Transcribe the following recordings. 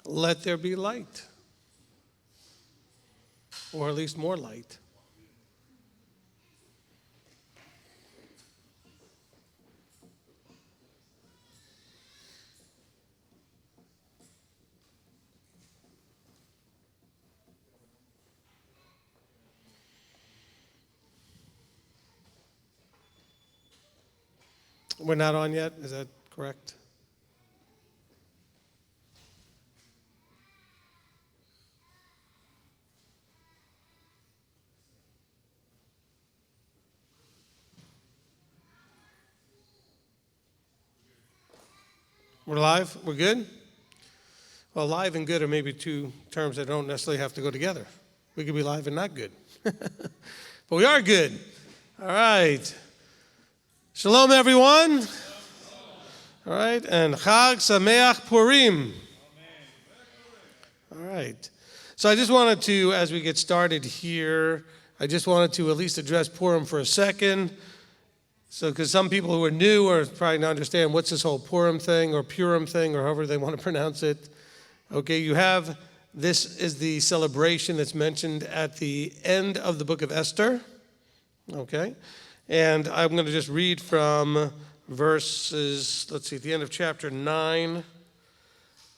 let there be light. Or at least more light. We're not on yet, is that correct? We're live? We're good? Well, live and good are maybe two terms that don't necessarily have to go together. We could be live and not good. But we are good. All right. Shalom, everyone. All right. And Chag Sameach Purim. All right. So I just wanted to, as we get started here, I just wanted to at least address Purim for a second. So, because some people who are new are probably not understand what's this whole Purim thing or Purim thing or however they want to pronounce it. Okay, you have, this is the celebration that's mentioned at the end of the book of Esther. Okay, and I'm going to just read from verses, let's see, at the end of chapter 9,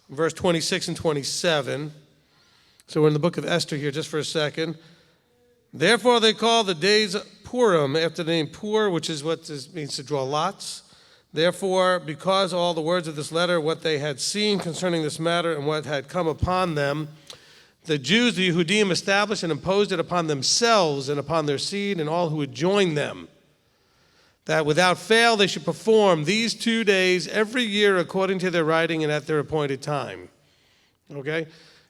verse 26 and 27. So we're in the book of Esther here just for a second. Therefore they call the days Purim, after the name Pur, which is what this means to draw lots. Therefore, because all the words of this letter, what they had seen concerning this matter and what had come upon them, the Jews, the Yehudim, established and imposed it upon themselves and upon their seed and all who would join them, that without fail they should perform these 2 days every year according to their writing and at their appointed time. Okay?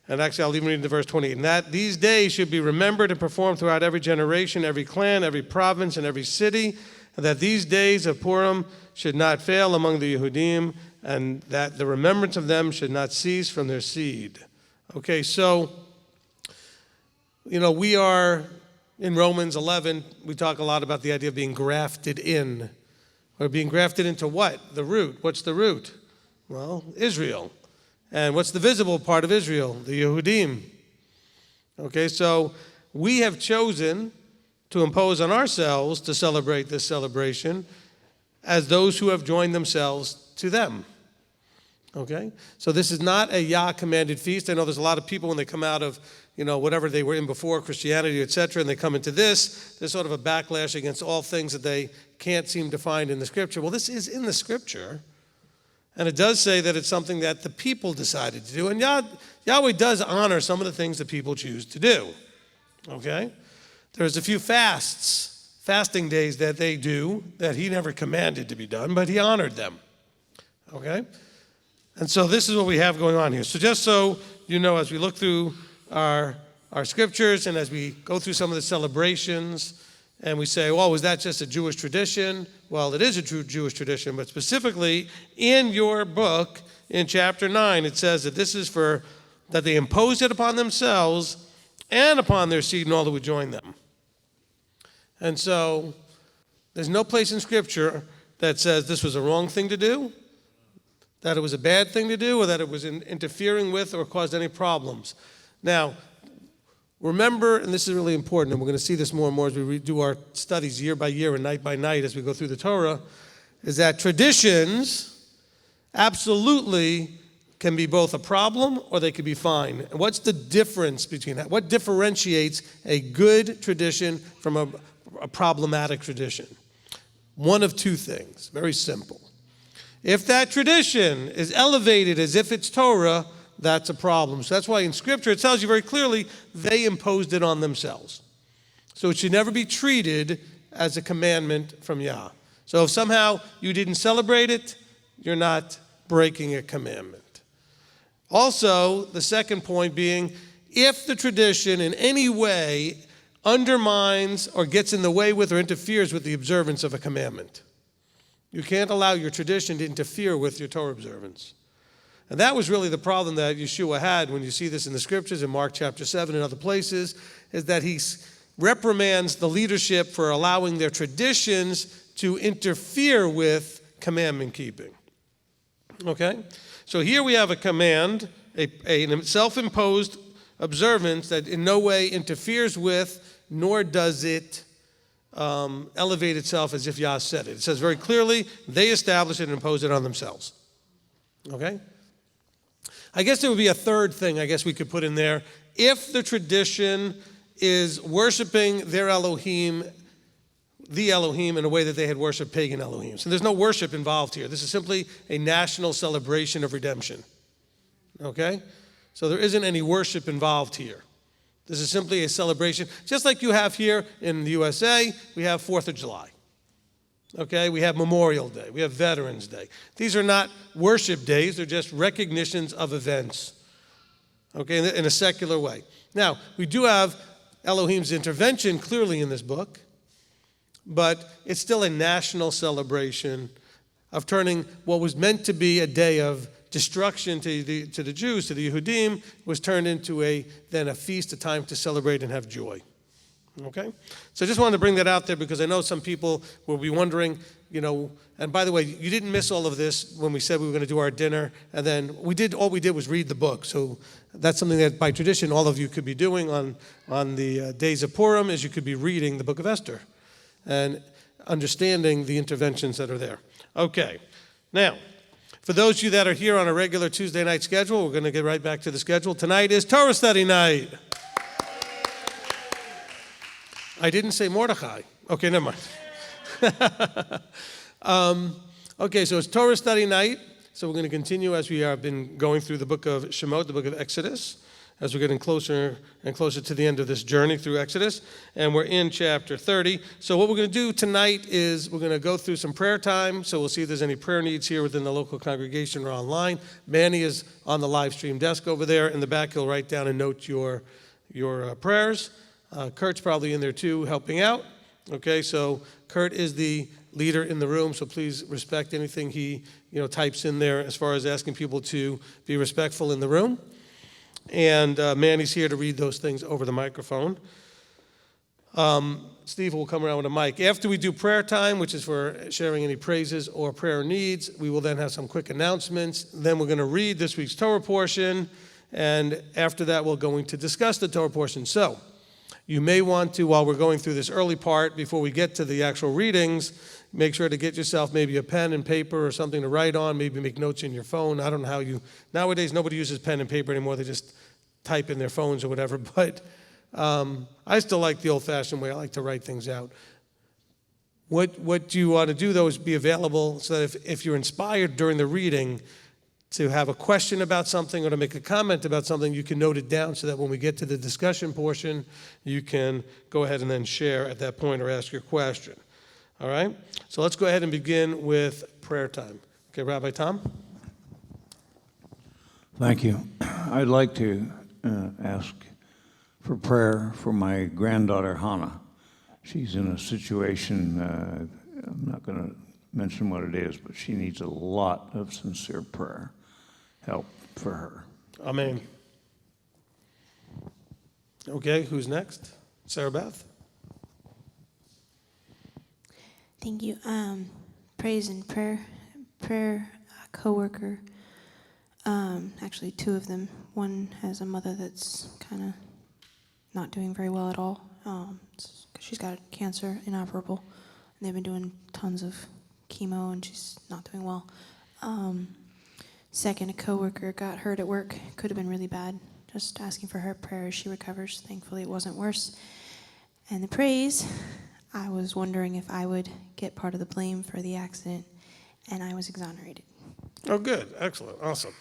And actually, I'll even read into verse 20. And that these days should be remembered and performed throughout every generation, every clan, every province, and every city, and that these days of Purim should not fail among the Yehudim, and that the remembrance of them should not cease from their seed. Okay, so, we are, in Romans 11, we talk a lot about the idea of being grafted in. Or being grafted into what? The root. What's the root? Well, Israel. And what's the visible part of Israel? The Yehudim. Okay, so we have chosen to impose on ourselves to celebrate this celebration as those who have joined themselves to them. Okay, so this is not a Yah commanded feast. I know there's a lot of people when they come out of, whatever they were in before, Christianity, etc., and they come into this, there's sort of a backlash against all things that they can't seem to find in the Scripture. Well, this is in the Scripture. And it does say that it's something that the people decided to do. And Yahweh does honor some of the things that people choose to do. Okay? There's a few fasting days that they do that he never commanded to be done, but he honored them. Okay? And so this is what we have going on here. So just so you know, as we look through our scriptures and as we go through some of the celebrations, and we say, well, was that just a Jewish tradition? Well, it is a true Jewish tradition, but specifically in your book, in chapter 9, it says that this is that they imposed it upon themselves and upon their seed and all that would join them. And so there's no place in Scripture that says this was a wrong thing to do, that it was a bad thing to do, or that it was interfering with or caused any problems. Now, remember, and this is really important, and we're going to see this more and more as we do our studies year by year and night by night as we go through the Torah, is that traditions absolutely can be both a problem or they can be fine. And what's the difference between that? What differentiates a good tradition from a problematic tradition? One of two things, very simple. If that tradition is elevated as if it's Torah, that's a problem. So that's why in Scripture it tells you very clearly they imposed it on themselves. So it should never be treated as a commandment from Yah. So if somehow you didn't celebrate it, you're not breaking a commandment. Also, the second point being, if the tradition in any way undermines or gets in the way with or interferes with the observance of a commandment, you can't allow your tradition to interfere with your Torah observance. And that was really the problem that Yeshua had when you see this in the Scriptures, in Mark chapter 7 and other places, is that he reprimands the leadership for allowing their traditions to interfere with commandment keeping. Okay? So here we have a command, a self-imposed observance that in no way interferes with, nor does it elevate itself as if Yah said it. It says very clearly, they establish it and impose it on themselves. Okay? I guess there would be a third thing I guess we could put in there. If the tradition is worshiping their Elohim, the Elohim, in a way that they had worshiped pagan Elohim. So there's no worship involved here. This is simply a national celebration of redemption. Okay? So there isn't any worship involved here. This is simply a celebration. Just like you have here in the USA, we have 4th of July. Okay? We have Memorial Day. We have Veterans Day. These are not worship days. They're just recognitions of events. Okay? In a secular way. Now, we do have Elohim's intervention clearly in this book, but it's still a national celebration of turning what was meant to be a day of destruction to the Jews, to the Yehudim, was turned into then a feast, a time to celebrate and have joy. Okay? So I just wanted to bring that out there because I know some people will be wondering, and by the way, you didn't miss all of this when we said we were going to do our dinner, and then all we did was read the book. So that's something that by tradition all of you could be doing on the days of Purim, is you could be reading the book of Esther and understanding the interventions that are there. Okay. Now, for those of you that are here on a regular Tuesday night schedule, we're going to get right back to the schedule. Tonight is Torah Study night. I didn't say Mordechai. Okay, never mind. Okay, so it's Torah Study night. So we're going to continue as we have been going through the book of Shemot, the book of Exodus, as we're getting closer and closer to the end of this journey through Exodus. And we're in chapter 30. So what we're going to do tonight is we're going to go through some prayer time. So we'll see if there's any prayer needs here within the local congregation or online. Manny is on the live stream desk over there. In the back, he'll write down and note your prayers. Kurt's probably in there too, helping out. Okay, so Kurt is the leader in the room, so please respect anything he types in there as far as asking people to be respectful in the room. And Manny's here to read those things over the microphone. Steve will come around with a mic. After we do prayer time, which is for sharing any praises or prayer needs, we will then have some quick announcements. Then we're going to read this week's Torah portion, and after that we're going to discuss the Torah portion. So you may want to, while we're going through this early part, before we get to the actual readings, make sure to get yourself maybe a pen and paper or something to write on, maybe make notes in your phone. I don't know how nowadays nobody uses pen and paper anymore. They just type in their phones or whatever. But I still like the old-fashioned way. I like to write things out. What you want to do, though, is be available so that if you're inspired during the reading to have a question about something or to make a comment about something, you can note it down so that when we get to the discussion portion, you can go ahead and then share at that point or ask your question. All right? So let's go ahead and begin with prayer time. Okay, Rabbi Tom? Thank you. I'd like to ask for prayer for my granddaughter, Hannah. She's in a situation, I'm not going to mention what it is, but she needs a lot of sincere prayer, help for her. Amen. Okay, who's next? Sarah Beth? Thank you. Praise and prayer co-worker. Actually, two of them. One has a mother that's kind of not doing very well at all. She's got cancer, inoperable. And they've been doing tons of chemo, and she's not doing well. Second, a coworker got hurt at work. Could have been really bad. Just asking for her prayer as she recovers. Thankfully, it wasn't worse. And the praise, I was wondering if I would get part of the blame for the accident, and I was exonerated. Oh, good. Excellent. Awesome.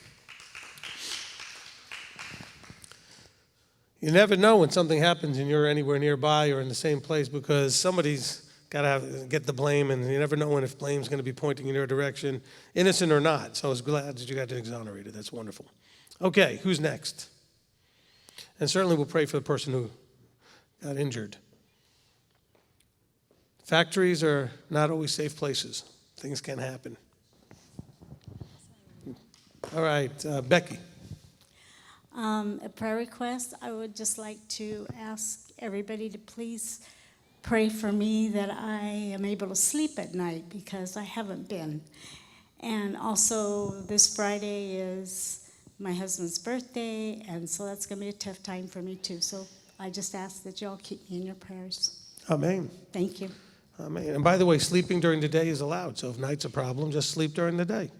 You never know when something happens and you're anywhere nearby or in the same place because somebody's got to get the blame, and you never know when if blame's going to be pointing in your direction, innocent or not. So I was glad that you got exonerated. That's wonderful. Okay, who's next? And certainly we'll pray for the person who got injured. Factories are not always safe places. Things can happen. All right, Becky. A prayer request. I would just like to ask everybody to please pray for me that I am able to sleep at night because I haven't been. And also this Friday is my husband's birthday, and so that's going to be a tough time for me too. So I just ask that y'all keep me in your prayers. Amen. Thank you. Amen. And by the way, sleeping during the day is allowed. So if night's a problem, just sleep during the day.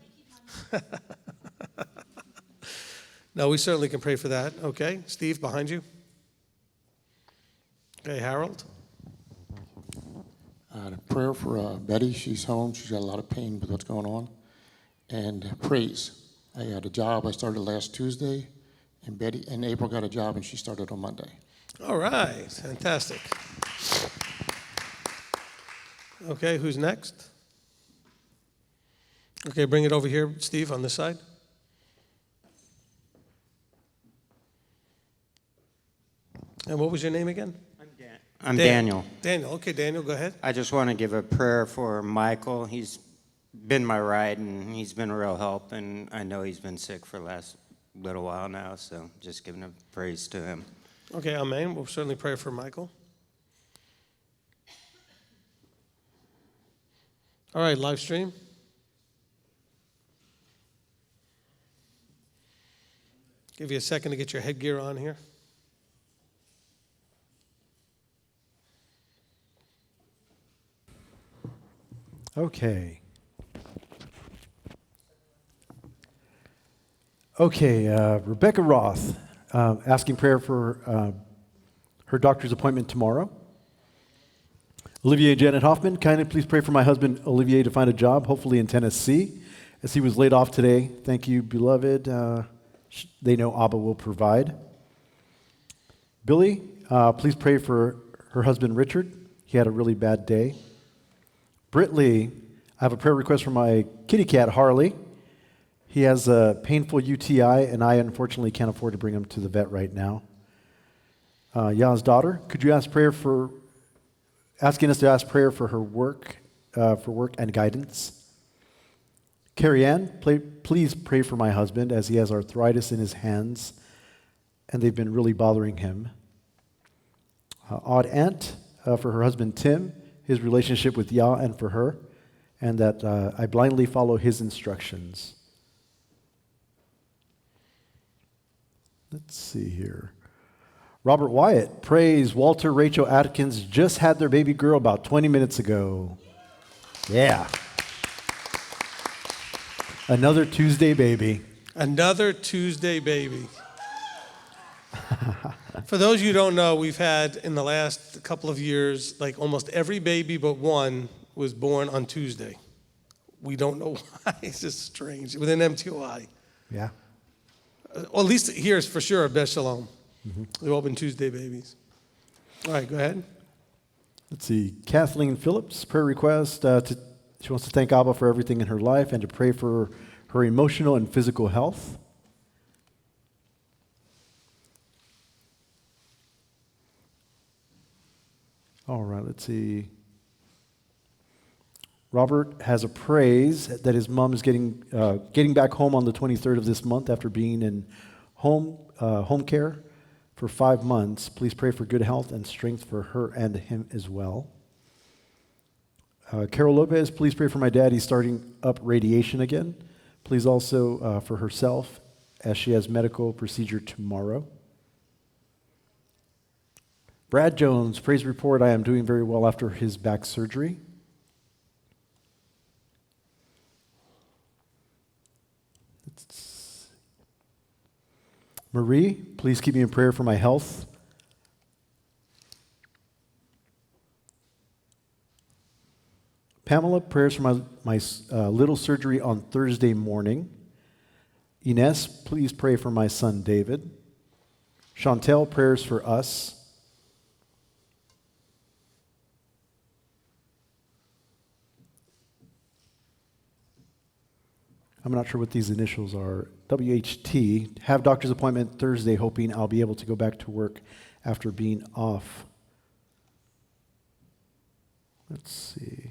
No, we certainly can pray for that. Okay, Steve, behind you. Okay, Harold. Prayer for Betty. She's home. She's got a lot of pain with what's going on. And praise. I had a job I started last Tuesday, and Betty and April got a job, and she started on Monday. All right, fantastic. Okay, who's next? Okay, bring it over here, Steve, on this side. And what was your name again? I'm Daniel. Daniel. Okay, Daniel, go ahead. I just want to give a prayer for Michael. He's been my ride, and he's been a real help, and I know he's been sick for the last little while now, so just giving a praise to him. Okay, amen. We'll certainly pray for Michael. All right, live stream. Give you a second to get your headgear on here. Okay, Rebecca Roth, asking prayer for her doctor's appointment tomorrow. Olivier Janet Hoffman, kindly please pray for my husband Olivier to find a job, hopefully in Tennessee, as he was laid off today. Thank you, beloved. They know Abba will provide. Billy, please pray for her husband Richard. He had a really bad day. Britt Lee, I have a prayer request for my kitty cat, Harley. He has a painful UTI, and I unfortunately can't afford to bring him to the vet right now. Yah's daughter, could you asking us to ask prayer for her work and guidance? Carrie Ann, please pray for my husband as he has arthritis in his hands, and they've been really bothering him. Odd Aunt, for her husband Tim, his relationship with Yah and for her, and that I blindly follow his instructions. Let's see here. Robert Wyatt, praise Walter Rachel Atkins just had their baby girl about 20 minutes ago. Yeah. Another Tuesday baby. Another Tuesday baby. For those of you who don't know, we've had in the last couple of years, like almost every baby but one was born on Tuesday. We don't know why. It's just strange. Within MTOI. Yeah. Well, at least here is for sure, Beth Shalom. They've all been Tuesday babies. All right, go ahead. Let's see. Kathleen Phillips, prayer request. She wants to thank Abba for everything in her life and to pray for her emotional and physical health. All right, let's see. Robert has a praise that his mom is getting back home on the 23rd of this month after being in home care for 5 months. Please pray for good health and strength for her and him as well. Carol Lopez, please pray for my dad. He's starting up radiation again. Please also for herself as she has medical procedure tomorrow. Brad Jones, praise report, I am doing very well after his back surgery. Marie, please keep me in prayer for my health. Pamela, prayers for my little surgery on Thursday morning. Ines, please pray for my son David. Chantel, prayers for us. I'm not sure what these initials are. WHT, have doctor's appointment Thursday, hoping I'll be able to go back to work after being off. Let's see.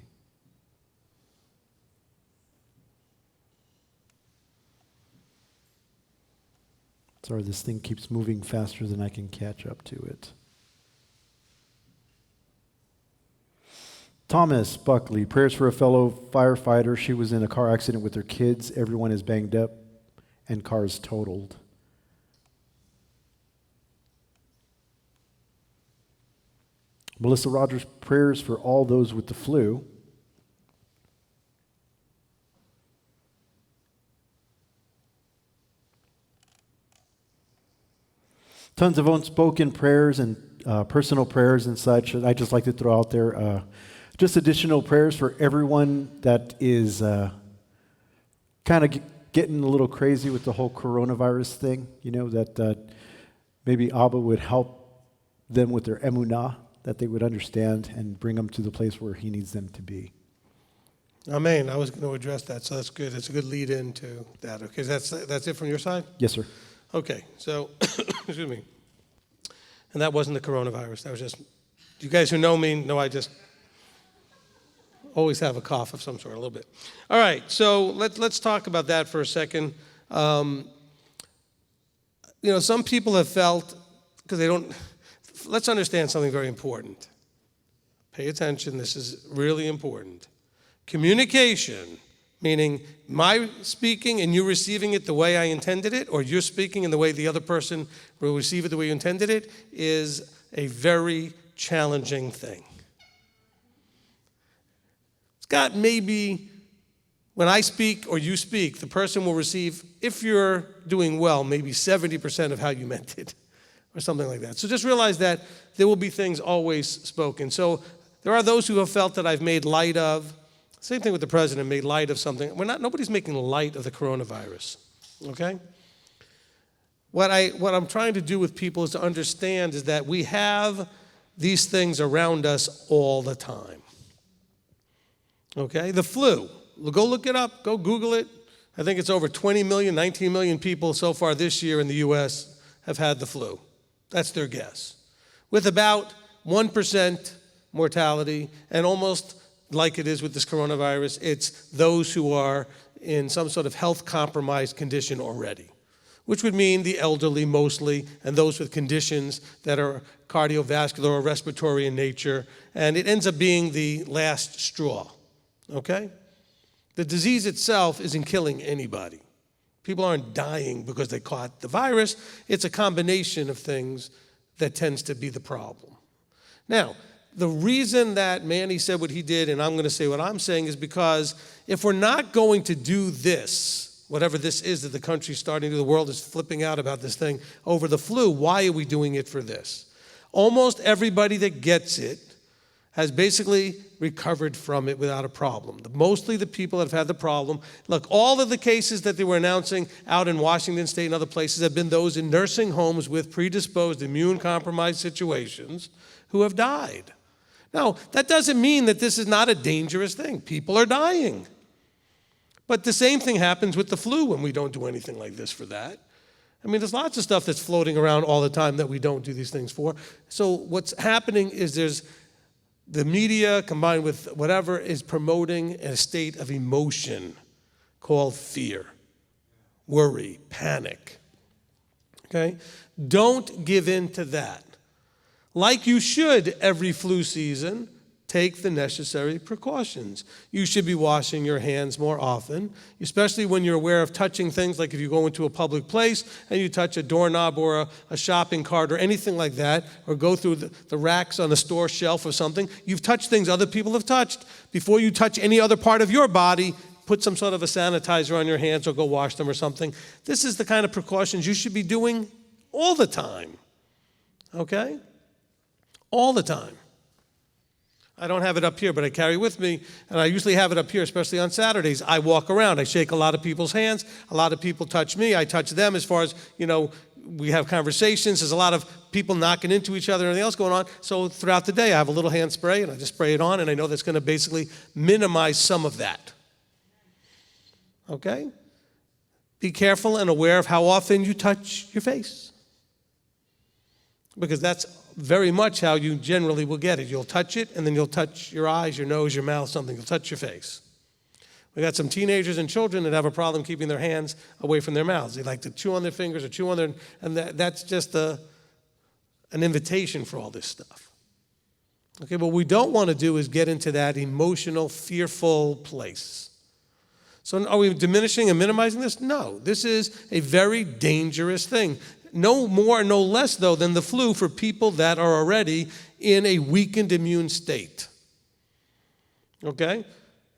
Sorry, this thing keeps moving faster than I can catch up to it. Thomas Buckley, prayers for a fellow firefighter. She was in a car accident with her kids. Everyone is banged up and cars totaled. Melissa Rogers, prayers for all those with the flu. Tons of unspoken prayers and personal prayers and such. And I just like to throw out there just additional prayers for everyone that is kind of getting a little crazy with the whole coronavirus thing. You know, that maybe Abba would help them with their emunah, that they would understand and bring them to the place where he needs them to be. Amen. I was going to address that, so that's good. It's a good lead into that. Okay, that's it from your side? Yes, sir. Okay, so, excuse me. And that wasn't the coronavirus. That was just, you guys who know me know I just always have a cough of some sort, a little bit. All right, so let's talk about that for a second. You know, some people have felt, because they don't, let's understand something very important. Pay attention, this is really important. Communication, meaning my speaking and you receiving it the way I intended it, or you're speaking in the way the other person will receive it the way you intended it, is a very challenging thing. Scott, maybe when I speak or you speak, the person will receive, if you're doing well, maybe 70% of how you meant it, or something like that. So just realize that there will be things always spoken. So there are those who have felt that I've made light of. Same thing with the president, made light of something. Nobody's making light of the coronavirus, okay? What I'm trying to do with people is to understand is that we have these things around us all the time, okay? The flu, go look it up, go Google it. I think it's over 20 million, 19 million people so far this year in the U.S. have had the flu. That's their guess. With about 1% mortality, and almost like it is with this coronavirus, it's those who are in some sort of health compromised condition already, which would mean the elderly mostly, and those with conditions that are cardiovascular or respiratory in nature, and it ends up being the last straw, okay? The disease itself isn't killing anybody. People aren't dying because they caught the virus. It's a combination of things that tends to be the problem. Now, the reason that Manny said what he did, and I'm going to say what I'm saying, is because if we're not going to do this, whatever this is that the country's starting to, the world is flipping out about this thing over the flu, why are we doing it for this? Almost everybody that gets it has basically recovered from it without a problem. Mostly the people that have had the problem, look, all of the cases that they were announcing out in Washington State and other places have been those in nursing homes with predisposed, immune-compromised situations who have died. Now, that doesn't mean that this is not a dangerous thing. People are dying. But the same thing happens with the flu when we don't do anything like this for that. I mean, there's lots of stuff that's floating around all the time that we don't do these things for. So what's happening is there's the media combined with whatever is promoting a state of emotion called fear, worry, panic. Okay? Don't give in to that. Like you should every flu season, take the necessary precautions. You should be washing your hands more often, especially when you're aware of touching things, like if you go into a public place and you touch a doorknob or a shopping cart or anything like that, or go through the racks on a store shelf or something. You've touched things other people have touched. Before you touch any other part of your body, put some sort of a sanitizer on your hands or go wash them or something. This is the kind of precautions you should be doing all the time, okay? All the time. I don't have it up here, but I carry with me, and I usually have it up here, especially on Saturdays. I walk around. I shake a lot of people's hands. A lot of people touch me. I touch them as far as, you know, we have conversations. There's a lot of people knocking into each other and everything else going on. So throughout the day, I have a little hand spray, and I just spray it on, and I know that's going to basically minimize some of that. Okay? Be careful and aware of how often you touch your face, because that's very much how you generally will get it. You'll touch it, and then you'll touch your eyes, your nose, your mouth, something. You'll touch your face. We got some teenagers and children that have a problem keeping their hands away from their mouths. They like to chew on their fingers or chew on their, and that's just an invitation for all this stuff. Okay, what we don't want to do is get into that emotional, fearful place. So are we diminishing and minimizing this? No. This is a very dangerous thing. No more, no less, though, than the flu for people that are already in a weakened immune state. Okay?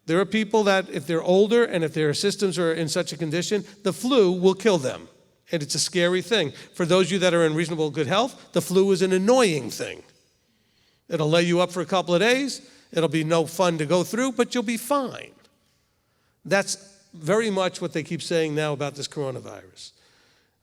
There are people that, if they're older and if their systems are in such a condition, the flu will kill them. And it's a scary thing. For those of you that are in reasonable good health, the flu is an annoying thing. It'll lay you up for a couple of days. It'll be no fun to go through, but you'll be fine. That's very much what they keep saying now about this coronavirus.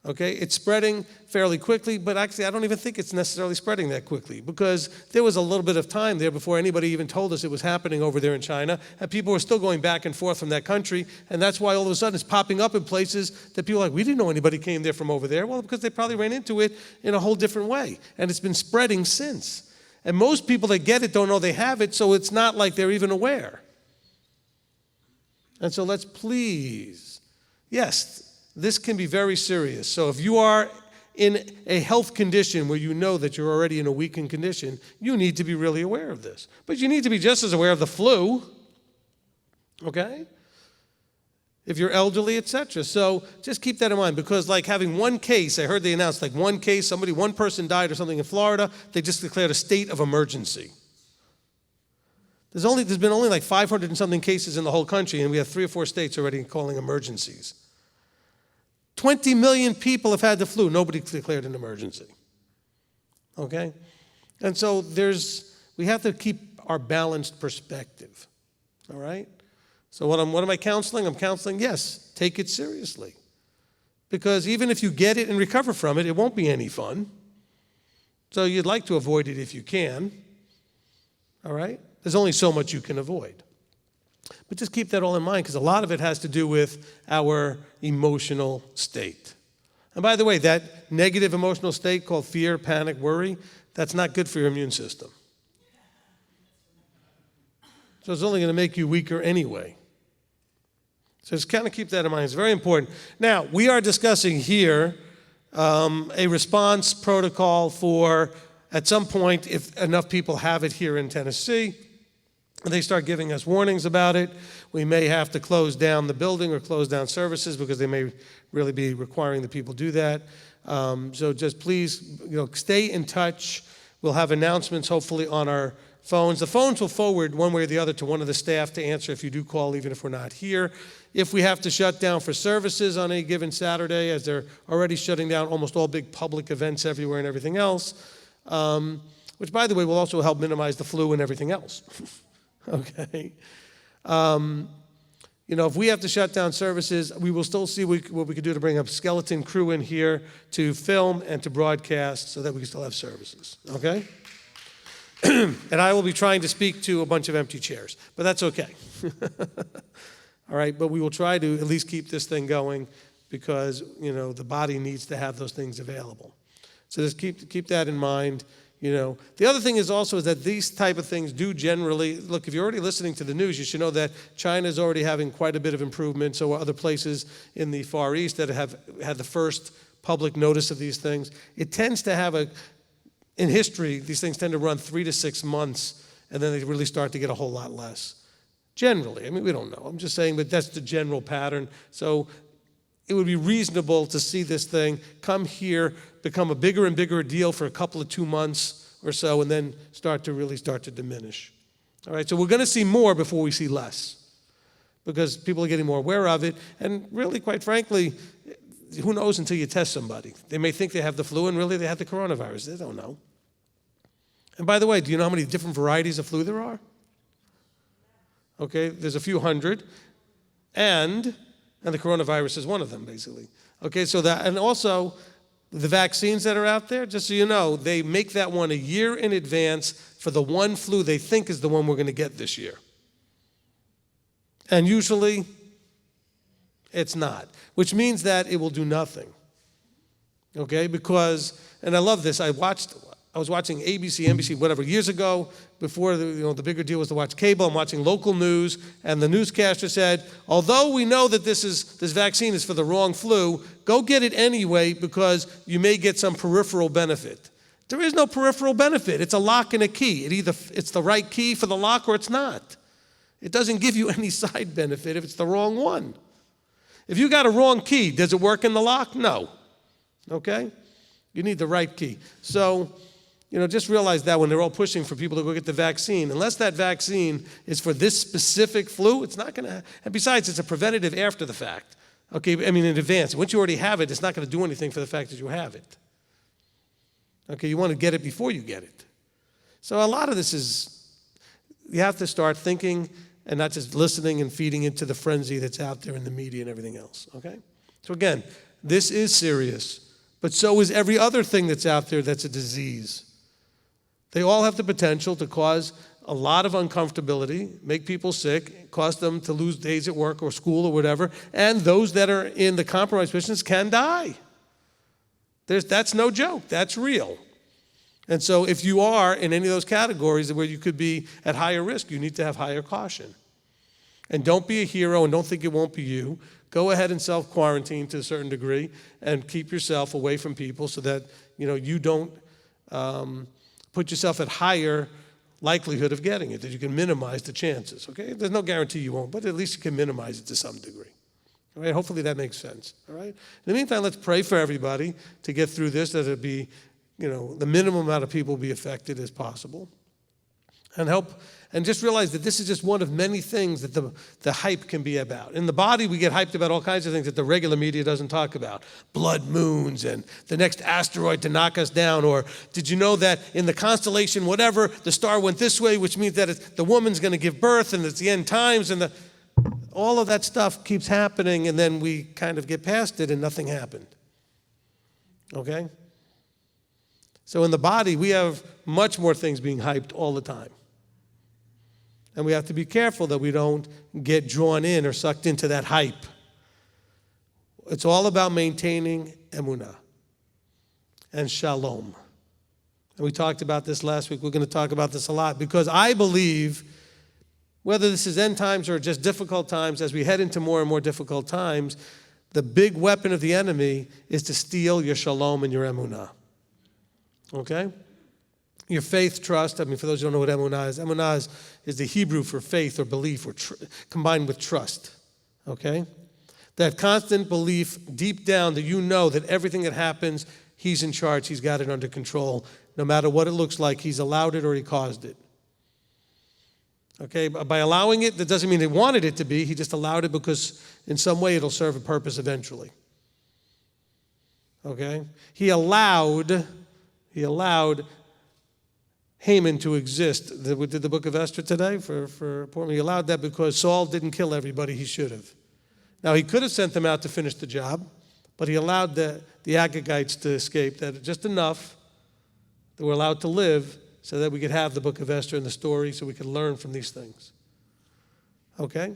Okay, it's spreading fairly quickly, but actually I don't even think it's necessarily spreading that quickly, because there was a little bit of time there before anybody even told us it was happening over there in China, and people were still going back and forth from that country, and that's why all of a sudden it's popping up in places that people are like, we didn't know anybody came there from over there. Well, because they probably ran into it in a whole different way, and it's been spreading since. And most people that get it don't know they have it, so it's not like they're even aware. And so let's please, yes, this can be very serious. So if you are in a health condition where you know that you're already in a weakened condition, you need to be really aware of this. But you need to be just as aware of the flu, okay? If you're elderly, etc. So just keep that in mind, because like having one case, I heard they announced like one case, one person died or something in Florida, they just declared a state of emergency. There's been only like 500 and something cases in the whole country, and we have 3 or 4 states already calling emergencies. 20 million people have had the flu. Nobody declared an emergency. Okay? And so we have to keep our balanced perspective. All right? So what am I counseling? I'm counseling, yes, take it seriously. Because even if you get it and recover from it, it won't be any fun. So you'd like to avoid it if you can. All right? There's only so much you can avoid. But just keep that all in mind, because a lot of it has to do with our emotional state. And by the way, that negative emotional state called fear, panic, worry, that's not good for your immune system. So it's only going to make you weaker anyway. So just kind of keep that in mind. It's very important. Now, we are discussing here a response protocol for, at some point, if enough people have it here in Tennessee, and they start giving us warnings about it, we may have to close down the building or close down services, because they may really be requiring the people do that. So just please, stay in touch. We'll have announcements hopefully on our phones. The phones will forward one way or the other to one of the staff to answer if you do call, even if we're not here. If we have to shut down for services on a given Saturday, as they're already shutting down almost all big public events everywhere and everything else, which, by the way, will also help minimize the flu and everything else. Okay. If we have to shut down services, we will still see what we can do to bring a skeleton crew in here to film and to broadcast so that we can still have services. Okay? And I will be trying to speak to a bunch of empty chairs, but that's okay. All right, but we will try to at least keep this thing going, because, the body needs to have those things available. So just keep that in mind. The other thing is that these type of things do generally, look, if you're already listening to the news, you should know that China is already having quite a bit of improvement. So other places in the Far East that have had the first public notice of these things, it tends to have in history, these things tend to run 3 to 6 months, and then they really start to get a whole lot less. Generally, we don't know. I'm just saying that that's the general pattern. So it would be reasonable to see this thing come here, become a bigger and bigger deal for a couple of 2 months or so, and then start to diminish. All right, so we're going to see more before we see less, because people are getting more aware of it. And really, quite frankly, who knows until you test somebody? They may think they have the flu, and really they have the coronavirus. They don't know. And by the way, do you know how many different varieties of flu there are? Okay, there's a few hundred, and the coronavirus is one of them, basically. Okay, so and also the vaccines that are out there, just so you know, they make that one a year in advance for the one flu they think is the one we're going to get this year. And usually it's not, which means that it will do nothing. Okay, because, and I love this, I was watching ABC, NBC, whatever, years ago, before the bigger deal was to watch cable. I'm watching local news, and the newscaster said, although we know that this vaccine is for the wrong flu, go get it anyway, because you may get some peripheral benefit. There is no peripheral benefit. It's a lock and a key. It's the right key for the lock, or it's not. It doesn't give you any side benefit if it's the wrong one. If you got a wrong key, does it work in the lock? No. Okay? You need the right key. So, just realize that when they're all pushing for people to go get the vaccine, unless that vaccine is for this specific flu, it's not going to, and besides, it's a preventative after the fact. Okay, in advance. Once you already have it, it's not going to do anything for the fact that you have it. Okay, you want to get it before you get it. So a lot of this is, you have to start thinking and not just listening and feeding into the frenzy that's out there in the media and everything else, okay? So again, this is serious, but so is every other thing that's out there that's a disease. They all have the potential to cause a lot of uncomfortability, make people sick, cause them to lose days at work or school or whatever, and those that are in the compromised positions can die. That's no joke, that's real. And so if you are in any of those categories where you could be at higher risk, you need to have higher caution. And don't be a hero and don't think it won't be you. Go ahead and self-quarantine to a certain degree and keep yourself away from people so that you don't put yourself at higher likelihood of getting it, that you can minimize the chances, okay? There's no guarantee you won't, but at least you can minimize it to some degree. All right, hopefully that makes sense, all right? In the meantime, let's pray for everybody to get through this, that it be the minimum amount of people be affected as possible. And just realize that this is just one of many things that the hype can be about. In the body, we get hyped about all kinds of things that the regular media doesn't talk about. Blood moons and the next asteroid to knock us down. Or did you know that in the constellation, whatever, the star went this way, which means that the woman's going to give birth and it's the end times. And all of that stuff keeps happening, and then we kind of get past it and nothing happened. Okay? So in the body, we have much more things being hyped all the time. And we have to be careful that we don't get drawn in or sucked into that hype. It's all about maintaining emunah and shalom. And we talked about this last week. We're going to talk about this a lot because I believe, whether this is end times or just difficult times, as we head into more and more difficult times, the big weapon of the enemy is to steal your shalom and your emunah. Okay? Your faith, trust. For those who don't know what emunah is the Hebrew for faith or belief, or combined with trust. Okay? That constant belief deep down that you know that everything that happens, He's in charge, He's got it under control. No matter what it looks like, He's allowed it or He caused it. Okay? By allowing it, that doesn't mean He wanted it to be. He just allowed it because in some way it'll serve a purpose eventually. Okay? He allowed Haman to exist. We did the book of Esther today for Purim. He allowed that because Saul didn't kill everybody he should have. Now, he could have sent them out to finish the job, but he allowed the Agagites to escape, that just enough that we're allowed to live so that we could have the book of Esther and the story so we could learn from these things. Okay?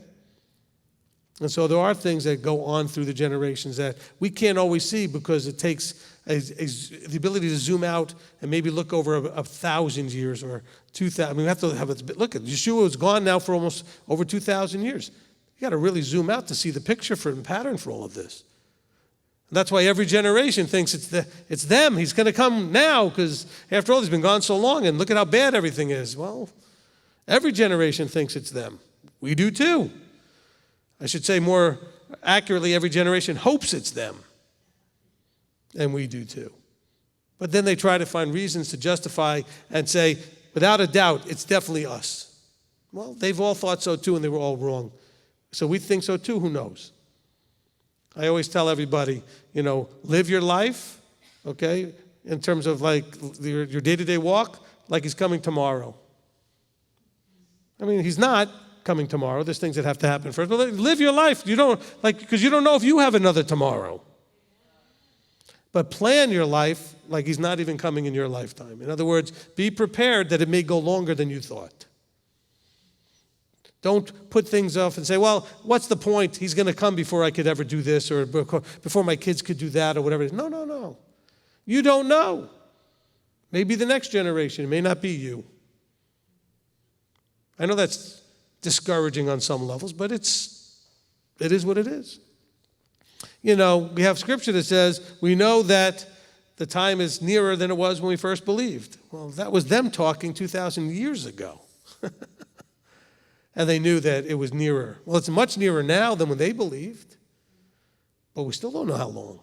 And so there are things that go on through the generations that we can't always see because it takes the ability to zoom out and maybe look over 1,000 years or 2,000. We have to have it. Look, Yeshua is gone now for almost over 2,000 years. You got to really zoom out to see the picture and pattern for all of this. And that's why every generation thinks it's them. He's going to come now because after all, he's been gone so long and look at how bad everything is. Well, every generation thinks it's them. We do too. I should say more accurately, every generation hopes it's them. And we do too. But then they try to find reasons to justify and say, without a doubt, it's definitely us. Well, they've all thought so too, and they were all wrong. So we think so too, who knows? I always tell everybody, live your life, okay, in terms of like your day-to-day walk, like He's coming tomorrow. He's not coming tomorrow. There's things that have to happen first. But live your life. Because you don't know if you have another tomorrow. But plan your life like He's not even coming in your lifetime. In other words, be prepared that it may go longer than you thought. Don't put things off and say, well, what's the point? He's going to come before I could ever do this or before my kids could do that or whatever. No. You don't know. Maybe the next generation. It may not be you. I know that's discouraging on some levels, but it is what it is. We have scripture that says we know that the time is nearer than it was when we first believed. Well, that was them talking 2,000 years ago. And they knew that it was nearer. Well, it's much nearer now than when they believed. But we still don't know how long.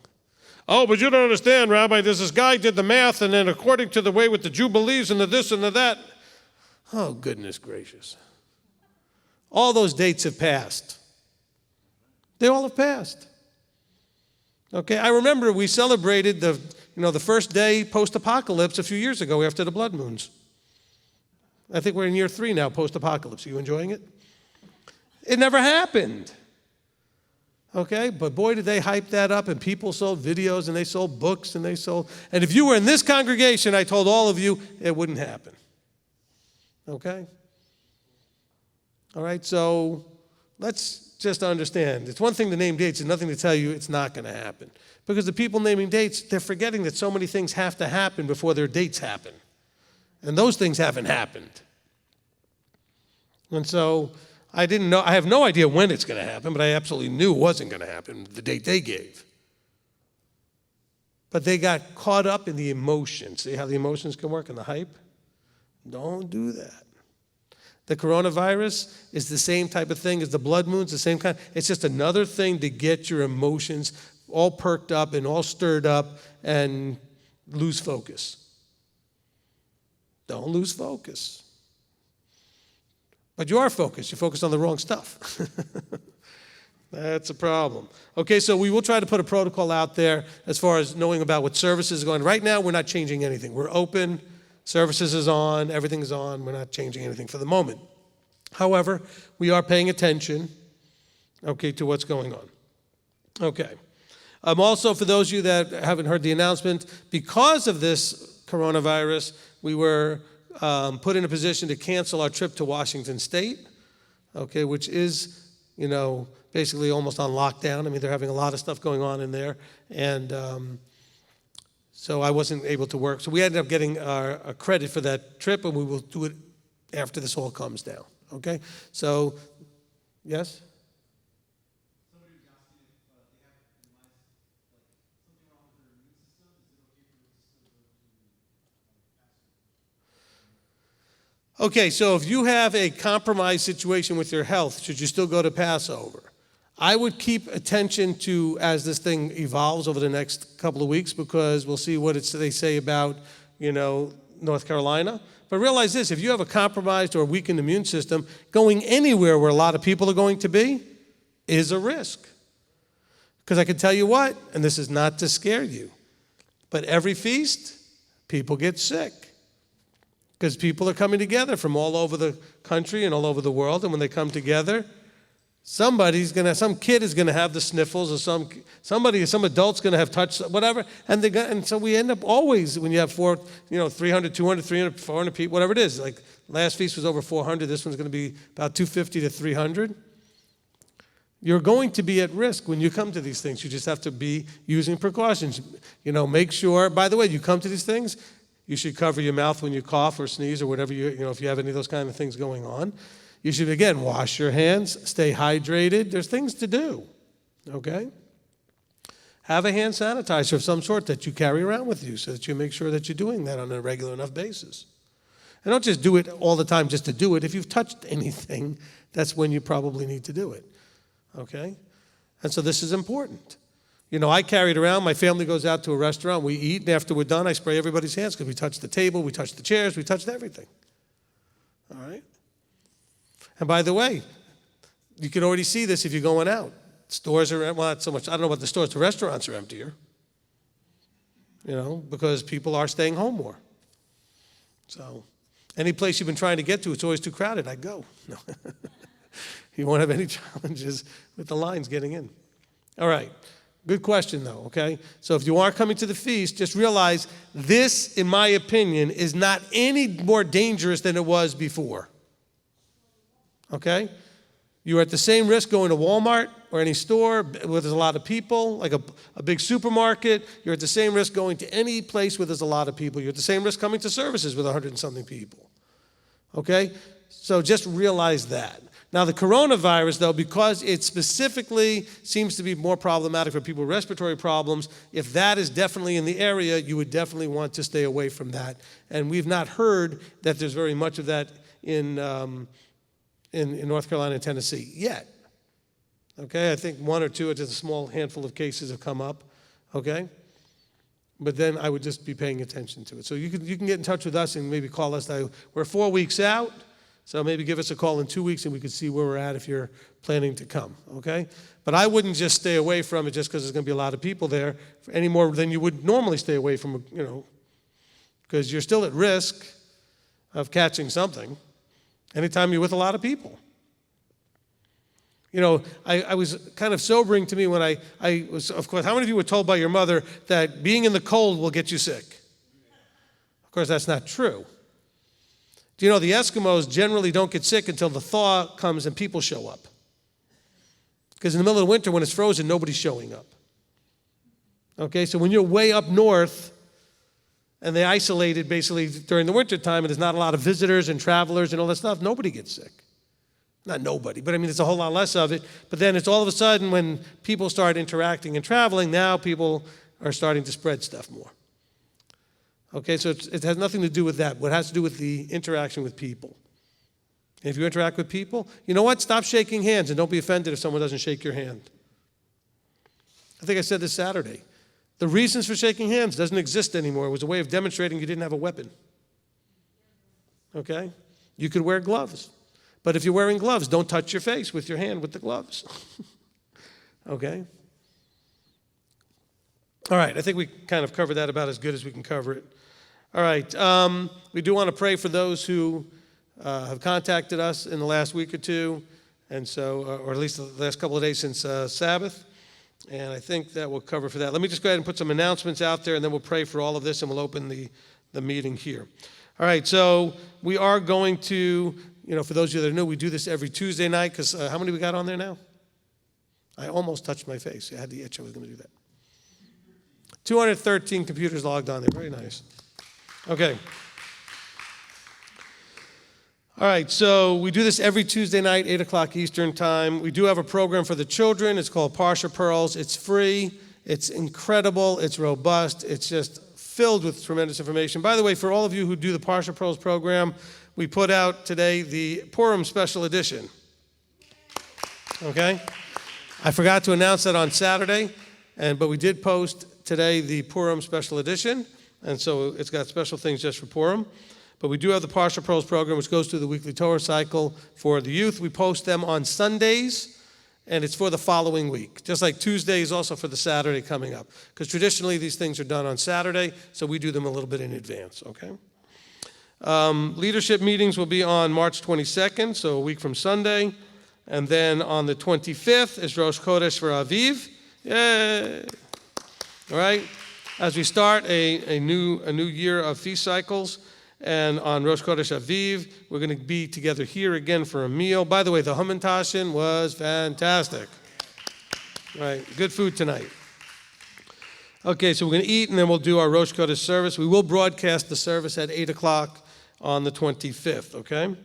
Oh, but you don't understand, Rabbi. There's this guy did the math, and then according to the way what the Jew believes and the this and the that. Oh, goodness gracious. All those dates have passed. They all have passed. Okay, I remember we celebrated the first day post-apocalypse a few years ago after the blood moons. I think we're in year 3 now, post-apocalypse. Are you enjoying it? It never happened. Okay, but boy, did they hype that up, and people sold videos, and they sold books, and and if you were in this congregation, I told all of you, it wouldn't happen. Okay? All right, so let's just understand. It's one thing to name dates, it's nothing to tell you it's not going to happen. Because the people naming dates, they're forgetting that so many things have to happen before their dates happen. And those things haven't happened. And so I have no idea when it's going to happen, but I absolutely knew it wasn't going to happen, the date they gave. But they got caught up in the emotions. See how the emotions can work and the hype? Don't do that. The coronavirus is the same type of thing as the blood moons, the same kind. It's just another thing to get your emotions all perked up and all stirred up and lose focus. Don't lose focus. But you are focused. You're focused on the wrong stuff. That's a problem. Okay, so we will try to put a protocol out there as far as knowing about what services are going. Right now, we're not changing anything. We're open. Services is on. Everything's on. We're not changing anything for the moment. However, we are paying attention, okay, to what's going on. Okay. Also, for those of you that haven't heard the announcement, because of this coronavirus, we were put in a position to cancel our trip to Washington State, okay, which is, basically almost on lockdown. I mean, they're having a lot of stuff going on in there, and so I wasn't able to work. So we ended up getting a credit for that trip, and we will do it after this all comes down, okay? So, yes? Okay, so if you have a compromised situation with your health, should you still go to Passover? I would keep attention to as this thing evolves over the next couple of weeks, because we'll see what they say about, North Carolina. But realize this, if you have a compromised or weakened immune system, going anywhere where a lot of people are going to be is a risk. Because I can tell you what, and this is not to scare you, but every feast, people get sick. Because people are coming together from all over the country and all over the world, and when they come together, some kid is gonna have the sniffles, or some adult's gonna have touched, whatever, and so we end up always, when you have 300, 200, 300, 400 people, whatever it is, like last feast was over 400, this one's gonna be about 250 to 300. You're going to be at risk when you come to these things. You just have to be using precautions. Make sure, by the way, you come to these things, you should cover your mouth when you cough or sneeze or whatever, if you have any of those kind of things going on. You should, again, wash your hands, stay hydrated. There's things to do, okay? Have a hand sanitizer of some sort that you carry around with you so that you make sure that you're doing that on a regular enough basis. And don't just do it all the time just to do it. If you've touched anything, that's when you probably need to do it, okay? And so this is important. I carry it around. My family goes out to a restaurant. We eat, and after we're done, I spray everybody's hands because we touch the table, we touch the chairs, we touched everything. All right? And by the way, you can already see this if you're going out. Stores are, well, not so much. I don't know about the stores. The restaurants are emptier, because people are staying home more. So any place you've been trying to get to, it's always too crowded. I'd go. No. You won't have any challenges with the lines getting in. All right. Good question, though, okay? So if you are coming to the feast, just realize this, in my opinion, is not any more dangerous than it was before, okay? You're at the same risk going to Walmart or any store where there's a lot of people, like a big supermarket. You're at the same risk going to any place where there's a lot of people. You're at the same risk coming to services with 100 and something people, okay? So just realize that. Now, the coronavirus, though, because it specifically seems to be more problematic for people with respiratory problems, if that is definitely in the area, you would definitely want to stay away from that. And we've not heard that there's very much of that in in North Carolina and Tennessee yet. Okay, I think one or two, just a small handful of cases have come up. Okay, but then I would just be paying attention to it. So you can get in touch with us and maybe call us. We're 4 weeks out, so maybe give us a call in 2 weeks and we can see where we're at if you're planning to come. Okay, but I wouldn't just stay away from it just because there's going to be a lot of people there any more than you would normally stay away from, because you're still at risk of catching something anytime you're with a lot of people. I was kind of sobering to me when I was, of course, how many of you were told by your mother that being in the cold will get you sick? Of course, that's not true. Do you know the Eskimos generally don't get sick until the thaw comes and people show up? Because in the middle of the winter, when it's frozen, nobody's showing up. Okay, so when you're way up north, and they isolated basically during the wintertime, and there's not a lot of visitors and travelers and all that stuff, nobody gets sick. Not nobody, but I mean, it's a whole lot less of it. But then it's all of a sudden when people start interacting and traveling, now people are starting to spread stuff more. Okay, so it has nothing to do with that. What has to do with the interaction with people. And if you interact with people, you know what? Stop shaking hands and don't be offended if someone doesn't shake your hand. I think I said this Saturday. The reasons for shaking hands doesn't exist anymore. It was a way of demonstrating you didn't have a weapon. Okay? You could wear gloves. But if you're wearing gloves, don't touch your face with your hand with the gloves. Okay? All right, I think we kind of covered that about as good as we can cover it. All right, we do want to pray for those who have contacted us in the last week or two, and so, or at least the last couple of days since Sabbath, and I think that will cover for that. Let me just go ahead and put some announcements out there, and then we'll pray for all of this, and we'll open the meeting here. All right, so we are going to, for those of you that are new, we do this every Tuesday night, because how many we got on there now? I almost touched my face. I had the itch I was going to do that. 213 computers logged on there. Very nice. Okay. All right, so we do this every Tuesday night, 8 o'clock Eastern time. We do have a program for the children. It's called Parsha Pearls. It's free. It's incredible. It's robust. It's just filled with tremendous information. By the way, for all of you who do the Parsha Pearls program, we put out today the Purim special edition. Okay? I forgot to announce that on Saturday, but we did post today the Purim special edition, and so it's got special things just for Purim. But we do have the Parsha Pearls program, which goes through the weekly Torah cycle for the youth. We post them on Sundays, and it's for the following week. Just like Tuesday is also for the Saturday coming up. Because traditionally these things are done on Saturday, so we do them a little bit in advance, okay? Leadership meetings will be on March 22nd, so a week from Sunday. And then on the 25th is Rosh Chodesh for Aviv. Yay! All right? As we start a new year of feast cycles, and on Rosh Chodesh Aviv, we're going to be together here again for a meal. By the way, the Hamantashen was fantastic. All right, good food tonight. Okay, so we're going to eat, and then we'll do our Rosh Chodesh service. We will broadcast the service at 8 o'clock on the 25th, okay?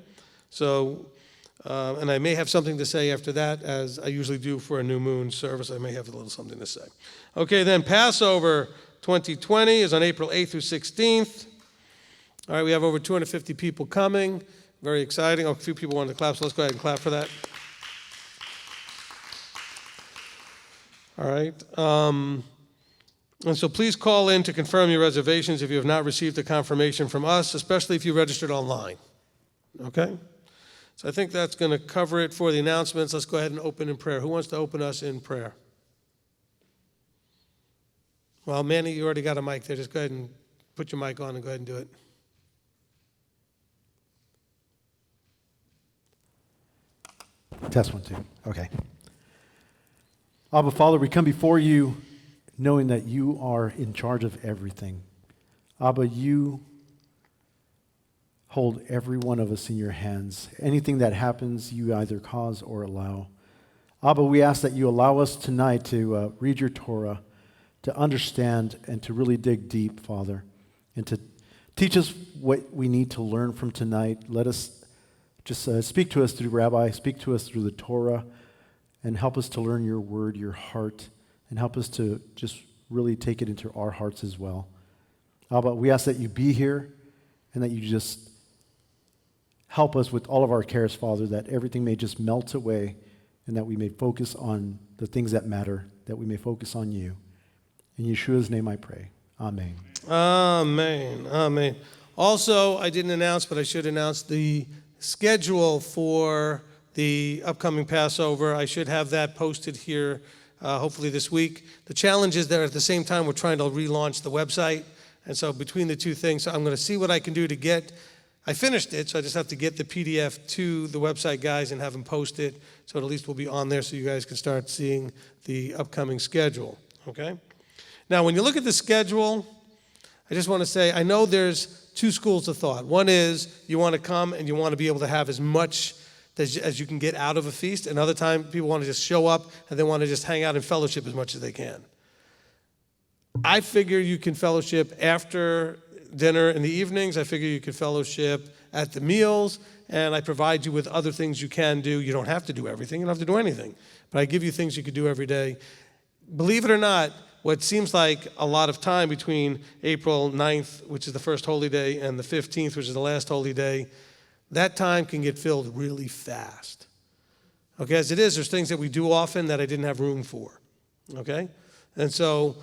So, and I may have something to say after that, as I usually do for a new moon service. I may have a little something to say. Okay, then Passover 2020 is on April 8th through 16th. All right, we have over 250 people coming. Very exciting. A few people wanted to clap, so let's go ahead and clap for that. All right. And so please call in to confirm your reservations if you have not received a confirmation from us, especially if you registered online. Okay? So I think that's going to cover it for the announcements. Let's go ahead and open in prayer. Who wants to open us in prayer? Well, Manny, you already got a mic there. Just go ahead and put your mic on and go ahead and do it. Test 1, 2. Okay. Abba, Father, we come before you knowing that you are in charge of everything. Abba, you hold every one of us in your hands. Anything that happens, you either cause or allow. Abba, we ask that you allow us tonight to read your Torah, to understand and to really dig deep, Father, and to teach us what we need to learn from tonight. Let us just speak to us through Rabbi, speak to us through the Torah, and help us to learn your word, your heart, and help us to just really take it into our hearts as well. Abba, we ask that you be here and that you just help us with all of our cares, Father, that everything may just melt away and that we may focus on the things that matter, that we may focus on you. In Yeshua's name I pray. Amen. Amen. Amen. Also, I didn't announce, but I should announce the schedule for the upcoming Passover. I should have that posted here hopefully this week. The challenge is that at the same time we're trying to relaunch the website. And so between the two things, I'm going to see what I can do to get, I finished it, so I just have to get the PDF to the website guys and have them post it, so at least we'll be on there so you guys can start seeing the upcoming schedule, okay? Now, when you look at the schedule, I just want to say, I know there's two schools of thought. One is you want to come and you want to be able to have as much as you can get out of a feast. Another time, people want to just show up and they want to just hang out and fellowship as much as they can. I figure you can fellowship after dinner in the evenings. I figure you can fellowship at the meals, and I provide you with other things you can do. You don't have to do everything. You don't have to do anything. But I give you things you could do every day. Believe it or not, what seems like a lot of time between April 9th, which is the first holy day, and the 15th, which is the last holy day, that time can get filled really fast. Okay, as it is, there's things that we do often that I didn't have room for. Okay? And so,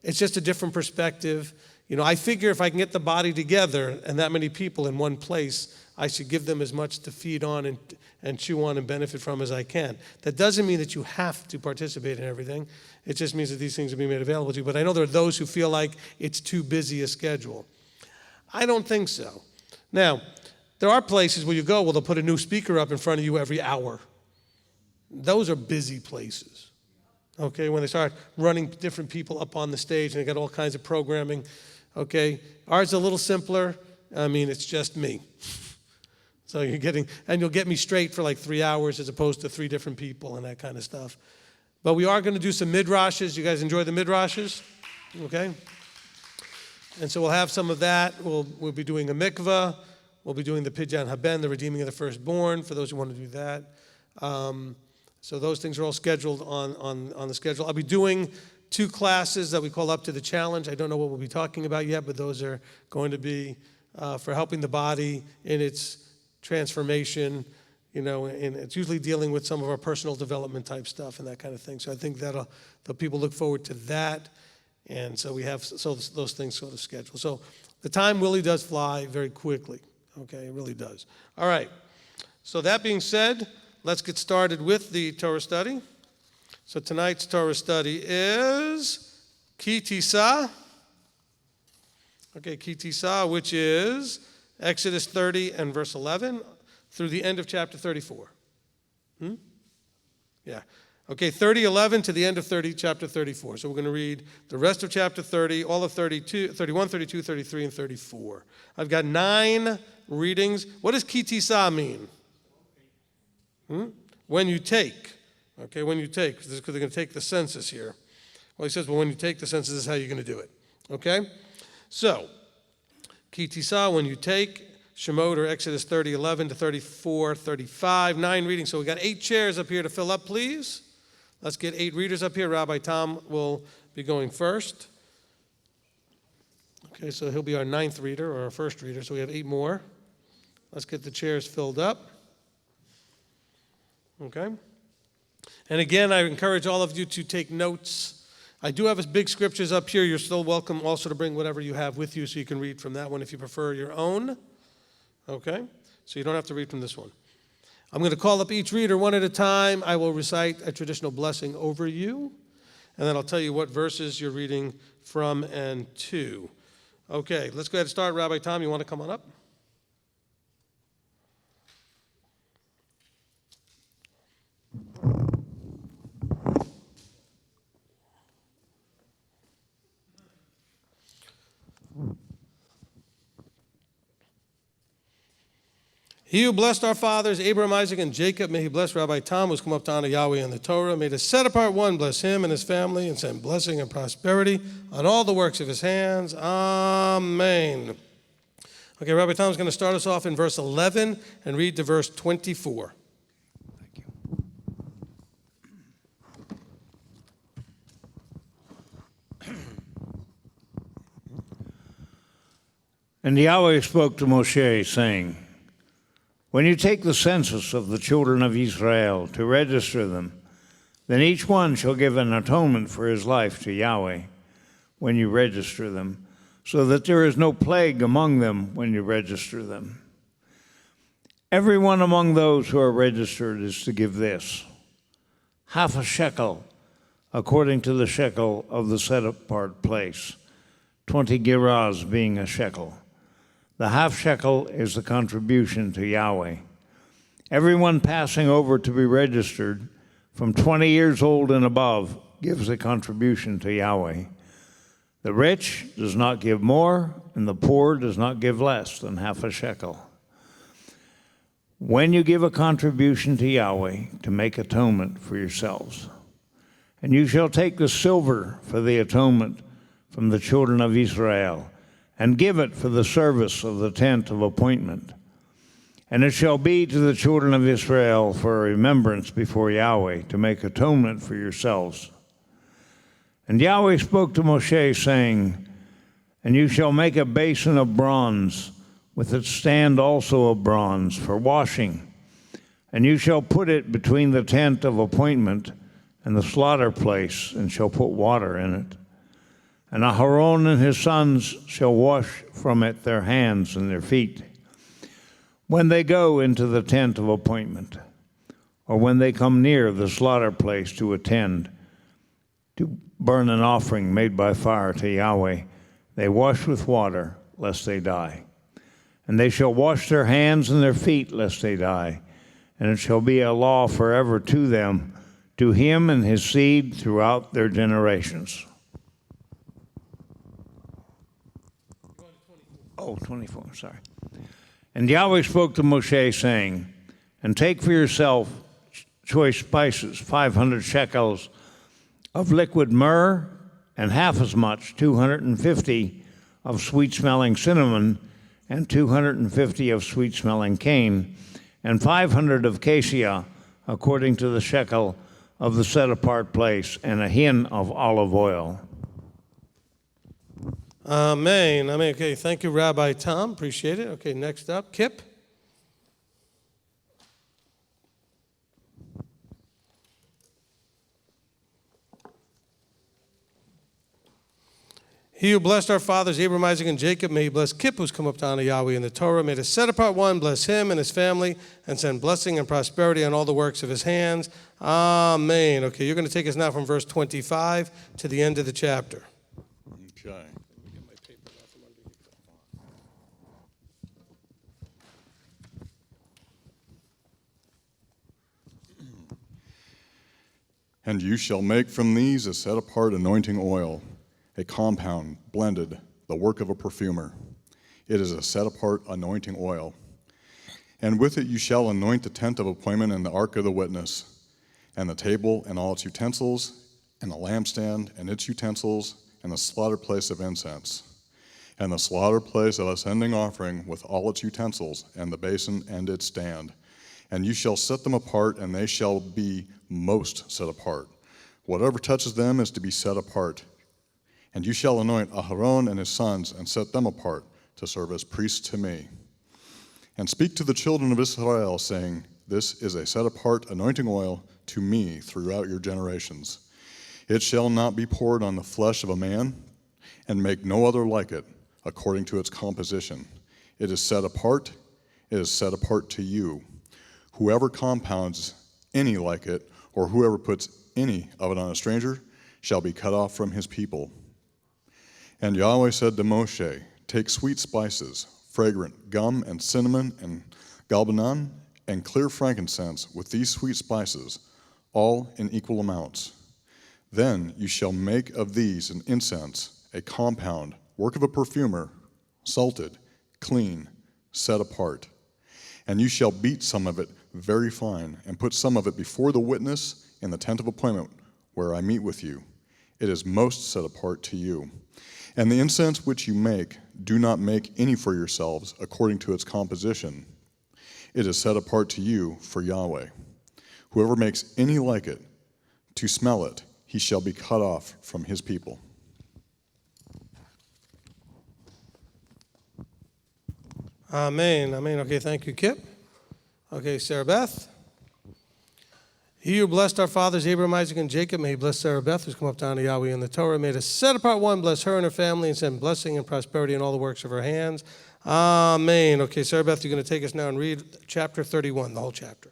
it's just a different perspective. I figure if I can get the body together and that many people in one place, I should give them as much to feed on and chew on and benefit from as I can. That doesn't mean that you have to participate in everything. It just means that these things are being made available to you. But I know there are those who feel like it's too busy a schedule. I don't think so. Now, there are places where you go, they'll put a new speaker up in front of you every hour. Those are busy places. Okay, when they start running different people up on the stage and they got all kinds of programming. Okay, ours is a little simpler. It's just me. So you'll get me straight for like 3 hours as opposed to 3 different people and that kind of stuff. But we are going to do some midrashes. You guys enjoy the midrashes? Okay. And so we'll have some of that. We'll be doing a mikvah. We'll be doing the Pidyon Haben, the redeeming of the firstborn, for those who want to do that. So those things are all scheduled on the schedule. I'll be doing 2 classes that we call Up to the Challenge. I don't know what we'll be talking about yet, but those are going to be for helping the body in its transformation, and it's usually dealing with some of our personal development type stuff and that kind of thing. So I think the people look forward to that. And so we have those things sort of scheduled. So the time really does fly very quickly. Okay, it really does. All right. So that being said, let's get started with the Torah study. So tonight's Torah study is Ki Tisa. Okay, Ki Tisa, which is Exodus 30 and verse 11 through the end of chapter 34. Yeah. Okay, 30:11 to the end of chapter 34. So we're going to read the rest of chapter 30, all of 32, 31, 32, 33, and 34. I've got 9 readings. What does Ki Tisa mean? When you take. Okay, when you take. Because they're going to take the census here. Well, he says, when you take the census, this is how you're going to do it. Okay? So, Ki Tisa, when you take, Shemot, or Exodus 30:11 to 34, 35, 9 readings. So we got 8 chairs up here to fill up, please. Let's get 8 readers up here. Rabbi Tom will be going first. Okay, so he'll be our 9th reader, or our first reader, so we have 8 more. Let's get the chairs filled up. Okay? And again, I encourage all of you to take notes. I do have big scriptures up here. You're still welcome also to bring whatever you have with you so you can read from that one if you prefer your own. Okay? So you don't have to read from this one. I'm going to call up each reader one at a time. I will recite a traditional blessing over you, and then I'll tell you what verses you're reading from and to. Okay, let's go ahead and start. Rabbi Tom, you want to come on up? He who blessed our fathers, Abraham, Isaac, and Jacob, may he bless Rabbi Tom, who's come up to honor Yahweh and the Torah. May the set-apart one bless him and his family and send blessing and prosperity on all the works of his hands. Amen. Okay, Rabbi Tom's going to start us off in verse 11 and read to verse 24. Thank you. And Yahweh spoke to Moshe, saying, When you take the census of the children of Israel to register them, then each one shall give an atonement for his life to Yahweh when you register them, so that there is no plague among them when you register them. Everyone among those who are registered is to give this: half a shekel, according to the shekel of the set-apart place, 20 gerahs being a shekel. The half shekel is the contribution to Yahweh. Everyone passing over to be registered from 20 years old and above gives a contribution to Yahweh. The rich does not give more, and the poor does not give less than half a shekel. When you give a contribution to Yahweh to make atonement for yourselves, and you shall take the silver for the atonement from the children of Israel, and give it for the service of the tent of appointment. And it shall be to the children of Israel for a remembrance before Yahweh, to make atonement for yourselves. And Yahweh spoke to Moshe, saying, And you shall make a basin of bronze, with its stand also of bronze, for washing. And you shall put it between the tent of appointment and the slaughter place, and shall put water in it. And Aharon and his sons shall wash from it their hands and their feet, when they go into the tent of appointment, or when they come near the slaughter place to attend, to burn an offering made by fire to Yahweh, they wash with water, lest they die. And they shall wash their hands and their feet, lest they die. And it shall be a law forever to them, to him and his seed throughout their generations. 24, sorry. And Yahweh spoke to Moshe, saying, And take for yourself choice spices, 500 shekels of liquid myrrh, and half as much, 250 of sweet-smelling cinnamon, and 250 of sweet-smelling cane, and 500 of cassia, according to the shekel of the set-apart place, and a hin of olive oil. Amen. Okay, thank you, Rabbi Tom. Appreciate it. Okay, next up, Kip. He who blessed our fathers, Abraham, Isaac, and Jacob, may he bless Kip, who's come up to honor Yahweh in the Torah. May the set-apart one bless him and his family and send blessing and prosperity on all the works of his hands. Amen. Okay, you're going to take us now from verse 25 to the end of the chapter. Okay. And you shall make from these a set-apart anointing oil, a compound, blended, the work of a perfumer. It is a set-apart anointing oil. And with it you shall anoint the tent of appointment and the ark of the witness, and the table and all its utensils, and the lampstand and its utensils, and the slaughter place of incense, and the slaughter place of ascending offering with all its utensils, and the basin and its stand. And you shall set them apart, and they shall be most set apart. Whatever touches them is to be set apart. And you shall anoint Aharon and his sons, and set them apart to serve as priests to me. And speak to the children of Israel, saying, This is a set-apart anointing oil to me throughout your generations. It shall not be poured on the flesh of a man, and make no other like it, according to its composition. It is set apart to you. Whoever compounds any like it, or whoever puts any of it on a stranger, shall be cut off from his people. And Yahweh said to Moshe, Take sweet spices, fragrant gum and cinnamon and galbanum, and clear frankincense with these sweet spices, all in equal amounts. Then you shall make of these an incense, a compound, work of a perfumer, salted, clean, set apart. And you shall beat some of it very fine, and put some of it before the witness in the tent of appointment, where I meet with you. It is most set apart to you. And the incense which you make, do not make any for yourselves according to its composition. It is set apart to you for Yahweh. Whoever makes any like it, to smell it, he shall be cut off from his people. Amen. Okay, thank you, Kip. Okay, Sarah Beth. He who blessed our fathers, Abraham, Isaac, and Jacob, may he bless Sarah Beth, who's come up to honor Yahweh in the Torah. May the set-apart one bless her and her family and send blessing and prosperity in all the works of her hands. Amen. Okay, Sarah Beth, you're going to take us now and read chapter 31, the whole chapter.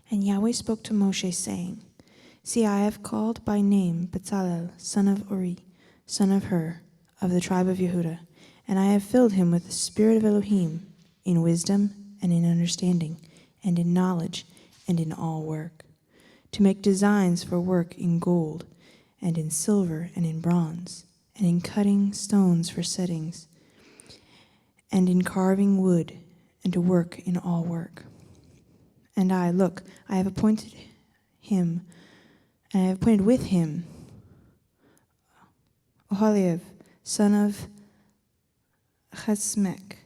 And Yahweh spoke to Moshe, saying, See, I have called by name Bezalel, son of Uri, son of Hur, of the tribe of Yehudah, and I have filled him with the spirit of Elohim, in wisdom and in understanding, and in knowledge, and in all work, to make designs for work in gold, and in silver, and in bronze, and in cutting stones for settings, and in carving wood, and to work in all work. And I, look, I have appointed him, and I have appointed with him Oholiab, son of Chesmek,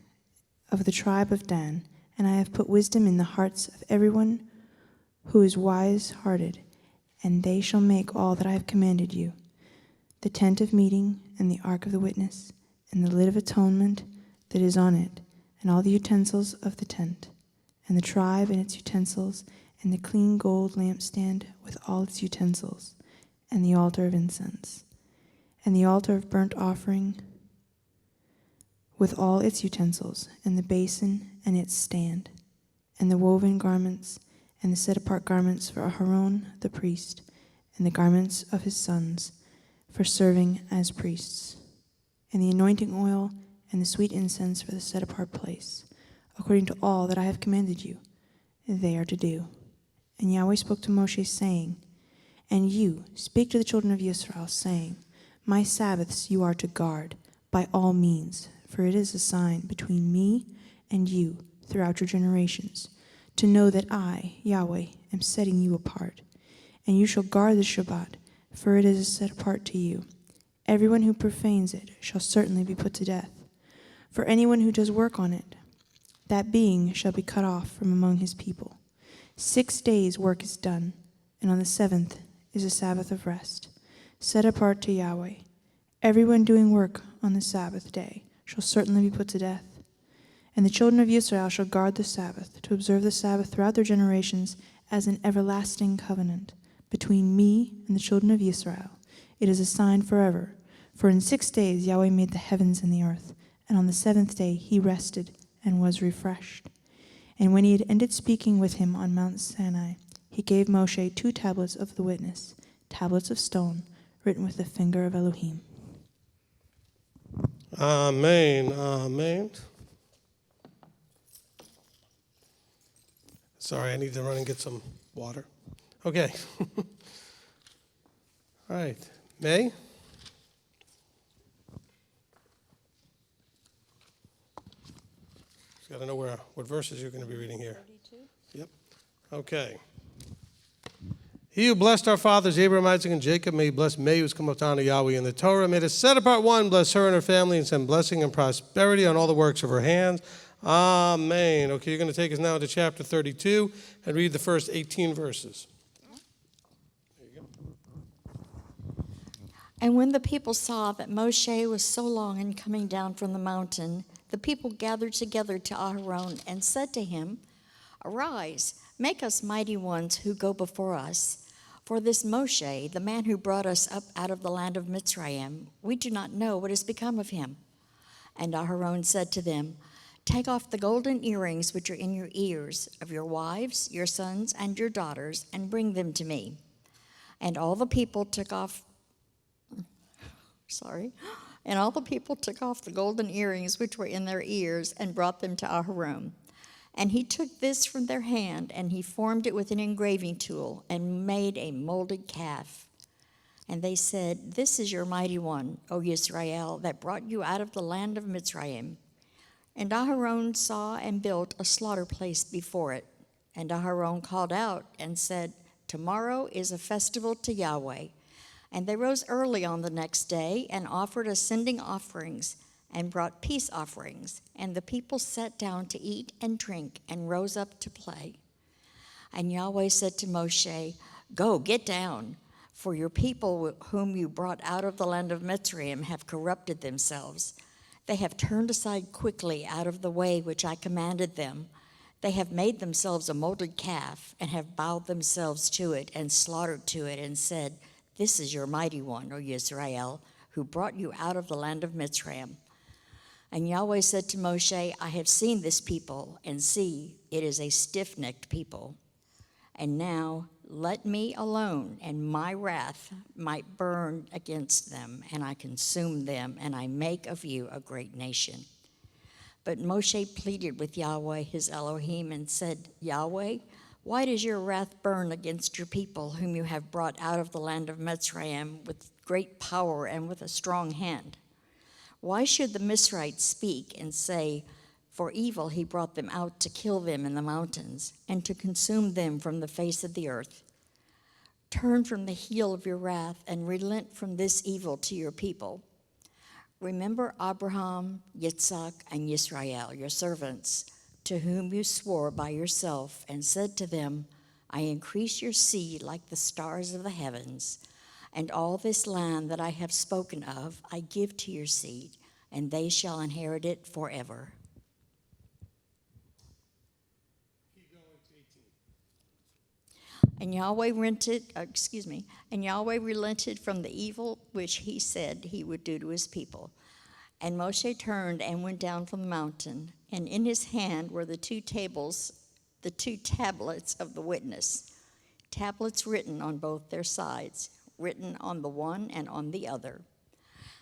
of the tribe of Dan, and I have put wisdom in the hearts of everyone who is wise-hearted, and they shall make all that I have commanded you, the tent of meeting, and the ark of the witness, and the lid of atonement that is on it, and all the utensils of the tent, and the tribe and its utensils, and the clean gold lampstand with all its utensils, and the altar of incense, and the altar of burnt offering with all its utensils, and the basin and its stand, and the woven garments, and the set-apart garments for Aharon the priest, and the garments of his sons for serving as priests, and the anointing oil and the sweet incense for the set-apart place, according to all that I have commanded you, they are to do. And Yahweh spoke to Moshe, saying, And you speak to the children of Israel, saying, My Sabbaths you are to guard by all means, for it is a sign between me and you throughout your generations, to know that I, Yahweh, am setting you apart. And you shall guard the Shabbat, for it is set apart to you. Everyone who profanes it shall certainly be put to death. For anyone who does work on it, that being shall be cut off from among his people. 6 days work is done, and on the 7th is a Sabbath of rest, set apart to Yahweh. Everyone doing work on the Sabbath day shall certainly be put to death. And the children of Israel shall guard the Sabbath, to observe the Sabbath throughout their generations as an everlasting covenant between me and the children of Israel. It is a sign forever. For in 6 days Yahweh made the heavens and the earth, and on the 7th day he rested and was refreshed. And when he had ended speaking with him on Mount Sinai, he gave Moshe 2 tablets of the witness, tablets of stone, written with the finger of Elohim. Amen. Amen. Sorry, I need to run and get some water. Okay. All right. May? Just got to know what verses you're going to be reading here. 32. Yep. Okay. He who blessed our fathers, Abraham, Isaac, and Jacob, may he bless May, who's come up to honor Yahweh in the Torah. May the set-apart one bless her and her family and send blessing and prosperity on all the works of her hands. Amen. Okay, you're going to take us now to chapter 32 and read the first 18 verses. There you go. And when the people saw that Moshe was so long in coming down from the mountain, the people gathered together to Aharon and said to him, Arise, make us mighty ones who go before us. For this Moshe, the man who brought us up out of the land of Mitzrayim, we do not know what has become of him. And Aharon said to them, Take off the golden earrings which are in your ears of your wives, your sons, and your daughters, and bring them to me. And all the people took off the golden earrings which were in their ears and brought them to Aharon. And he took this from their hand, and he formed it with an engraving tool and made a molded calf. And they said, This is your mighty one, O Yisrael, that brought you out of the land of Mitzrayim. And Aharon saw and built a slaughter place before it. And Aharon called out and said, Tomorrow is a festival to Yahweh. And they rose early on the next day and offered ascending offerings and brought peace offerings. And the people sat down to eat and drink and rose up to play. And Yahweh said to Moshe, Go, get down, for your people whom you brought out of the land of Mitzrayim have corrupted themselves. They have turned aside quickly out of the way which I commanded them. They have made themselves a molded calf and have bowed themselves to it and slaughtered to it and said, This is your mighty one, O Yisrael, who brought you out of the land of Mitzrayim. And Yahweh said to Moshe, I have seen this people, and see, it is a stiff-necked people. And now let me alone, and my wrath might burn against them, and I consume them, and I make of you a great nation. But Moshe pleaded with Yahweh his Elohim and said, Yahweh, why does your wrath burn against your people, whom you have brought out of the land of Mitzrayim with great power and with a strong hand? Why should the Mizrahites speak and say, For evil he brought them out to kill them in the mountains and to consume them from the face of the earth? Turn from the heel of your wrath and relent from this evil to your people. Remember Abraham, Yitzhak, and Yisrael, your servants, to whom you swore by yourself and said to them, I increase your seed like the stars of the heavens, and all this land that I have spoken of I give to your seed, and they shall inherit it forever. And Yahweh relented from the evil which he said he would do to his people. And Moshe turned and went down from the mountain, and in his hand were the two tablets of the witness, tablets written on both their sides, written on the one and on the other.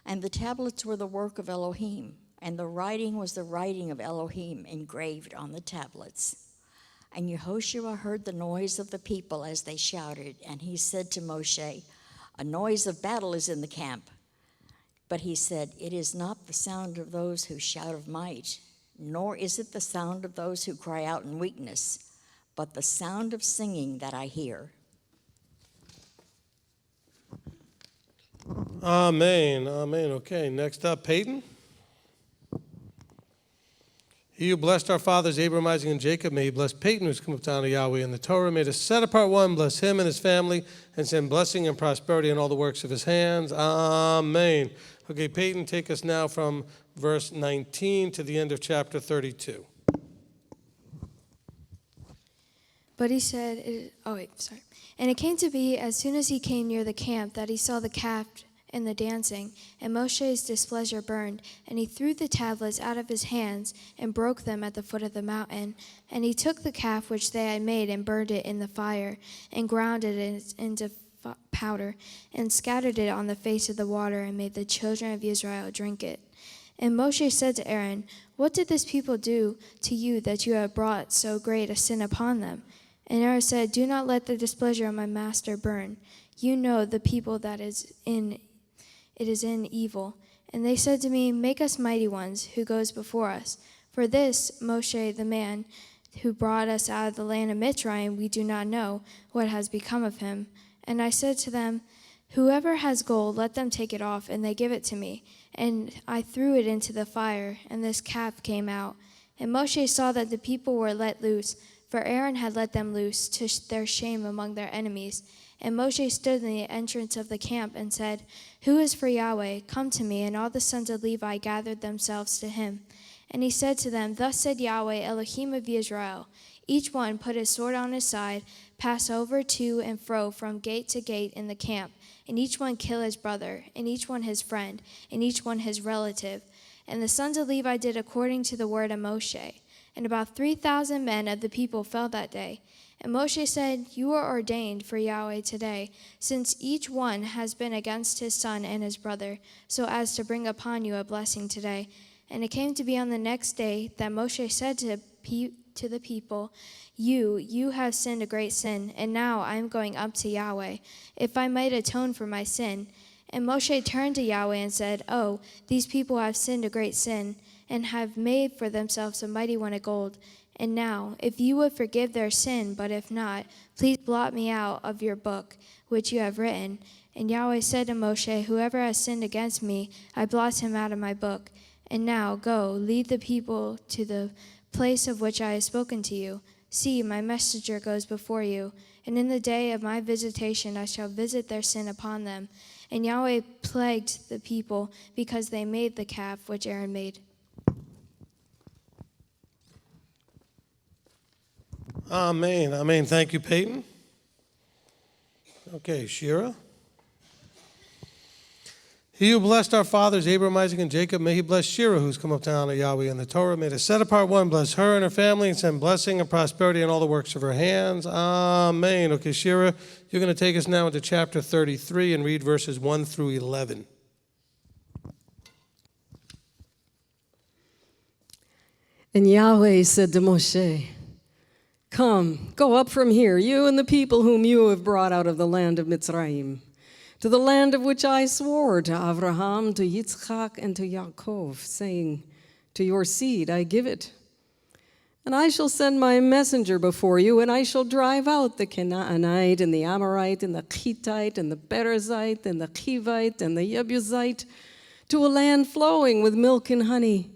And the tablets were the work of Elohim, and the writing was the writing of Elohim engraved on the tablets. And Yehoshua heard the noise of the people as they shouted, and he said to Moshe, A noise of battle is in the camp. But he said, It is not the sound of those who shout of might, nor is it the sound of those who cry out in weakness, but the sound of singing that I hear. Amen. Amen. Okay, next up, Peyton. He who blessed our fathers, Abraham, Isaac, and Jacob, may he bless Peyton, who's come up down to Yahweh in the Torah. May the set-apart one bless him and his family and send blessing and prosperity in all the works of his hands. Amen. Okay, Peyton, take us now from verse 19 to the end of chapter 32. But he said, And it came to be, as soon as he came near the camp, that he saw the calf and the dancing, and Moshe's displeasure burned, and he threw the tablets out of his hands and broke them at the foot of the mountain. And he took the calf which they had made and burned it in the fire, and ground it into powder, and scattered it on the face of the water, and made the children of Israel drink it. And Moshe said to Aaron, What did this people do to you that you have brought so great a sin upon them? And Aaron said, Do not let the displeasure of my master burn. You know the people that it is in evil. And they said to me, Make us mighty ones, who goes before us. For this Moshe, the man who brought us out of the land of Mitzrayim, we do not know what has become of him. And I said to them, Whoever has gold, let them take it off. And they give it to me. And I threw it into the fire, and this calf came out. And Moshe saw that the people were let loose, for Aaron had let them loose to their shame among their enemies. And Moshe stood in the entrance of the camp and said, Who is for Yahweh? Come to me. And all the sons of Levi gathered themselves to him. And he said to them, Thus said Yahweh, Elohim of Israel, each one put his sword on his side, pass over to and fro from gate to gate in the camp, and each one kill his brother, and each one his friend, and each one his relative. And the sons of Levi did according to the word of Moshe. And about 3,000 men of the people fell that day. And Moshe said, You are ordained for Yahweh today, since each one has been against his son and his brother, so as to bring upon you a blessing today. And it came to be on the next day that Moshe said to the people, You have sinned a great sin, and now I am going up to Yahweh, if I might atone for my sin. And Moshe turned to Yahweh and said, Oh, these people have sinned a great sin, and have made for themselves a mighty one of gold. And now, if you would forgive their sin, but if not, please blot me out of your book, which you have written. And Yahweh said to Moshe, Whoever has sinned against me, I blot him out of my book. And now, go, lead the people to the place of which I have spoken to you. See, my messenger goes before you, and in the day of my visitation I shall visit their sin upon them. And Yahweh plagued the people because they made the calf which Aaron made. Amen. Amen. Thank you, Peyton. Okay, Shira. He who blessed our fathers, Abraham, Isaac, and Jacob, may he bless Shira, who's come up to honor Yahweh in the Torah. May the set-apart one bless her and her family and send blessing and prosperity in all the works of her hands. Amen. Okay, Shira, you're going to take us now into chapter 33 and read verses 1 through 11. And Yahweh said to Moshe, "Come, go up from here, you and the people whom you have brought out of the land of Mitzrayim, to the land of which I swore to Abraham, to Yitzchak, and to Yaakov, saying, to your seed I give it. And I shall send my messenger before you, and I shall drive out the Canaanite, and the Amorite, and the Hittite, and the Perizzite, and the Hivite, and the Jebusite, to a land flowing with milk and honey.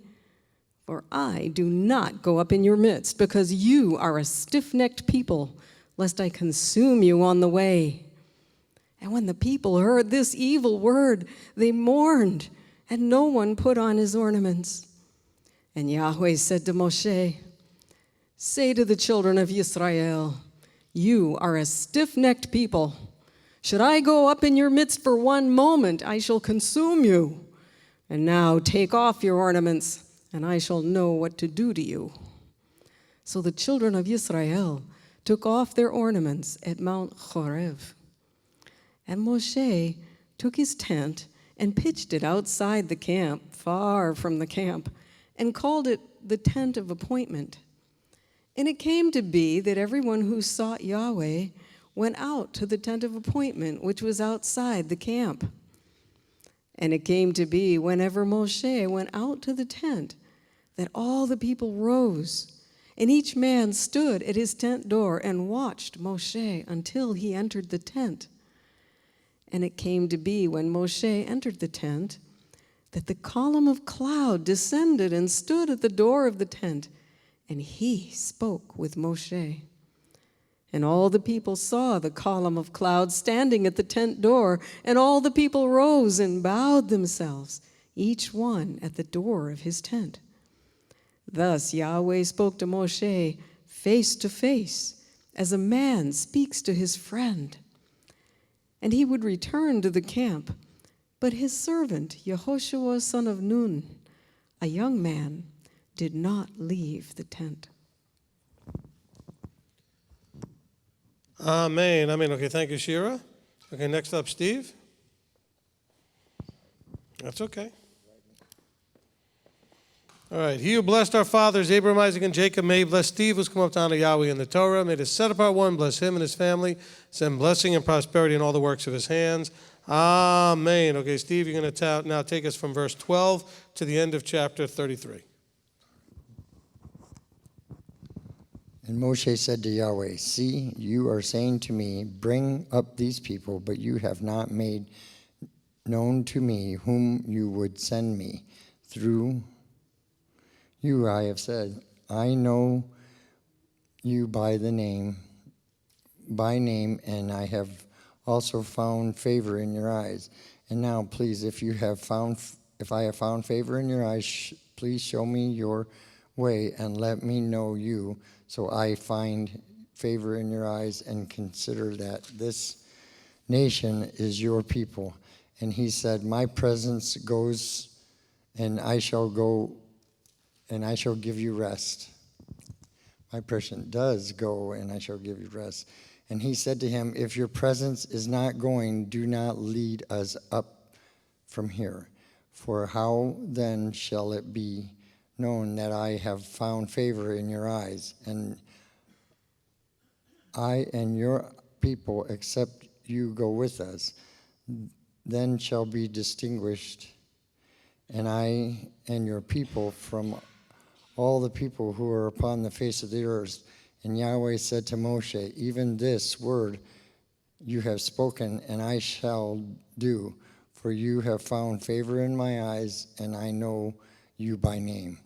For I do not go up in your midst, because you are a stiff-necked people, lest I consume you on the way." And when the people heard this evil word, they mourned, and no one put on his ornaments. And Yahweh said to Moshe, "Say to the children of Israel, you are a stiff-necked people. Should I go up in your midst for one moment, I shall consume you. And now take off your ornaments, and I shall know what to do to you." So the children of Israel took off their ornaments at Mount Horeb. And Moshe took his tent and pitched it outside the camp, far from the camp, and called it the tent of appointment. And it came to be that everyone who sought Yahweh went out to the tent of appointment, which was outside the camp. And it came to be, whenever Moshe went out to the tent, that all the people rose, and each man stood at his tent door and watched Moshe until he entered the tent. And it came to be, when Moshe entered the tent, that the column of cloud descended and stood at the door of the tent, and he spoke with Moshe. And all the people saw the column of cloud standing at the tent door, and all the people rose and bowed themselves, each one at the door of his tent. Thus Yahweh spoke to Moshe face to face, as a man speaks to his friend. And he would return to the camp, but his servant, Yehoshua son of Nun, a young man, did not leave the tent. Amen. Amen. Okay, thank you, Shira. Okay, next up, Steve. That's okay. All right. He who blessed our fathers, Abraham, Isaac, and Jacob, may he bless Steve, who's come up to honor Yahweh in the Torah. May the set-apart one bless him and his family, send blessing and prosperity in all the works of his hands. Amen. Okay, Steve, you're going to now take us from verse 12 to the end of chapter 33. And Moshe said to Yahweh, "See, you are saying to me, bring up these people, but you have not made known to me whom you would send me. Through you I have said, I know you by name, and I have also found favor in your eyes. And now, please, if I have found favor in your eyes, please show me your way and let me know you, so I find favor in your eyes and consider that this nation is your people." And he said, "My presence goes, and I shall go, and I shall give you rest." My presence does go, and I shall give you rest. And he said to him, "If your presence is not going, do not lead us up from here. For how then shall it be known that I have found favor in your eyes, and I and your people, except you go with us? Then shall be distinguished, and I and your people from all the people who are upon the face of the earth." And Yahweh said to Moshe, "Even this word you have spoken, and I shall do, for you have found favor in my eyes, and I know you by name."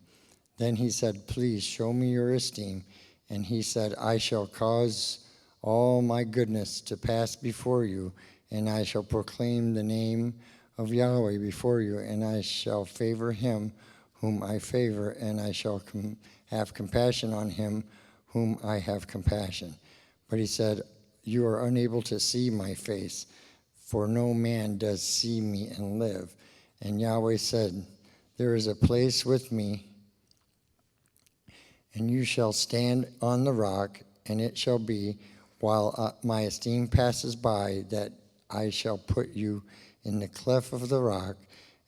Then he said, "Please show me your esteem." And he said, "I shall cause all my goodness to pass before you, and I shall proclaim the name of Yahweh before you, and I shall favor him whom I favor, and I shall have compassion on him whom I have compassion. But he said, you are unable to see my face, for no man does see me and live. And Yahweh said, there is a place with me, and you shall stand on the rock, and it shall be, while my esteem passes by, that I shall put you in the cleft of the rock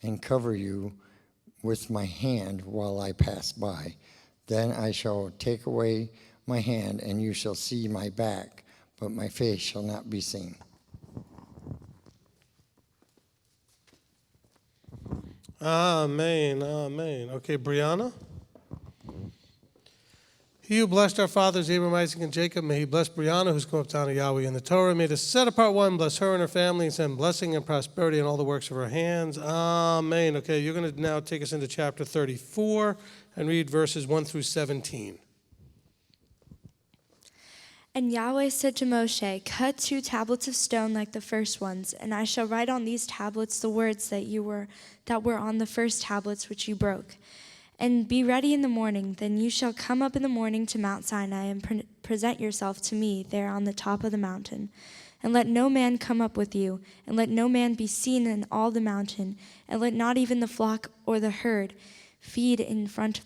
and cover you with my hand while I pass by. Then I shall take away my hand, and you shall see my back, but my face shall not be seen. Amen, amen. Okay, Brianna. He who blessed our fathers, Abraham, Isaac, and Jacob, may he bless Brianna, who's come up to honor Yahweh in the Torah. May the set apart one bless her and her family and send blessing and prosperity in all the works of her hands. Amen. Okay, you're going to now take us into chapter 34 and read verses 1 through 17. And Yahweh said to Moshe, cut 2 tablets of stone like the first ones, and I shall write on these tablets the words that were on the first tablets which you broke. And be ready in the morning. Then you shall come up in the morning to Mount Sinai and present yourself to me there on the top of the mountain. And let no man come up with you, and let no man be seen in all the mountain, and let not even the flock or the herd feed in front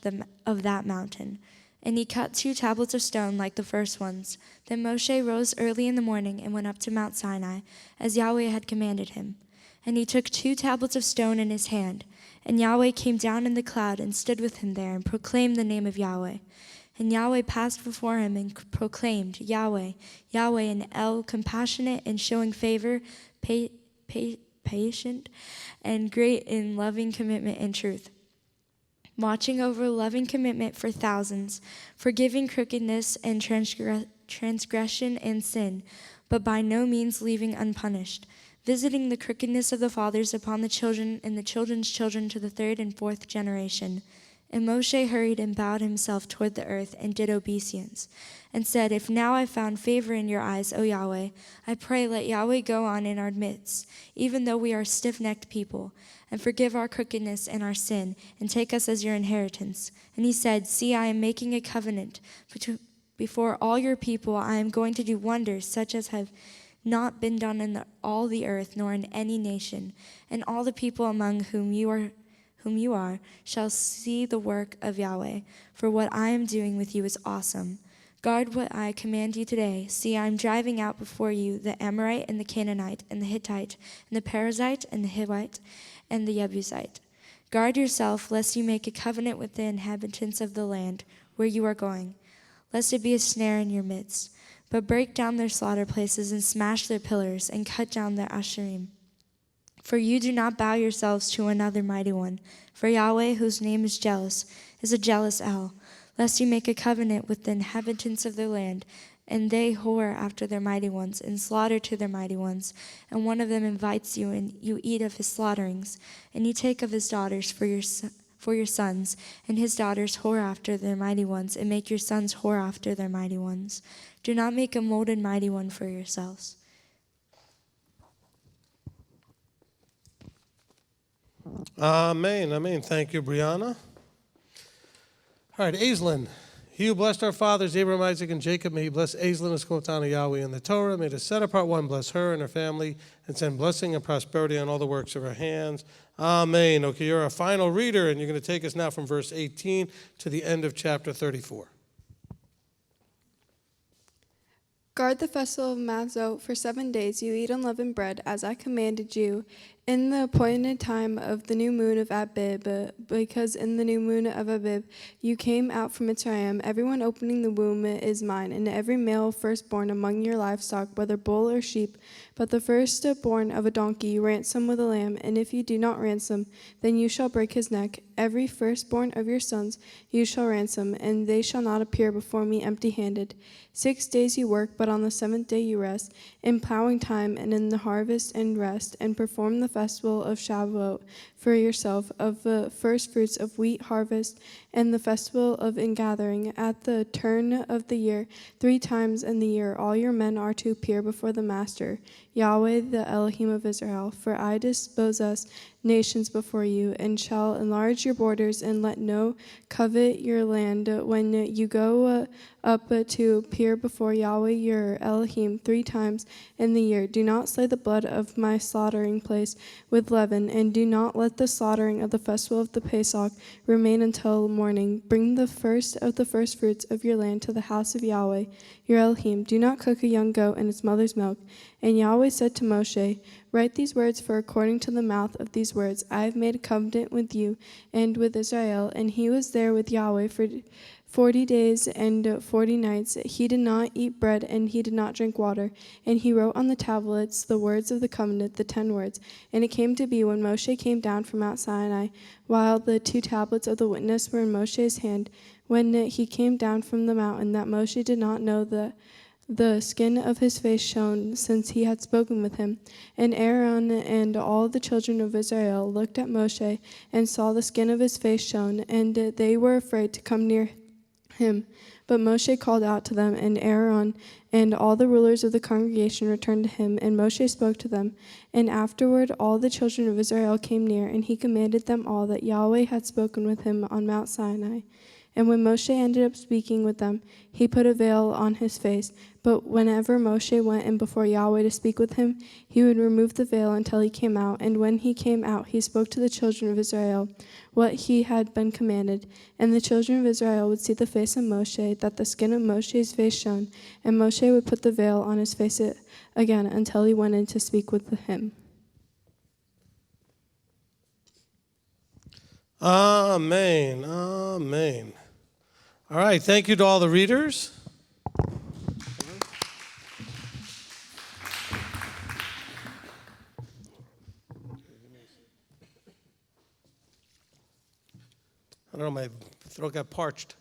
of that mountain. And he cut 2 tablets of stone like the first ones. Then Moshe rose early in the morning and went up to Mount Sinai, as Yahweh had commanded him. And he took 2 tablets of stone in his hand. And Yahweh came down in the cloud and stood with him there and proclaimed the name of Yahweh. And Yahweh passed before him and proclaimed, Yahweh, Yahweh in El, compassionate and showing favor, patient, and great in loving commitment and truth, watching over loving commitment for thousands, forgiving crookedness and transgression and sin, but by no means leaving unpunished, visiting the crookedness of the fathers upon the children and the children's children to the 3rd and 4th generation. And Moshe hurried and bowed himself toward the earth and did obeisance, and said, if now I found favor in your eyes, O Yahweh, I pray let Yahweh go on in our midst, even though we are a stiff-necked people, and forgive our crookedness and our sin, and take us as your inheritance. And he said, see, I am making a covenant before all your people. I am going to do wonders such as have not been done in all the earth, nor in any nation. And all the people among whom you are shall see the work of Yahweh, for what I am doing with you is awesome. Guard what I command you today. See, I am driving out before you the Amorite and the Canaanite and the Hittite and the Perizzite and the Hivite and the Jebusite. Guard yourself, lest you make a covenant with the inhabitants of the land where you are going, lest it be a snare in your midst. But break down their slaughter places and smash their pillars and cut down their asherim. For you do not bow yourselves to another mighty one. For Yahweh, whose name is jealous, is a jealous El, lest you make a covenant with the inhabitants of their land, and they whore after their mighty ones, and slaughter to their mighty ones. And one of them invites you, and you eat of his slaughterings, and you take of his daughters for your sons, and his daughters whore after their mighty ones, and make your sons whore after their mighty ones. Do not make a molded mighty one for yourselves. Amen, amen. Thank you, Brianna. All right, Aislinn. He who blessed our fathers, Abraham, Isaac, and Jacob, may he bless Aislinn as come to honor Yahweh in the Torah. May the set apart one bless her and her family and send blessing and prosperity on all the works of her hands. Amen. Okay, you're our final reader, and you're going to take us now from verse 18 to the end of chapter 34. Guard the festival of Mazzot for 7 days. You eat unleavened bread, as I commanded you, in the appointed time of the new moon of Abib, because in the new moon of Abib you came out from Mitzrayim. Everyone opening the womb is mine, and every male firstborn among your livestock, whether bull or sheep, but the firstborn of a donkey you ransom with a lamb, and if you do not ransom, then you shall break his neck. Every firstborn of your sons you shall ransom, and they shall not appear before me empty-handed. 6 days you work, but on the 7th day you rest, in plowing time and in the harvest and rest, and perform the festival of Shavuot for yourself, of the first fruits of wheat harvest, and the festival of ingathering. At the turn of the year, 3 times in the year, all your men are to appear before the Master, Yahweh, the Elohim of Israel. For I dispossess nations before you, and shall enlarge your borders, and let no covet your land. When you go up to appear before Yahweh your Elohim 3 times in the year, do not slay the blood of my slaughtering place with leaven, and do not let the slaughtering of the festival of the Pesach remain until morning. Bring the first of the firstfruits of your land to the house of Yahweh your Elohim. Do not cook a young goat in its mother's milk. And Yahweh said to Moshe, write these words, for according to the mouth of these words I have made a covenant with you and with Israel. And he was there with Yahweh for 40 days and 40 nights. He did not eat bread, and he did not drink water. And he wrote on the tablets the words of the covenant, the 10 words. And it came to be, when Moshe came down from Mount Sinai, while the 2 tablets of the witness were in Moshe's hand, when he came down from the mountain, that Moshe did not know the skin of his face shone, since he had spoken with him. And Aaron and all the children of Israel looked at Moshe and saw the skin of his face shone, and they were afraid to come near him. But Moshe called out to them, and Aaron and all the rulers of the congregation returned to him, and Moshe spoke to them. And afterward all the children of Israel came near, and he commanded them all that Yahweh had spoken with him on Mount Sinai. And when Moshe ended up speaking with them, he put a veil on his face. But whenever Moshe went in before Yahweh to speak with him, he would remove the veil until he came out. And when he came out, he spoke to the children of Israel what he had been commanded. And the children of Israel would see the face of Moshe, that the skin of Moshe's face shone. And Moshe would put the veil on his face again until he went in to speak with him. Amen. Amen. All right, thank you to all the readers. I don't know, my throat got parched.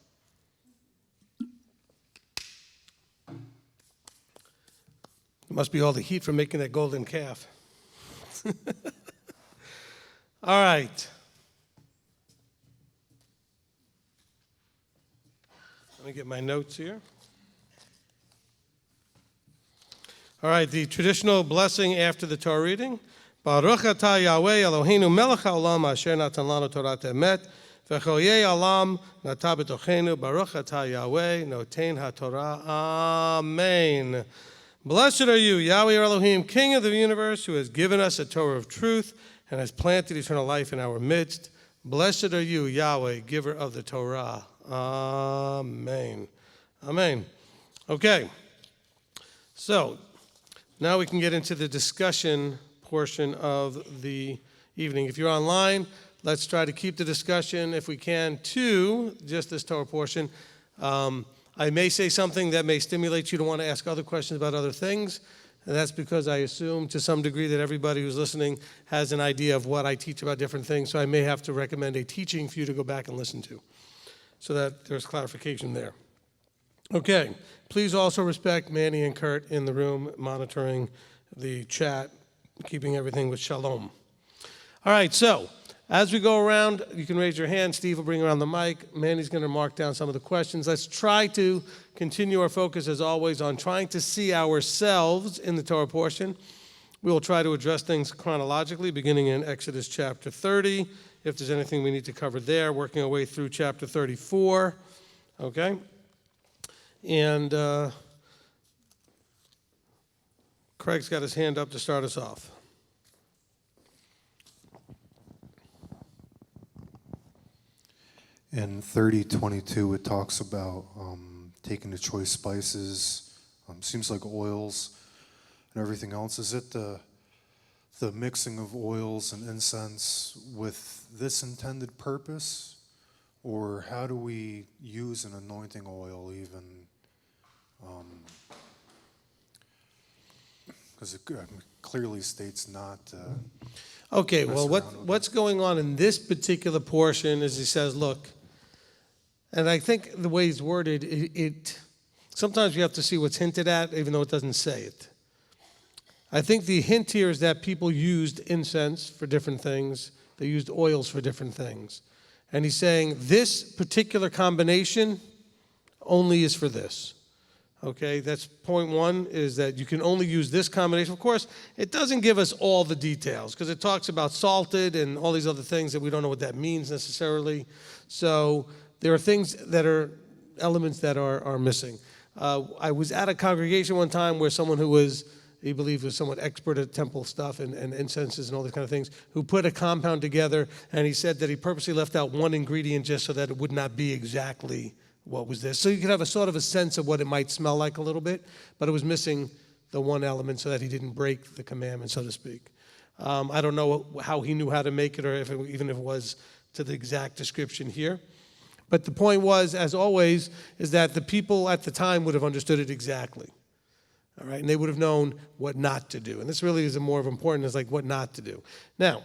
It must be all the heat from making that golden calf. All right. Let me get my notes here. All right, the traditional blessing after the Torah reading. Baruch atah Yahweh Eloheinu melech haolam asher natan lanu Torat emet v'choyei alam nata b'tochenu Baruch atah Yahweh noten haTorah. Amen. Blessed are you, Yahweh Elohim, King of the universe, who has given us a Torah of truth and has planted eternal life in our midst. Blessed are you, Yahweh, giver of the Torah. Amen. Amen. Okay. So, now we can get into the discussion portion of the evening. If you're online, let's try to keep the discussion, if we can, to just this Torah portion. I may say something that may stimulate you to want to ask other questions about other things, and that's because I assume to some degree that everybody who's listening has an idea of what I teach about different things, so I may have to recommend a teaching for you to go back and listen to, so that there's clarification there. Okay, please also respect Manny and Kurt in the room, monitoring the chat, keeping everything with shalom. All right, so as we go around, you can raise your hand. Steve will bring around the mic. Manny's going to mark down some of the questions. Let's try to continue our focus, as always, on trying to see ourselves in the Torah portion. We will try to address things chronologically, beginning in Exodus chapter 30. If there's anything we need to cover there, working our way through chapter 34, okay? And Craig's got his hand up to start us off. In 30:22, it talks about taking the choice spices, seems like oils and everything else. Is it the mixing of oils and incense with this intended purpose? Or how do we use an anointing oil even? Because it clearly states not. Okay, well, what's going on in this particular portion is he says, look, and I think the way he's worded, it sometimes you have to see what's hinted at, even though it doesn't say it. I think the hint here is that people used incense for different things. They used oils for different things. And he's saying this particular combination only is for this. Okay, that's point one, is that you can only use this combination. Of course, it doesn't give us all the details because it talks about salted and all these other things that we don't know what that means necessarily. So there are things that are elements that are missing. I was at a congregation one time where someone who was, he believed was somewhat expert at temple stuff and incenses and all these kind of things, who put a compound together, and he said that he purposely left out one ingredient just so that it would not be exactly what was this. So you could have a sort of a sense of what it might smell like a little bit, but it was missing the one element so that he didn't break the commandment, so to speak. I don't know how he knew how to make it, or even if it was to the exact description here. But the point was, as always, is that the people at the time would have understood it exactly. All right, and they would have known what not to do. And this really is more of important, is like what not to do. Now,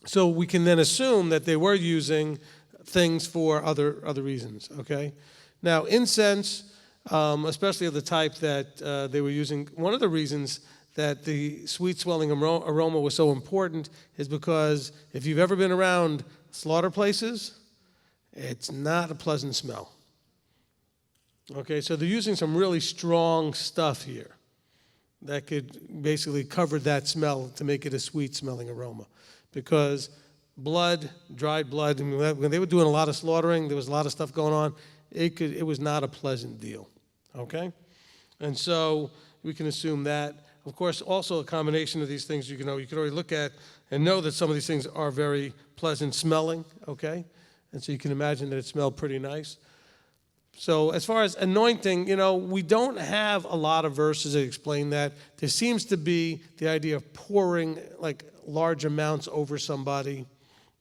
so we can then assume that they were using things for other reasons, okay? Now, incense, especially of the type that they were using, one of the reasons that the sweet swelling aroma was so important is because if you've ever been around slaughter places, it's not a pleasant smell. Okay, so they're using some really strong stuff here that could basically cover that smell to make it a sweet smelling aroma. Because blood, dried blood, when they were doing a lot of slaughtering, there was a lot of stuff going on, it was not a pleasant deal. Okay? And so we can assume that. Of course, also a combination of these things, you can already look at and know that some of these things are very pleasant smelling, okay? And so you can imagine that it smelled pretty nice. So as far as anointing, we don't have a lot of verses that explain that. There seems to be the idea of pouring like large amounts over somebody,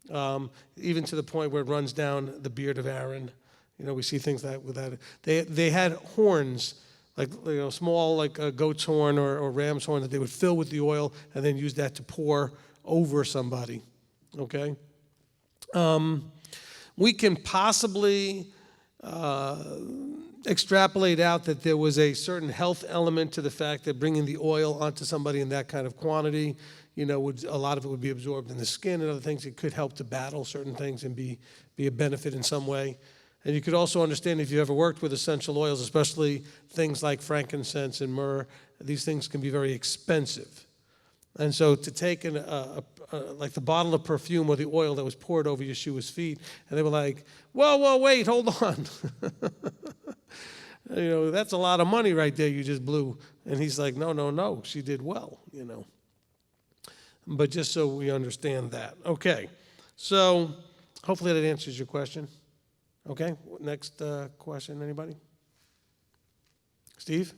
even to the point where it runs down the beard of Aaron. We see things like with that. They had horns, like small, like a goat's horn or ram's horn, that they would fill with the oil and then use that to pour over somebody. Okay, we can possibly extrapolate out that there was a certain health element to the fact that bringing the oil onto somebody in that kind of quantity, a lot of it would be absorbed in the skin and other things. It could help to battle certain things and be a benefit in some way. And you could also understand, if you ever worked with essential oils, especially things like frankincense and myrrh, these things can be very expensive. And so to take like the bottle of perfume or the oil that was poured over Yeshua's feet, and they were like, whoa, wait, hold on. That's a lot of money right there you just blew. And he's like, no, she did well, But just so we understand that. Okay, so hopefully that answers your question. Okay, next question, anybody? Steve?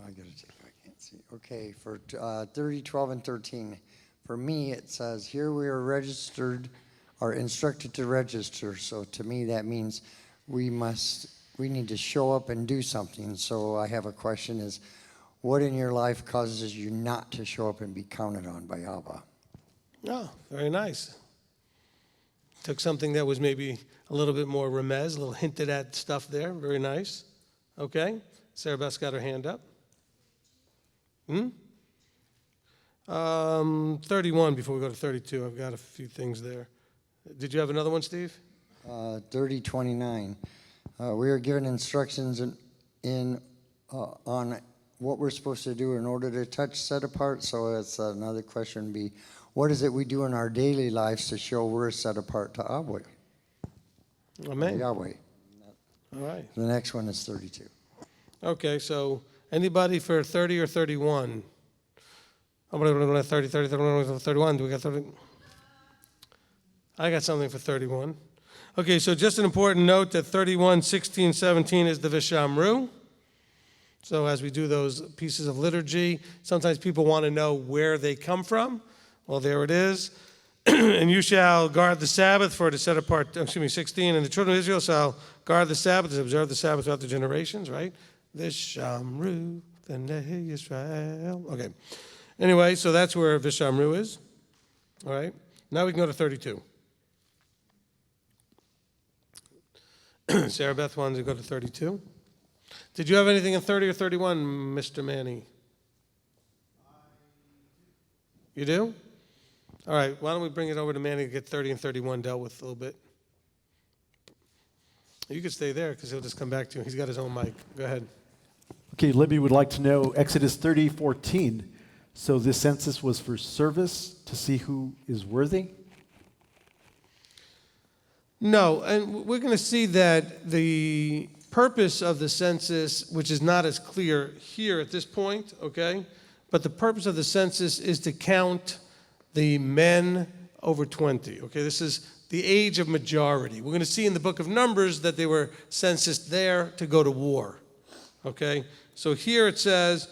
I gotta check, I can't see. Okay, for 30, 12, and 13, for me it says, here we are instructed to register. So to me that means we need to show up and do something. So I have a question is, what in your life causes you not to show up and be counted on by Abba? Oh, very nice. Took something that was maybe a little bit more remez, a little hinted at stuff there. Very nice. Okay. Sarah Beth's got her hand up. 31 before we go to 32. I've got a few things there. Did you have another one, Steve? 30:29. We are given instructions on what we're supposed to do in order to touch set apart. So it's another question would be, what is it we do in our daily lives to show we're set apart to Yahweh? Amen. Yahweh. All right. The next one is 32. Okay, so anybody for 30 or 31? I'm going to 30, 31. Do we got 30? I got something for 31. Okay, so just an important note that 31, 16, 17 is the Vishamru. So as we do those pieces of liturgy, sometimes people want to know where they come from. Well, there it is. And you shall guard the Sabbath for to set apart, 16, and the children of Israel shall guard the Sabbath, to observe the Sabbath throughout the generations, right? Vishamru, B'nai Yisrael. Okay. Anyway, so that's where Vishamru is. All right. Now we can go to 32. Sarah Beth wanted to go to 32. Did you have anything in 30 or 31, Mr. Manny? You do? All right, why don't we bring it over to Manny to get 30 and 31 dealt with a little bit. You could stay there because he'll just come back to you. He's got his own mic. Go ahead. Okay, Libby would like to know Exodus 30:14. So this census was for service to see who is worthy? No, and we're going to see that the purpose of the census, which is not as clear here at this point, okay, but the purpose of the census is to count the men over 20, okay? This is the age of majority. We're going to see in the book of Numbers that they were censused there to go to war, okay? So here it says,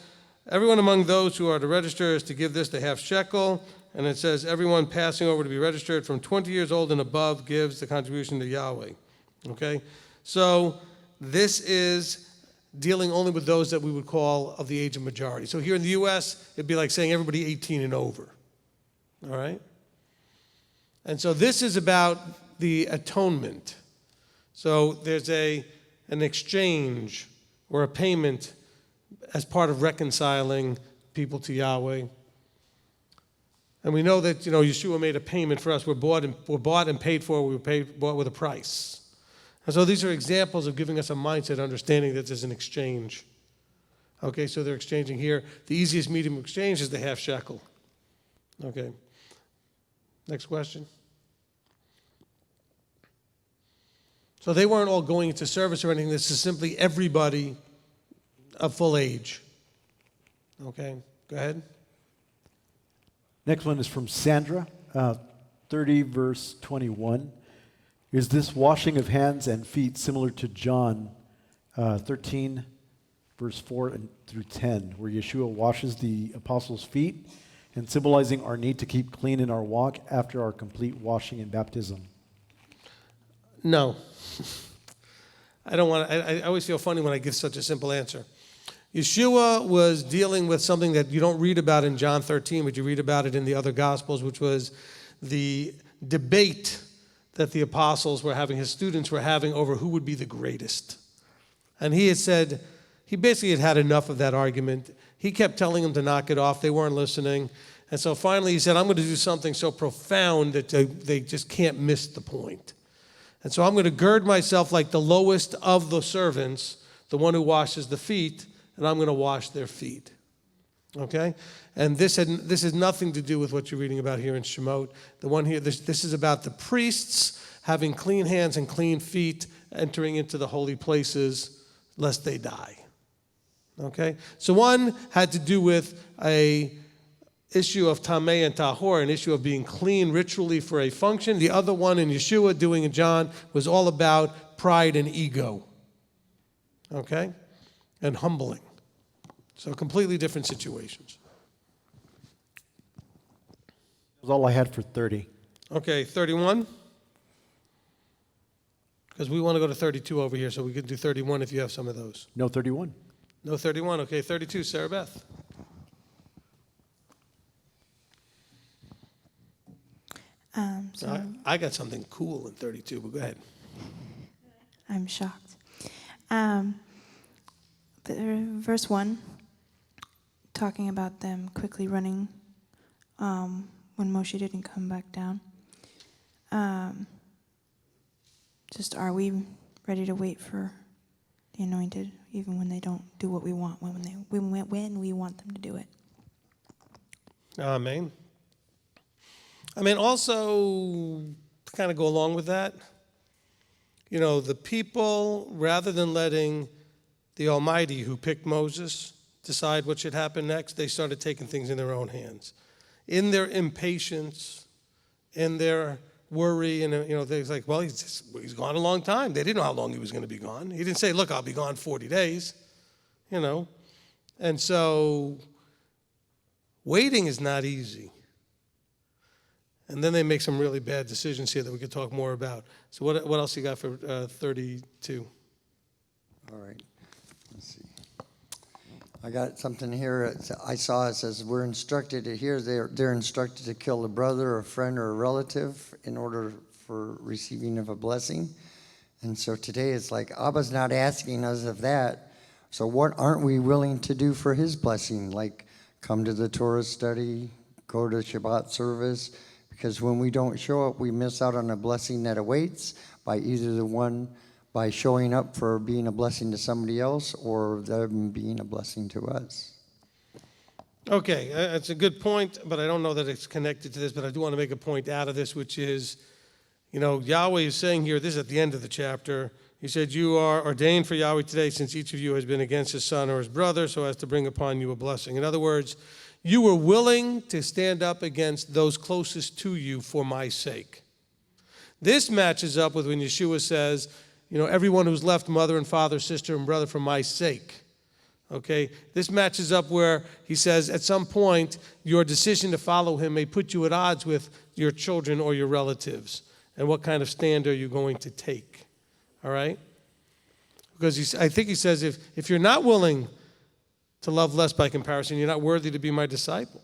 everyone among those who are to register is to give this the half shekel, and it says everyone passing over to be registered from 20 years old and above gives the contribution to Yahweh, okay? So this is dealing only with those that we would call of the age of majority. So here in the U.S., it'd be like saying everybody 18 and over, all right? And so this is about the atonement. So there's an exchange or a payment as part of reconciling people to Yahweh. And we know that, Yeshua made a payment for us. We're bought and paid for. We were bought with a price. And so these are examples of giving us a mindset, understanding that there's an exchange. Okay, so they're exchanging here. The easiest medium of exchange is the half shekel. Okay. Next question. So they weren't all going into service or anything. This is simply everybody of full age. Okay, go ahead. Next one is from Sandra, 30 verse 21. Is this washing of hands and feet similar to John 13 verse 4 through 10, where Yeshua washes the apostles' feet and symbolizing our need to keep clean in our walk after our complete washing in baptism? No. I don't want to, I always feel funny when I give such a simple answer. Yeshua was dealing with something that you don't read about in John 13, but you read about it in the other Gospels, which was the debate that the apostles were having, his students were having over who would be the greatest. And he had said, he basically had enough of that argument. He kept telling them to knock it off. They weren't listening. And so finally he said, I'm going to do something so profound that they just can't miss the point. And so I'm going to gird myself like the lowest of the servants, the one who washes the feet, and I'm going to wash their feet. Okay? And this has nothing to do with what you're reading about here in Shemot. The one here, this is about the priests having clean hands and clean feet, entering into the holy places, lest they die. Okay? So one had to do with a issue of tameh and tahor, an issue of being clean ritually for a function. The other one in Yeshua doing in John was all about pride and ego. Okay? And humbling. So completely different situations. That was all I had for 30. Okay, 31. Because we want to go to 32 over here, so we can do 31 if you have some of those. No 31. No 31. Okay, 32, Sarah Beth. I got something cool in 32, but go ahead. I'm shocked. Verse 1, talking about them quickly running when Moshe didn't come back down. Just are we ready to wait for the anointed, even when they don't do what we want, when we want them to do it? Amen. I mean, also, to kind of go along with that, the people, rather than letting the Almighty who picked Moses decide what should happen next, they started taking things in their own hands. In their impatience, in their worry, and they're like, well, he's gone a long time. They didn't know how long he was going to be gone. He didn't say, look, I'll be gone 40 days, And so waiting is not easy. And then they make some really bad decisions here that we could talk more about. So what else you got for 32? All right. Let's see. I got something here. I saw it says we're instructed to hear. They're instructed to kill a brother, a friend, or a relative in order for receiving of a blessing. And so today it's like Abba's not asking us of that. So what aren't we willing to do for his blessing? Like come to the Torah study, go to Shabbat service, because when we don't show up, we miss out on a blessing that awaits by either the one by showing up for being a blessing to somebody else or them being a blessing to us. Okay, that's a good point, but I don't know that it's connected to this, but I do want to make a point out of this, which is, Yahweh is saying here, this is at the end of the chapter, he said, you are ordained for Yahweh today, since each of you has been against his son or his brother, so as to bring upon you a blessing. In other words, you were willing to stand up against those closest to you for my sake. This matches up with when Yeshua says, everyone who's left mother and father, sister and brother for my sake. Okay, this matches up where he says at some point your decision to follow him may put you at odds with your children or your relatives. And what kind of stand are you going to take? All right? Because I think he says if you're not willing to love less by comparison, you're not worthy to be my disciple.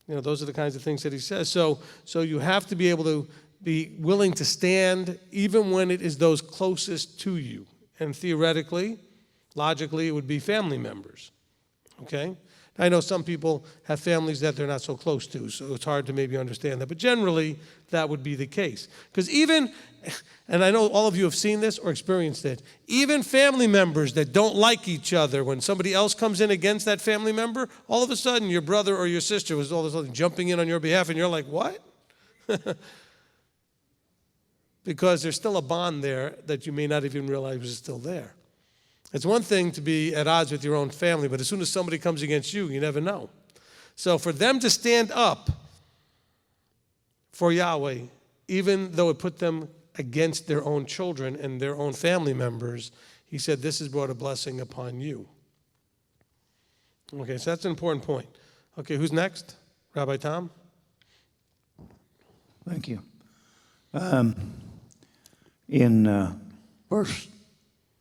Those are the kinds of things that he says. So you have to be able to be willing to stand even when it is those closest to you. And theoretically, logically, it would be family members, okay? I know some people have families that they're not so close to, so it's hard to maybe understand that. But generally, that would be the case. Because even, and I know all of you have seen this or experienced it, even family members that don't like each other, when somebody else comes in against that family member, all of a sudden your brother or your sister was all of a sudden jumping in on your behalf, and you're like, what? Because there's still a bond there that you may not even realize is still there. It's one thing to be at odds with your own family, but as soon as somebody comes against you, you never know. So for them to stand up for Yahweh, even though it put them against their own children and their own family members, he said, this has brought a blessing upon you. Okay, so that's an important point. Okay, who's next? Rabbi Tom? Thank you. In verse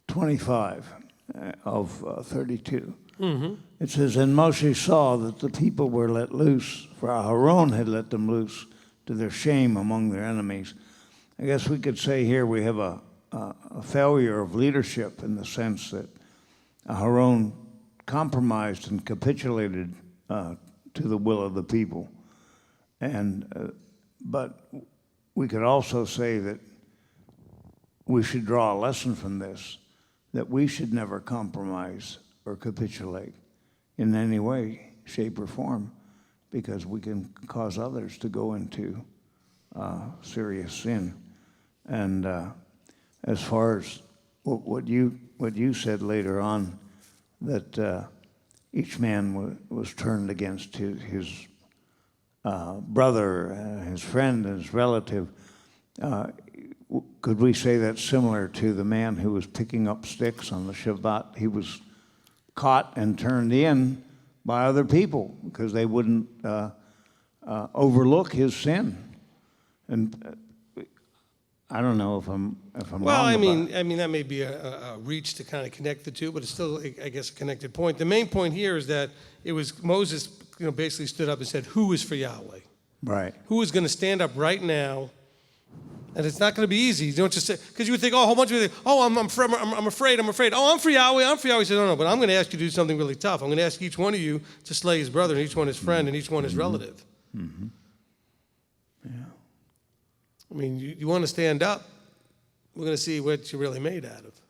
25 of 32, it says, and Moshe saw that the people were let loose, for Aaron had let them loose to their shame among their enemies. I guess we could say here we have a failure of leadership in the sense that Aaron compromised and capitulated to the will of the people. But we could also say that we should draw a lesson from this, that we should never compromise or capitulate in any way, shape, or form, because we can cause others to go into serious sin. And as far as what you said later on, that each man was turned against his brother, his friend, and his relative, could we say that's similar to the man who was picking up sticks on the Shabbat? He was caught and turned in by other people because they wouldn't overlook his sin. And I don't know if I'm well, wrong. I mean that may be a reach to kind of connect the two, but it's still, I guess, a connected point. The main point here is that it was Moses, basically stood up and said, "Who is for Yahweh? Right. Who is going to stand up right now?" And it's not going to be easy. You don't just say, because you would think, oh, a whole bunch of people think, oh, I'm afraid. Oh, I'm for Yahweh. He said, no, but I'm going to ask you to do something really tough. I'm going to ask each one of you to slay his brother, and each one his friend, and each one his relative. Mm-hmm. Yeah. I mean, you want to stand up, we're going to see what you're really made out of.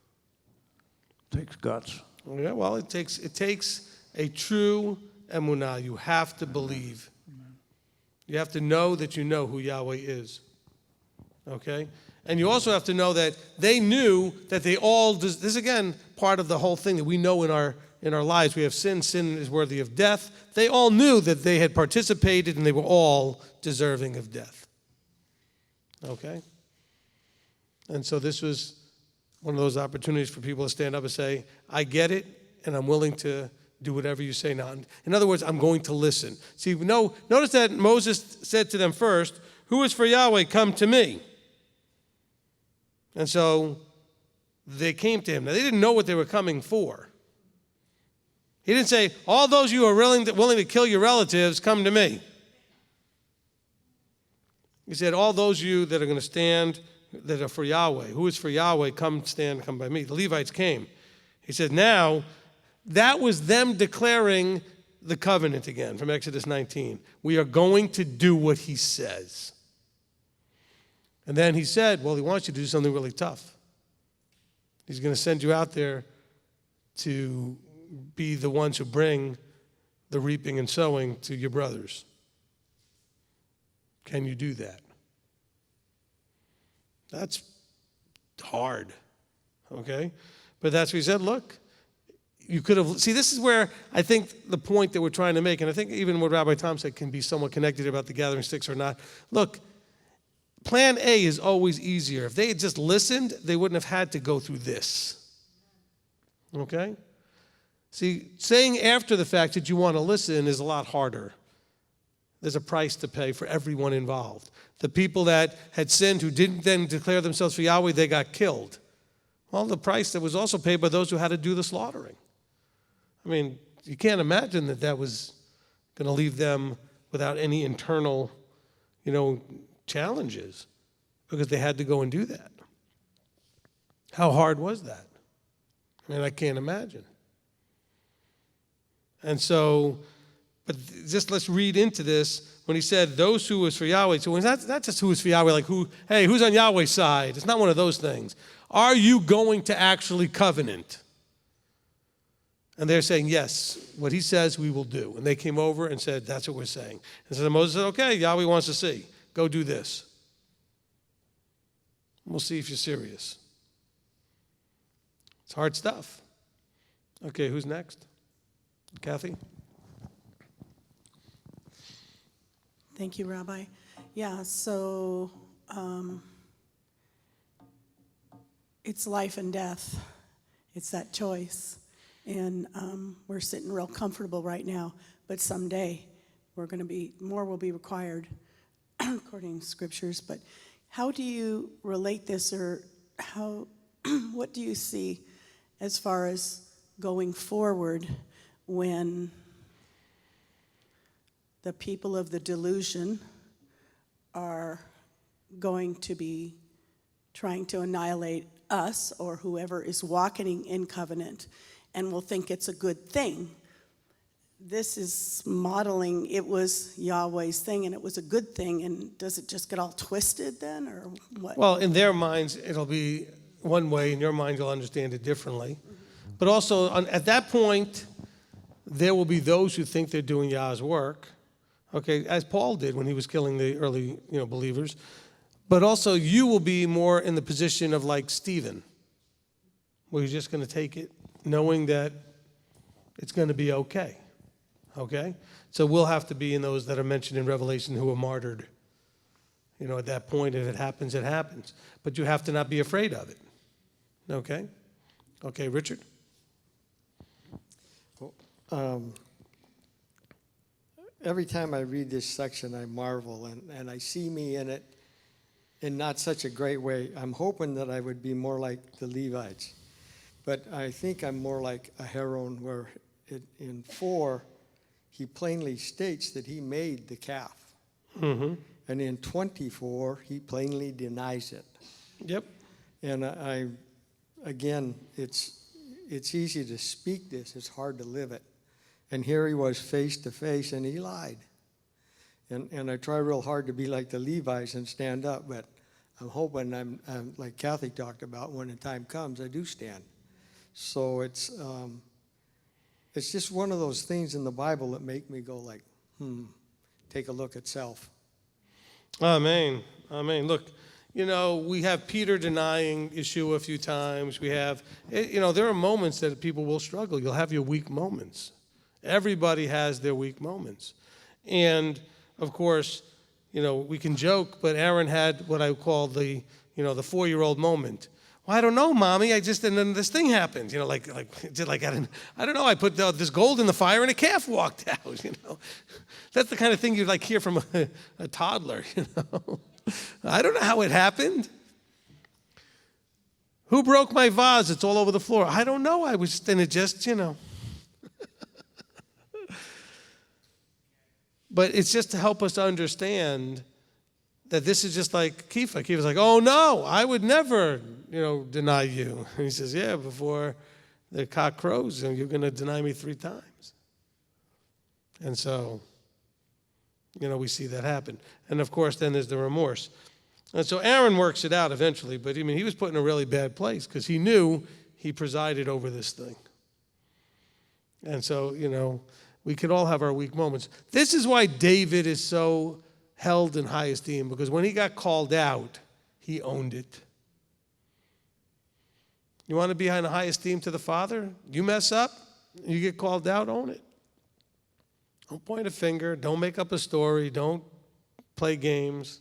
Takes guts. Yeah, well, it takes a true emunah. You have to believe. You have to know that you know who Yahweh is. Okay? And you also have to know that they knew that they all, this is again part of the whole thing that we know in our lives. We have sin is worthy of death. They all knew that they had participated and they were all deserving of death. Okay? And so this was one of those opportunities for people to stand up and say, I get it, and I'm willing to do whatever you say now. In other words, I'm going to listen. See, notice that Moses said to them first, who is for Yahweh, come to me. And so they came to him. Now, they didn't know what they were coming for. He didn't say, all those you are willing to kill your relatives, come to me. He said, all those you that are going to stand, that are for Yahweh, who is for Yahweh, come by me. The Levites came. He said, now, that was them declaring the covenant again from Exodus 19. We are going to do what he says. And then he said, well, he wants you to do something really tough. He's going to send you out there to be the ones who bring the reaping and sowing to your brothers. Can you do that? That's hard, okay? But that's what he said, look, you could have, see, this is where I think the point that we're trying to make, and I think even what Rabbi Tom said can be somewhat connected about the gathering sticks or not. Look, plan A is always easier. If they had just listened, they wouldn't have had to go through this, okay? See, saying after the fact that you want to listen is a lot harder. There's a price to pay for everyone involved. The people that had sinned who didn't then declare themselves for Yahweh, they got killed. Well, the price that was also paid by those who had to do the slaughtering. I mean, you can't imagine that that was going to leave them without any internal, challenges because they had to go and do that. How hard was that? I mean, I can't imagine. And so, but just let's read into this when he said those who was for Yahweh. So it's not just who is for Yahweh, like who's on Yahweh's side. It's not one of those things. Are you going to actually covenant? And they're saying, yes, what he says we will do. And they came over and said, that's what we're saying. And so Moses said, okay, Yahweh wants to see. Go do this. We'll see if you're serious. It's hard stuff. Okay, who's next? Kathy? Thank you, Rabbi. Yeah, so it's life and death. It's that choice. And we're sitting real comfortable right now, but someday more will be required according to scriptures. But how do you relate this, or what do you see as far as going forward when the people of the delusion are going to be trying to annihilate us or whoever is walking in covenant and will think it's a good thing? This is modeling, it was Yahweh's thing and it was a good thing, and does it just get all twisted then, or what? Well, in their minds, it'll be one way. In your mind, you'll understand it differently. But also, at that point, there will be those who think they're doing Yah's work, okay, as Paul did when he was killing the early believers. But also, you will be more in the position of like Stephen, where you're just going to take it, knowing that it's going to be okay. Okay? So we'll have to be in those that are mentioned in Revelation who were martyred. At that point, if it happens, it happens. But you have to not be afraid of it. Okay? Okay, Richard? Every time I read this section, I marvel, and I see me in it in not such a great way. I'm hoping that I would be more like the Levites. But I think I'm more like Aharon, where in 4, he plainly states that he made the calf. Mm-hmm. And in 24, he plainly denies it. Yep. And again, it's easy to speak this. It's hard to live it. And here he was face to face, and he lied. And I try real hard to be like the Levites and stand up, but I'm hoping I'm like Kathy talked about, when the time comes, I do stand. So it's just one of those things in the Bible that make me go like, take a look at self. Amen. Amen. Look, we have Peter denying Yeshua a few times. We have, there are moments that people will struggle. You'll have your weak moments. Everybody has their weak moments. And, of course, we can joke, but Aaron had what I call the 4-year-old moment. Well, I don't know, Mommy. And then this thing happened. I don't know. I put this gold in the fire and a calf walked out. That's the kind of thing you'd hear from a toddler. I don't know how it happened. Who broke my vase? It's all over the floor. I don't know. I was in it just. But it's just to help us understand that this is just like Kepha. Kepha's like, oh no, I would never, deny you. And he says, yeah, before the cock crows, you're going to deny me 3 times. And so, we see that happen. And of course, then there's the remorse. And so Aaron works it out eventually, but he was put in a really bad place because he knew he presided over this thing. And so, we could all have our weak moments. This is why David is so held in high esteem, because when he got called out, he owned it. You want to be in high esteem to the Father? You mess up, you get called out, own it. Don't point a finger. Don't make up a story. Don't play games.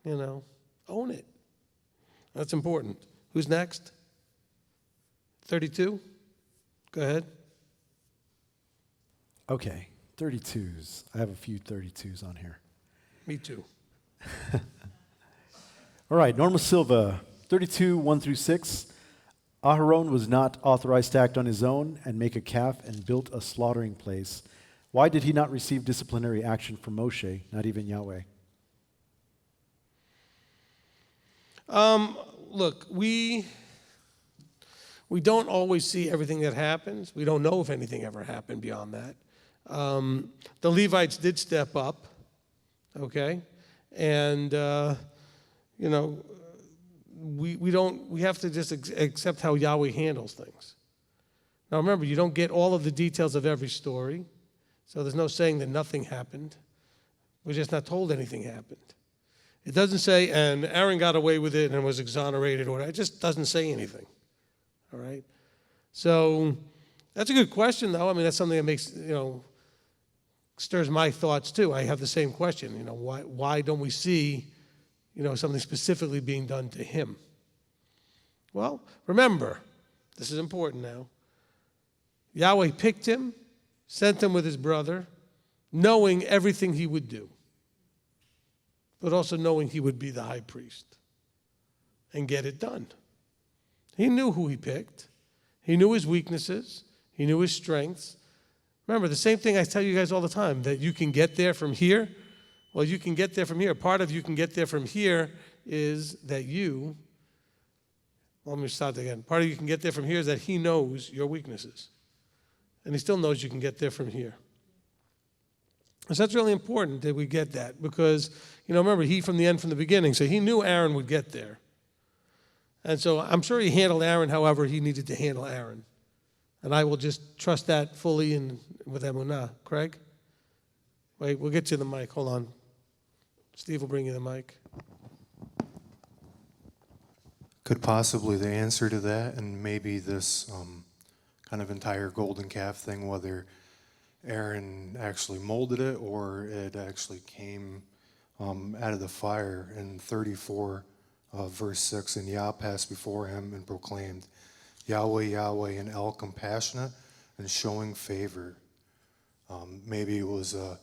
Own it. That's important. Who's next? 32? Go ahead. Okay, 32s. I have a few 32s on here. Me too. All right, Norma Silva, 32, 1 through 6. Aharon was not authorized to act on his own and make a calf and built a slaughtering place. Why did he not receive disciplinary action from Moshe, not even Yahweh? Look, we don't always see everything that happens. We don't know if anything ever happened beyond that. The Levites did step up, okay? And, we have to just accept how Yahweh handles things. Now remember, you don't get all of the details of every story, so there's no saying that nothing happened. We're just not told anything happened. It doesn't say, and Aaron got away with it and was exonerated, or it just doesn't say anything, all right? So that's a good question, though. That's something that makes, stirs my thoughts, too. I have the same question, why don't we see something specifically being done to him? Well, remember, this is important now. Yahweh picked him, sent him with his brother, knowing everything he would do, but also knowing he would be the high priest and get it done. He knew who he picked. He knew his weaknesses. He knew his strengths. Remember, the same thing I tell you guys all the time, that you can get there from here. Well, you can get there from here. Part of you can get there from here is that let me start again. Part of you can get there from here is that he knows your weaknesses. And he still knows you can get there from here. So that's really important that we get that because, remember, he from the end, from the beginning. So he knew Aaron would get there. And so I'm sure he handled Aaron however he needed to handle Aaron. And I will just trust that fully with Emunah. Craig? Wait, we'll get you the mic. Hold on. Steve will bring you the mic. Could possibly the answer to that, and maybe this kind of entire golden calf thing, whether Aaron actually molded it or it actually came out of the fire in 34, verse 6, and Yah passed before him and proclaimed, Yahweh, Yahweh, and El compassionate and showing favor. Maybe it was a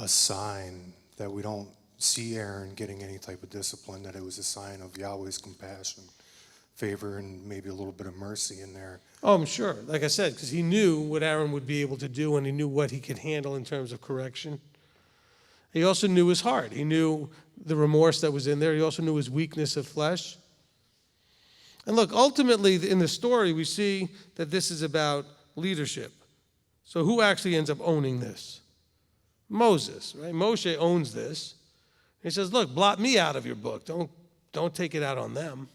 sign that we don't see Aaron getting any type of discipline, that it was a sign of Yahweh's compassion, favor, and maybe a little bit of mercy in there. Oh, I'm sure. Like I said, because he knew what Aaron would be able to do and he knew what he could handle in terms of correction. He also knew his heart. He knew the remorse that was in there. He also knew his weakness of flesh. And look, ultimately in the story, we see that this is about leadership. So who actually ends up owning this? Moses, right? Moshe owns this. He says, look, blot me out of your book. Don't take it out on them,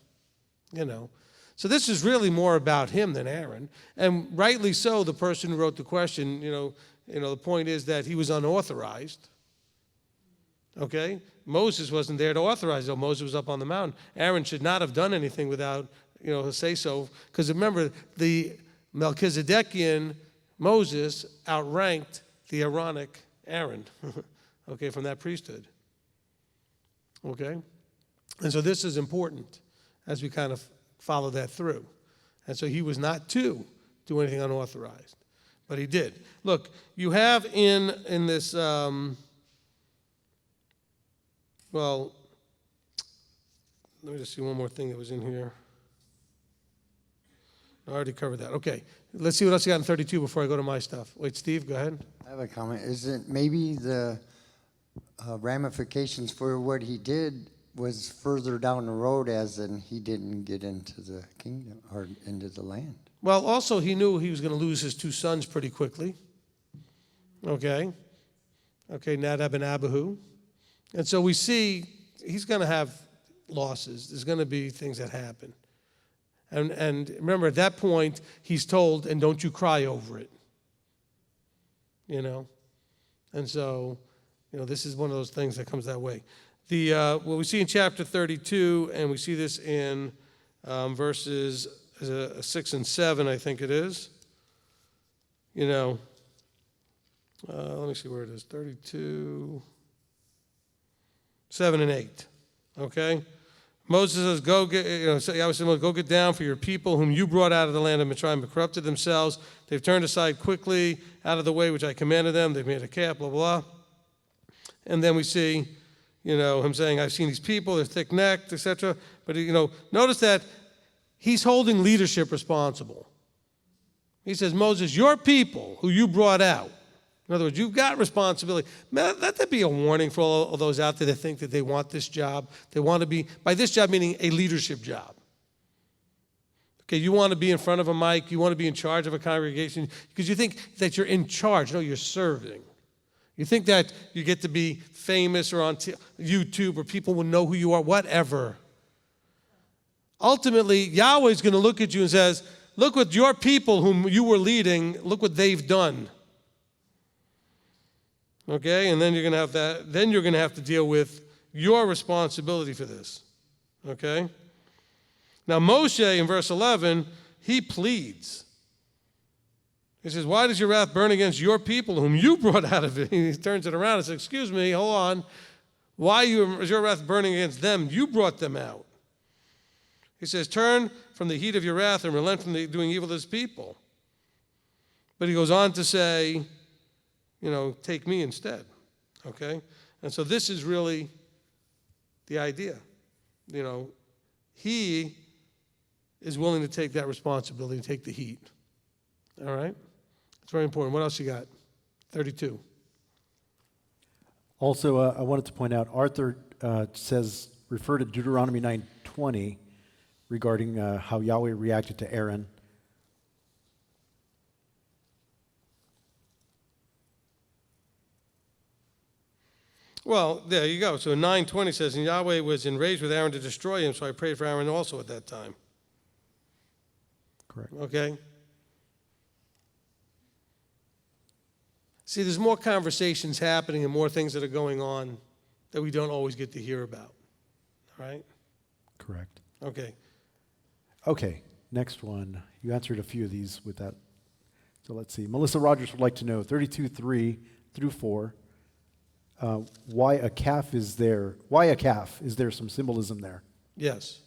So this is really more about him than Aaron. And rightly so, the person who wrote the question, the point is that he was unauthorized. Okay? Moses wasn't there to authorize it. Moses was up on the mountain. Aaron should not have done anything without, say so. Because remember, the Melchizedekian Moses outranked the Aaronic Aaron, okay, from that priesthood. Okay? And so this is important as we kind of follow that through. And so he was not to do anything unauthorized, but he did. Look, you have in this, let me just see one more thing that was in here. I already covered that. Okay, let's see what else you got in 32 before I go to my stuff. Wait, Steve, go ahead. I have a comment. Is it maybe the ramifications for what he did was further down the road, as in he didn't get into the kingdom or into the land? Well, also he knew he was going to lose his two sons pretty quickly. Okay, Nadab and Abihu. And so we see he's going to have losses. There's going to be things that happen. And remember, at that point, he's told, and don't you cry over it. And so, this is one of those things that comes that way. What we see in chapter 32, and we see this in verses 6 and 7, I think it is. Let me see where it is. 32, 7 and 8. Okay? Moses says, go get down, for your people whom you brought out of the land of Mitzrayim have corrupted themselves. They've turned aside quickly out of the way which I commanded them. They've made a calf, blah, blah. And then we see, him saying, I've seen these people, they're thick-necked, etc. But, notice that he's holding leadership responsible. He says, Moses, your people who you brought out. In other words, you've got responsibility. Let that be a warning for all those out there that think that they want this job. They want to be, by this job meaning a leadership job. Okay, you want to be in front of a mic. You want to be in charge of a congregation because you think that you're in charge. No, you're serving. You think that you get to be famous or on YouTube or people will know who you are, whatever. Ultimately, Yahweh is going to look at you and says, look what your people whom you were leading, look what they've done. Okay, and then you're going to have that. Then you're going to have to deal with your responsibility for this. Okay. Now Moshe in verse 11, he pleads. He says, "Why does your wrath burn against your people, whom you brought out of it?" He turns it around and says, "Excuse me, hold on. Why is your wrath burning against them? You brought them out." He says, "Turn from the heat of your wrath and relent from doing evil to this people." But he goes on to say, take me instead, okay? And so this is really the idea. He is willing to take that responsibility, take the heat, all right? It's very important. What else you got? 32. Also, I wanted to point out, Arthur refer to Deuteronomy 9:20 regarding how Yahweh reacted to Aaron. Well, there you go. So 9:20 says, "And Yahweh was enraged with Aaron to destroy him, so I prayed for Aaron also at that time." Correct. Okay? See, there's more conversations happening and more things that are going on that we don't always get to hear about. All right? Correct. Okay. Okay, next one. You answered a few of these with that. So let's see. Melissa Rogers would like to know, 32:3 through 4. Why a calf is there? Why a calf? Is there some symbolism there? Yes.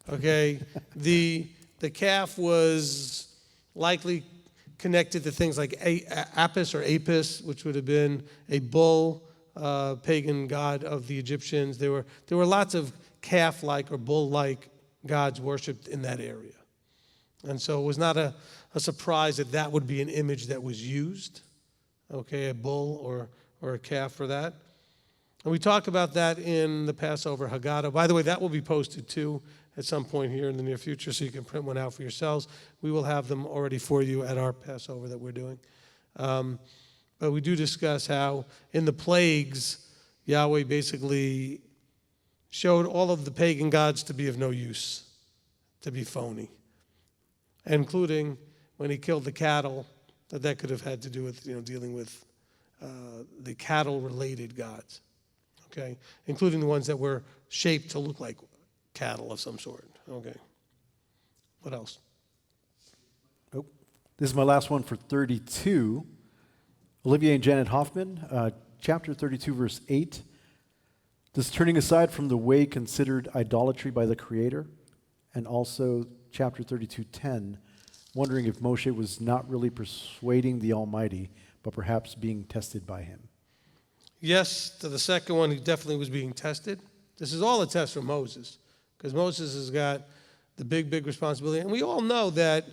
Okay. The calf was likely connected to things like Apis or Apis, which would have been a bull, pagan god of the Egyptians. There were lots of calf-like or bull-like gods worshipped in that area. And so it was not a surprise that would be an image that was used, okay, a bull or a calf for that. And we talk about that in the Passover Haggadah. By the way, that will be posted too at some point here in the near future, so you can print one out for yourselves. We will have them already for you at our Passover that we're doing. But we do discuss how in the plagues, Yahweh basically showed all of the pagan gods to be of no use, to be phony, including when he killed the cattle, that could have had to do with dealing with the cattle-related gods, okay, including the ones that were shaped to look like cattle of some sort. Okay. What else? Oh, this is my last one for 32. Olivier and Janet Hoffman, chapter 32, verse 8. Does turning aside from the way considered idolatry by the Creator? And also chapter 32:10, wondering if Moshe was not really persuading the Almighty, but perhaps being tested by him. Yes, to the second one, he definitely was being tested. This is all a test for Moses, because Moses has got the big responsibility. And we all know that,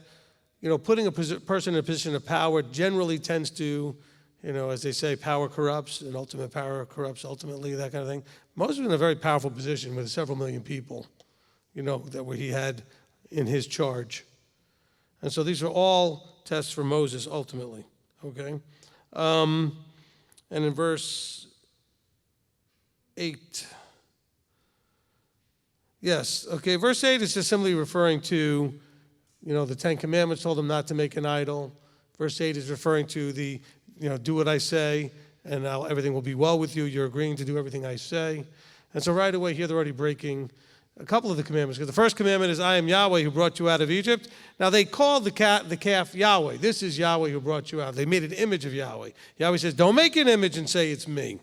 putting a person in a position of power generally tends to, as they say, power corrupts, and ultimate power corrupts ultimately, that kind of thing. Moses was in a very powerful position with several million people, that he had in his charge. And so these are all tests for Moses ultimately, okay? And in verse 8, yes, okay, verse 8 is just simply referring to, the Ten Commandments told them not to make an idol. Verse 8 is referring to the, do what I say, and now everything will be well with you. You're agreeing to do everything I say. And so right away here, they're already breaking a couple of the commandments. Because the first commandment is, I am Yahweh who brought you out of Egypt. Now they called the calf Yahweh. This is Yahweh who brought you out. They made an image of Yahweh. Yahweh says, don't make an image and say it's me.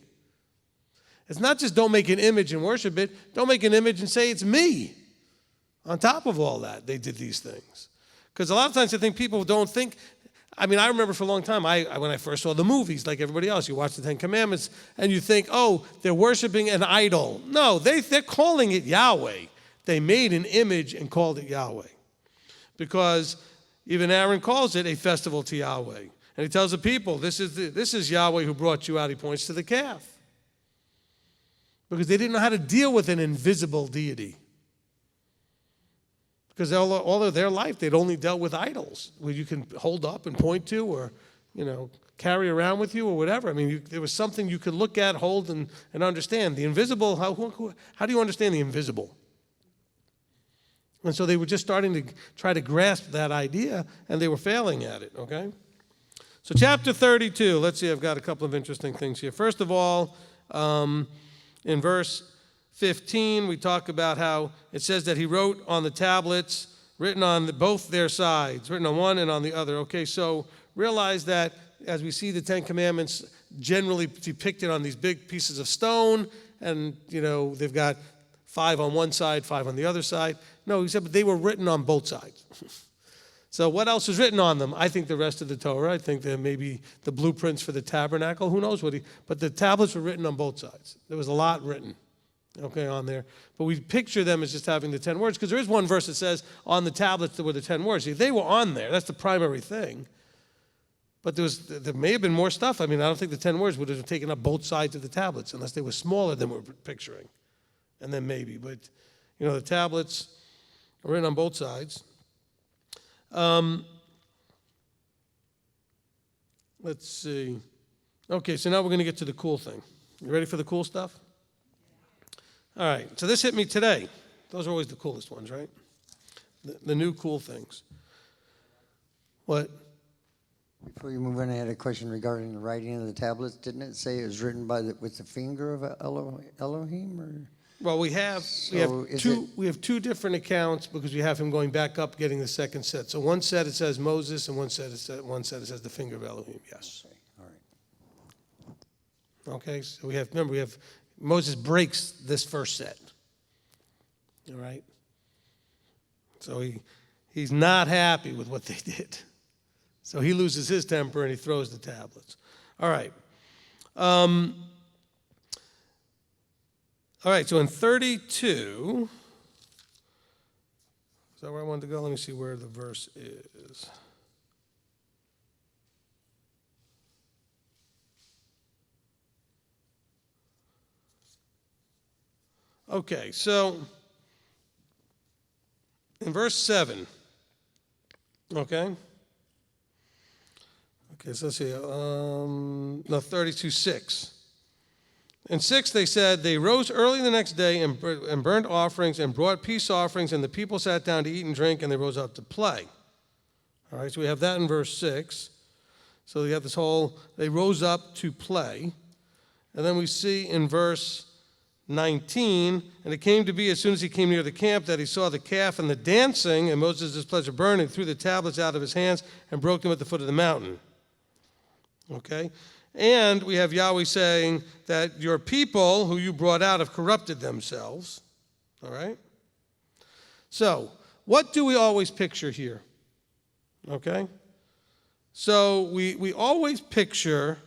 It's not just don't make an image and worship it. Don't make an image and say it's me. On top of all that, they did these things. Because a lot of times I think people don't think, I remember for a long time, when I first saw the movies, like everybody else, you watch the Ten Commandments, and you think, oh, they're worshiping an idol. No, they're calling it Yahweh. They made an image and called it Yahweh. Because even Aaron calls it a festival to Yahweh. And he tells the people, this is Yahweh who brought you out. He points to the calf. Because they didn't know how to deal with an invisible deity. Because all of their life, they'd only dealt with idols, where you can hold up and point to, or, carry around with you, or whatever. There was something you could look at, hold, and understand. The invisible, how do you understand the invisible? And so they were just starting to try to grasp that idea, and they were failing at it, okay? So chapter 32, let's see, I've got a couple of interesting things here. First of all, in verse 15, we talk about how it says that he wrote on the tablets, written on both their sides, written on one and on the other. Okay, so realize that as we see the Ten Commandments generally depicted on these big pieces of stone, and, they've got 5 on one side, 5 on the other side. No, he said, but they were written on both sides. So what else is written on them? I think the rest of the Torah. I think there may be the blueprints for the tabernacle. Who knows but the tablets were written on both sides. There was a lot written, okay, on there. But we picture them as just having the 10 words, because there is one verse that says on the tablets there were the 10 words. See, they were on there. That's the primary thing. But there may have been more stuff. I don't think the 10 words would have taken up both sides of the tablets unless they were smaller than we're picturing. And then maybe. But, the tablets are written on both sides. Let's see. Okay, so now we're going to get to the cool thing. You ready for the cool stuff? All right, so this hit me today. Those are always the coolest ones, right? The new cool things. What? Before you move on, I had a question regarding the writing of the tablets. Didn't it say it was written with the finger of Elohim? Or? Well, we have two different accounts, because we have him going back up, getting the second set. So one set it says Moses, and one set it says the finger of Elohim. Yes. Okay, all right. Okay. So we have Moses breaks this first set. All right. So he's not happy with what they did. So he loses his temper and he throws the tablets. All right. All right, so in 32, is that where I wanted to go? Let me see where the verse is. Okay, so in verse 7, okay? Okay, so let's see, 32:6. In 6, they said, they rose early the next day and burned offerings and brought peace offerings, and the people sat down to eat and drink, and they rose up to play. All right, so we have that in verse 6. So we have this whole, they rose up to play. And then we see in verse 19, and it came to be as soon as he came near the camp that he saw the calf and the dancing, and Moses' displeasure burned, and threw the tablets out of his hands and broke them at the foot of the mountain. Okay? And we have Yahweh saying that your people who you brought out have corrupted themselves. All right? So, what do we always picture here? Okay? So, we always picture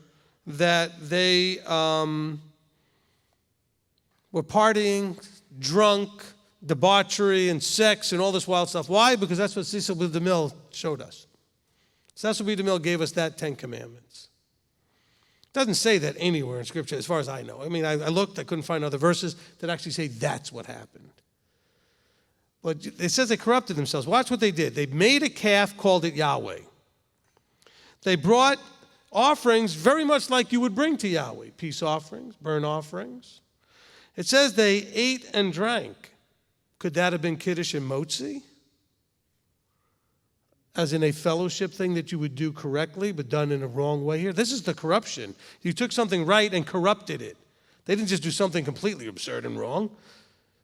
that they were partying, drunk, debauchery, and sex, and all this wild stuff. Why? Because that's what Cecil B. DeMille showed us. Cecil B. DeMille gave us that 10 Commandments. Doesn't say that anywhere in Scripture, as far as I know. I looked, I couldn't find other verses that actually say that's what happened. But it says they corrupted themselves. Watch what they did. They made a calf, called it Yahweh. They brought offerings very much like you would bring to Yahweh, peace offerings, burnt offerings. It says they ate and drank. Could that have been Kiddush and Motzi? As in a fellowship thing that you would do correctly, but done in a wrong way here? This is the corruption. You took something right and corrupted it. They didn't just do something completely absurd and wrong.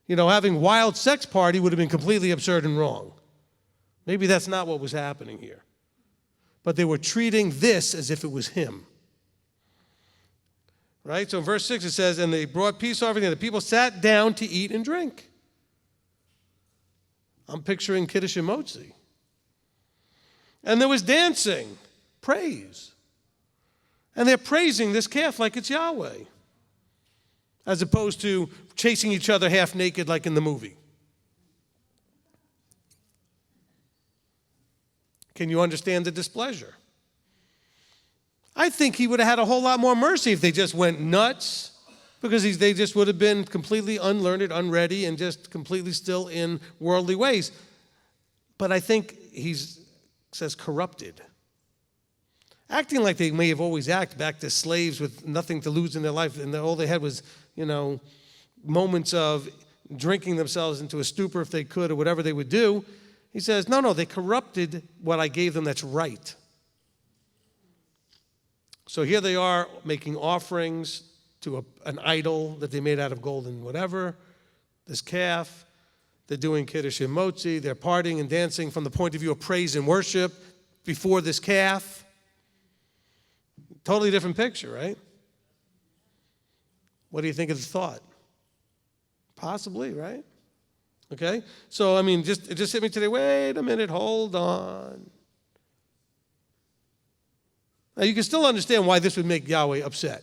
You know, having wild sex party would have been completely absurd and wrong. Maybe that's not what was happening here. But they were treating this as if it was him. Right? So in verse 6 it says, and they brought peace offering, and the people sat down to eat and drink. I'm picturing Kiddush and Motzi. And there was dancing, praise. And they're praising this calf like it's Yahweh, as opposed to chasing each other half naked like in the movie. Can you understand the displeasure? I think he would have had a whole lot more mercy if they just went nuts, because they just would have been completely unlearned, unready, and just completely still in worldly ways. But I think says corrupted. Acting like they may have always acted, back to slaves with nothing to lose in their life, and all they had was, moments of drinking themselves into a stupor if they could, or whatever they would do. He says, no, they corrupted what I gave them that's right. So here they are making offerings to an idol that they made out of gold and whatever, this calf. They're doing Kiddush and Motzi. They're partying and dancing from the point of view of praise and worship before this calf. Totally different picture, right? What do you think of the thought? Possibly, right? Okay? So, it just hit me today. Wait a minute, hold on. Now, you can still understand why this would make Yahweh upset.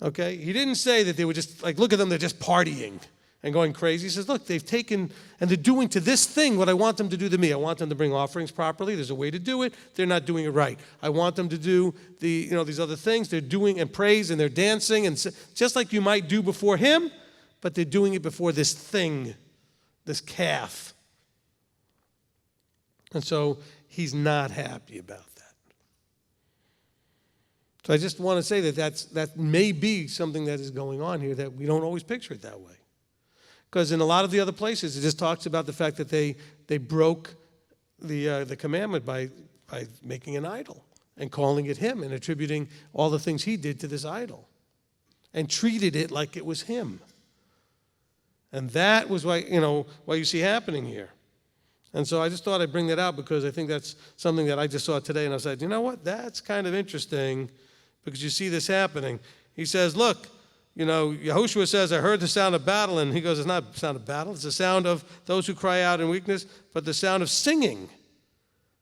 Okay? He didn't say that they were just, look at them, they're just partying and going crazy. He says, look, they've taken, and they're doing to this thing what I want them to do to me. I want them to bring offerings properly. There's a way to do it. They're not doing it right. I want them to do these other things. They're doing and praise, and they're dancing, and just like you might do before him, but they're doing it before this thing, this calf. And so he's not happy about that. So I just want to say that may be something that is going on here, that we don't always picture it that way. Because in a lot of the other places, it just talks about the fact that they broke the commandment by making an idol and calling it him and attributing all the things he did to this idol and treated it like it was him. And that was what you see happening here. And so I just thought I'd bring that out because I think that's something that I just saw today. And I said, you know what? That's kind of interesting because you see this happening. He says, look, Yehoshua says, I heard the sound of battle. And he goes, it's not the sound of battle. It's the sound of those who cry out in weakness, but the sound of singing.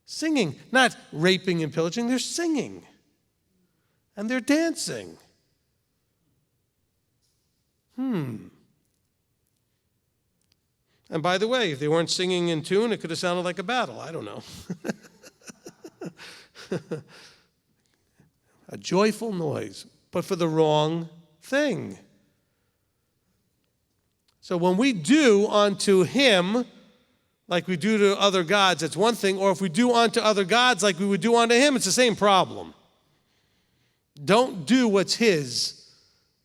Singing, not raping and pillaging. They're singing. And they're dancing. And by the way, if they weren't singing in tune, it could have sounded like a battle. I don't know. A joyful noise, but for the wrong thing. So when we do unto him like we do to other gods, it's one thing. Or if we do unto other gods like we would do unto him, it's the same problem. Don't do what's his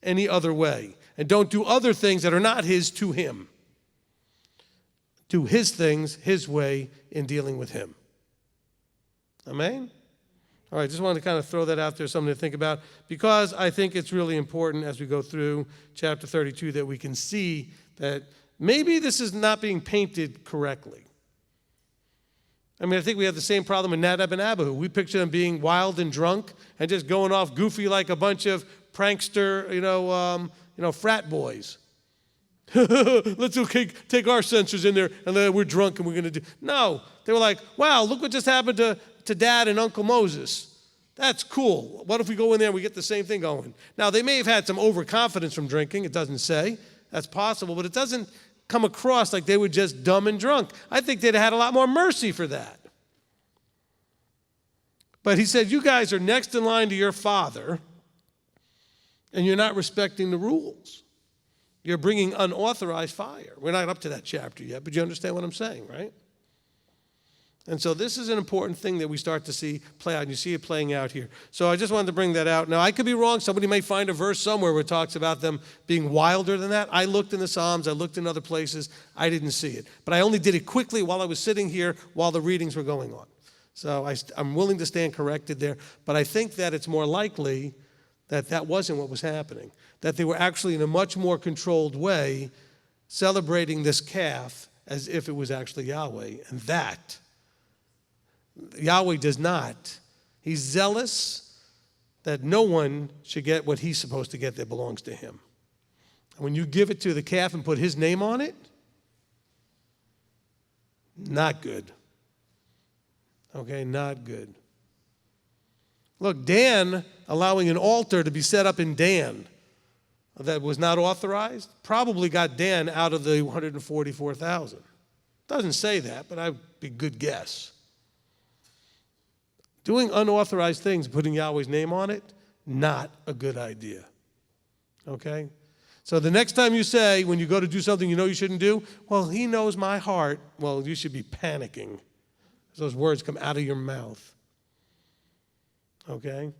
any other way. And don't do other things that are not his to him. Do his things his way in dealing with him. Amen? All right, just wanted to kind of throw that out there, something to think about, because I think it's really important as we go through chapter 32 that we can see that maybe this is not being painted correctly. I think we have the same problem in Nadab and Abihu. We picture them being wild and drunk and just going off goofy like a bunch of prankster, frat boys. Let's take our censors in there and then we're drunk and we're going to do. No, they were like, wow, look what just happened to Dad and Uncle Moses. That's cool. What if we go in there and we get the same thing going? Now, they may have had some overconfidence from drinking. It doesn't say. That's possible, but it doesn't come across like they were just dumb and drunk. I think they'd have had a lot more mercy for that. But he said, you guys are next in line to your father, and you're not respecting the rules. You're bringing unauthorized fire. We're not up to that chapter yet, but you understand what I'm saying, right? And so this is an important thing that we start to see play out, and you see it playing out here. So I just wanted to bring that out. Now, I could be wrong. Somebody may find a verse somewhere where it talks about them being wilder than that. I looked in the Psalms. I looked in other places. I didn't see it. But I only did it quickly while I was sitting here while the readings were going on. So I'm willing to stand corrected there. But I think that it's more likely that that wasn't what was happening, that they were actually in a much more controlled way celebrating this calf as if it was actually Yahweh. And that Yahweh does not. He's zealous that no one should get what he's supposed to get that belongs to him. And when you give it to the calf and put his name on it, not good. Okay, not good. Look, Dan allowing an altar to be set up in Dan that was not authorized probably got Dan out of the 144,000. Doesn't say that, but I'd be a good guess. Doing unauthorized things, putting Yahweh's name on it, not a good idea. Okay? So the next time you say, when you go to do something you know you shouldn't do, well, he knows my heart, well, you should be panicking as those words come out of your mouth. Okay?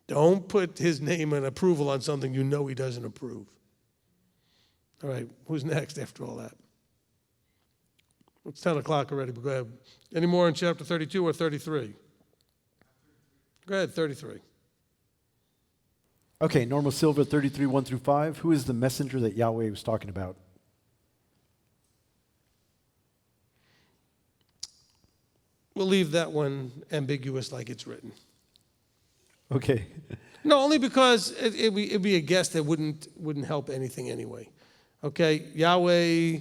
Don't put his name and approval on something you know he doesn't approve. All right, who's next after all that? It's 10 o'clock already, but go ahead. Any more in chapter 32 or 33? Go ahead, 33. Okay, Norma Silva, 33, 1 through 5. Who is the messenger that Yahweh was talking about? We'll leave that one ambiguous like it's written. Okay. No, only because it'd be a guess that wouldn't help anything anyway. Okay, Yahweh,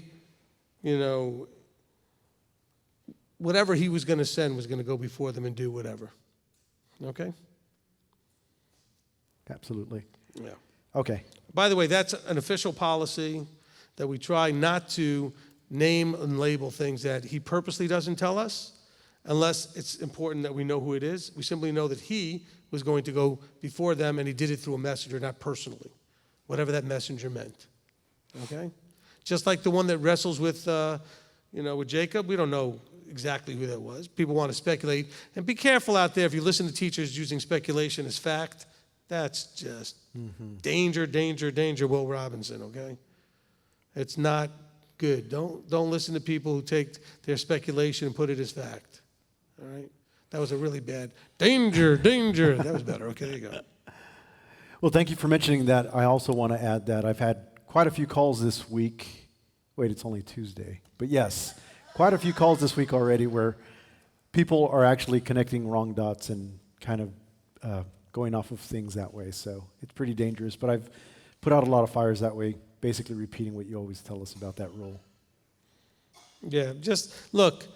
whatever he was going to send was going to go before them and do whatever. Okay? Absolutely. Yeah. Okay. By the way, that's an official policy that we try not to name and label things that he purposely doesn't tell us unless it's important that we know who it is. We simply know that he was going to go before them and he did it through a messenger, not personally, whatever that messenger meant. Okay? Just like the one that wrestles with Jacob, we don't know exactly who that was. People want to speculate. And be careful out there if you listen to teachers using speculation as fact. That's just danger, danger, danger, Will Robinson, okay? It's not good. Don't listen to people who take their speculation and put it as fact. All right? That was a really bad danger, danger. That was better. Okay, there you go. Well, thank you for mentioning that. I also want to add that I've had quite a few calls this week. Wait, it's only Tuesday. But yes, quite a few calls this week already where people are actually connecting wrong dots and kind of going off of things that way. So it's pretty dangerous. But I've put out a lot of fires that way, basically repeating what you always tell us about that rule. Yeah, just look,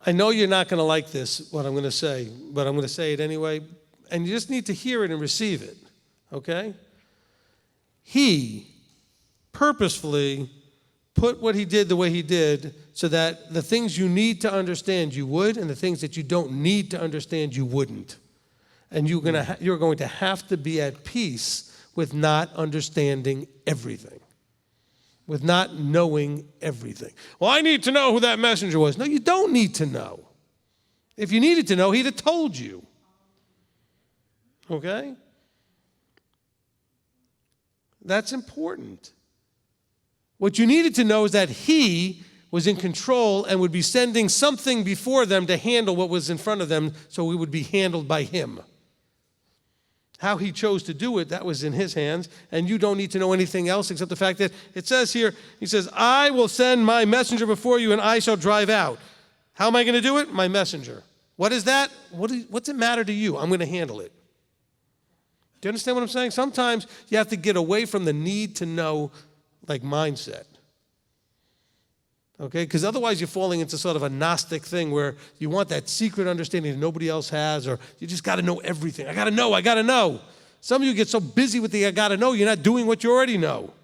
I know you're not going to like this, what I'm going to say, but I'm going to say it anyway. And you just need to hear it and receive it, okay? He purposefully put what he did the way he did so that the things you need to understand you would, and the things that you don't need to understand you wouldn't. And you're going to have to be at peace with not understanding everything, with not knowing everything. Well, I need to know who that messenger was. No, you don't need to know. If you needed to know, he'd have told you. Okay? That's important. What you needed to know is that he was in control and would be sending something before them to handle what was in front of them so it would be handled by him. How he chose to do it, that was in his hands, and you don't need to know anything else except the fact that it says here, he says, I will send my messenger before you and I shall drive out. How am I going to do it? My messenger. What is that? What's it matter to you? I'm going to handle it. Do you understand what I'm saying? Sometimes you have to get away from the need to know mindset. Okay? Because otherwise you're falling into sort of a Gnostic thing where you want that secret understanding that nobody else has, or you just got to know everything. I got to know. Some of you get so busy with the I got to know, you're not doing what you already know.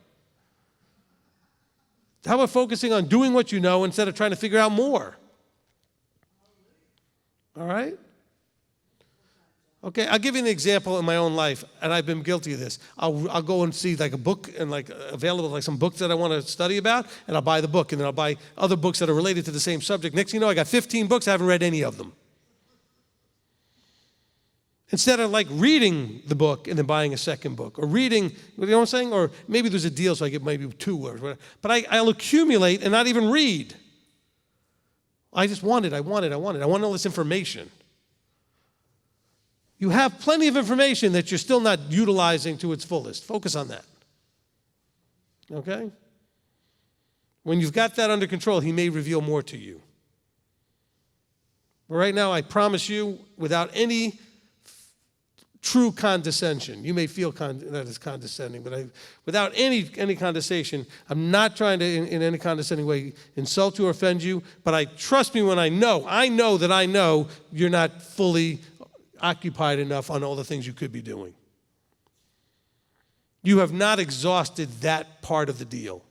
How about focusing on doing what you know instead of trying to figure out more? All right? Okay, I'll give you an example in my own life, and I've been guilty of this. I'll go and see like a book and like available, like some books that I want to study about, and I'll buy the book, and then I'll buy other books that are related to the same subject. Next thing you know, I got 15 books, I haven't read any of them. Instead of like reading the book and then buying a second book, or reading, you know what I'm saying? Or maybe there's a deal, so I get maybe 2 or whatever. But I'll accumulate and not even read. I just want it, I want all this information. You have plenty of information that you're still not utilizing to its fullest. Focus on that. Okay? When you've got that under control, he may reveal more to you. But right now, I promise you, without any true condescension, you may feel that is condescending, but without any condescension, I'm not trying to, in any condescending way, insult you or offend you, but trust me when I know that I know you're not fully occupied enough on all the things you could be doing. You have not exhausted that part of the deal.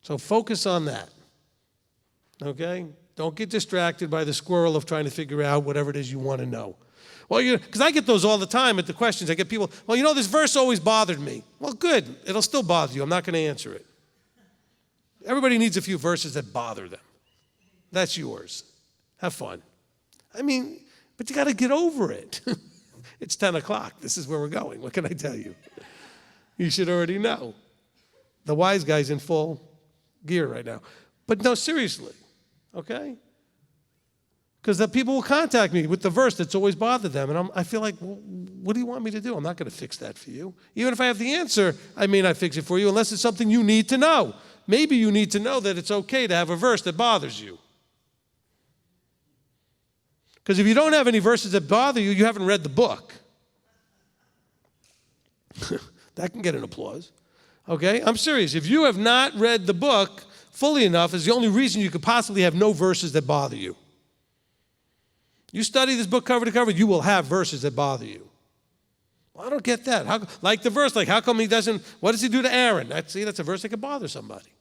So focus on that. Okay? Don't get distracted by the squirrel of trying to figure out whatever it is you want to know. Well, because I get those all the time at the questions. I get people, well, this verse always bothered me. Well, good. It'll still bother you. I'm not going to answer it. Everybody needs a few verses that bother them. That's yours. Have fun. But you got to get over it. It's 10 o'clock. This is where we're going. What can I tell you? You should already know. The wise guy's in full gear right now. But no, seriously, okay? Because the people will contact me with the verse that's always bothered them. And I feel like, well, what do you want me to do? I'm not going to fix that for you. Even if I have the answer, I may not fix it for you unless it's something you need to know. Maybe you need to know that it's okay to have a verse that bothers you. Because if you don't have any verses that bother you, you haven't read the book. That can get an applause. Okay? I'm serious. If you have not read the book fully enough, is the only reason you could possibly have no verses that bother you. You study this book cover to cover, you will have verses that bother you. Well, I don't get that. How come he doesn't, what does he do to Aaron? That's a verse that could bother somebody.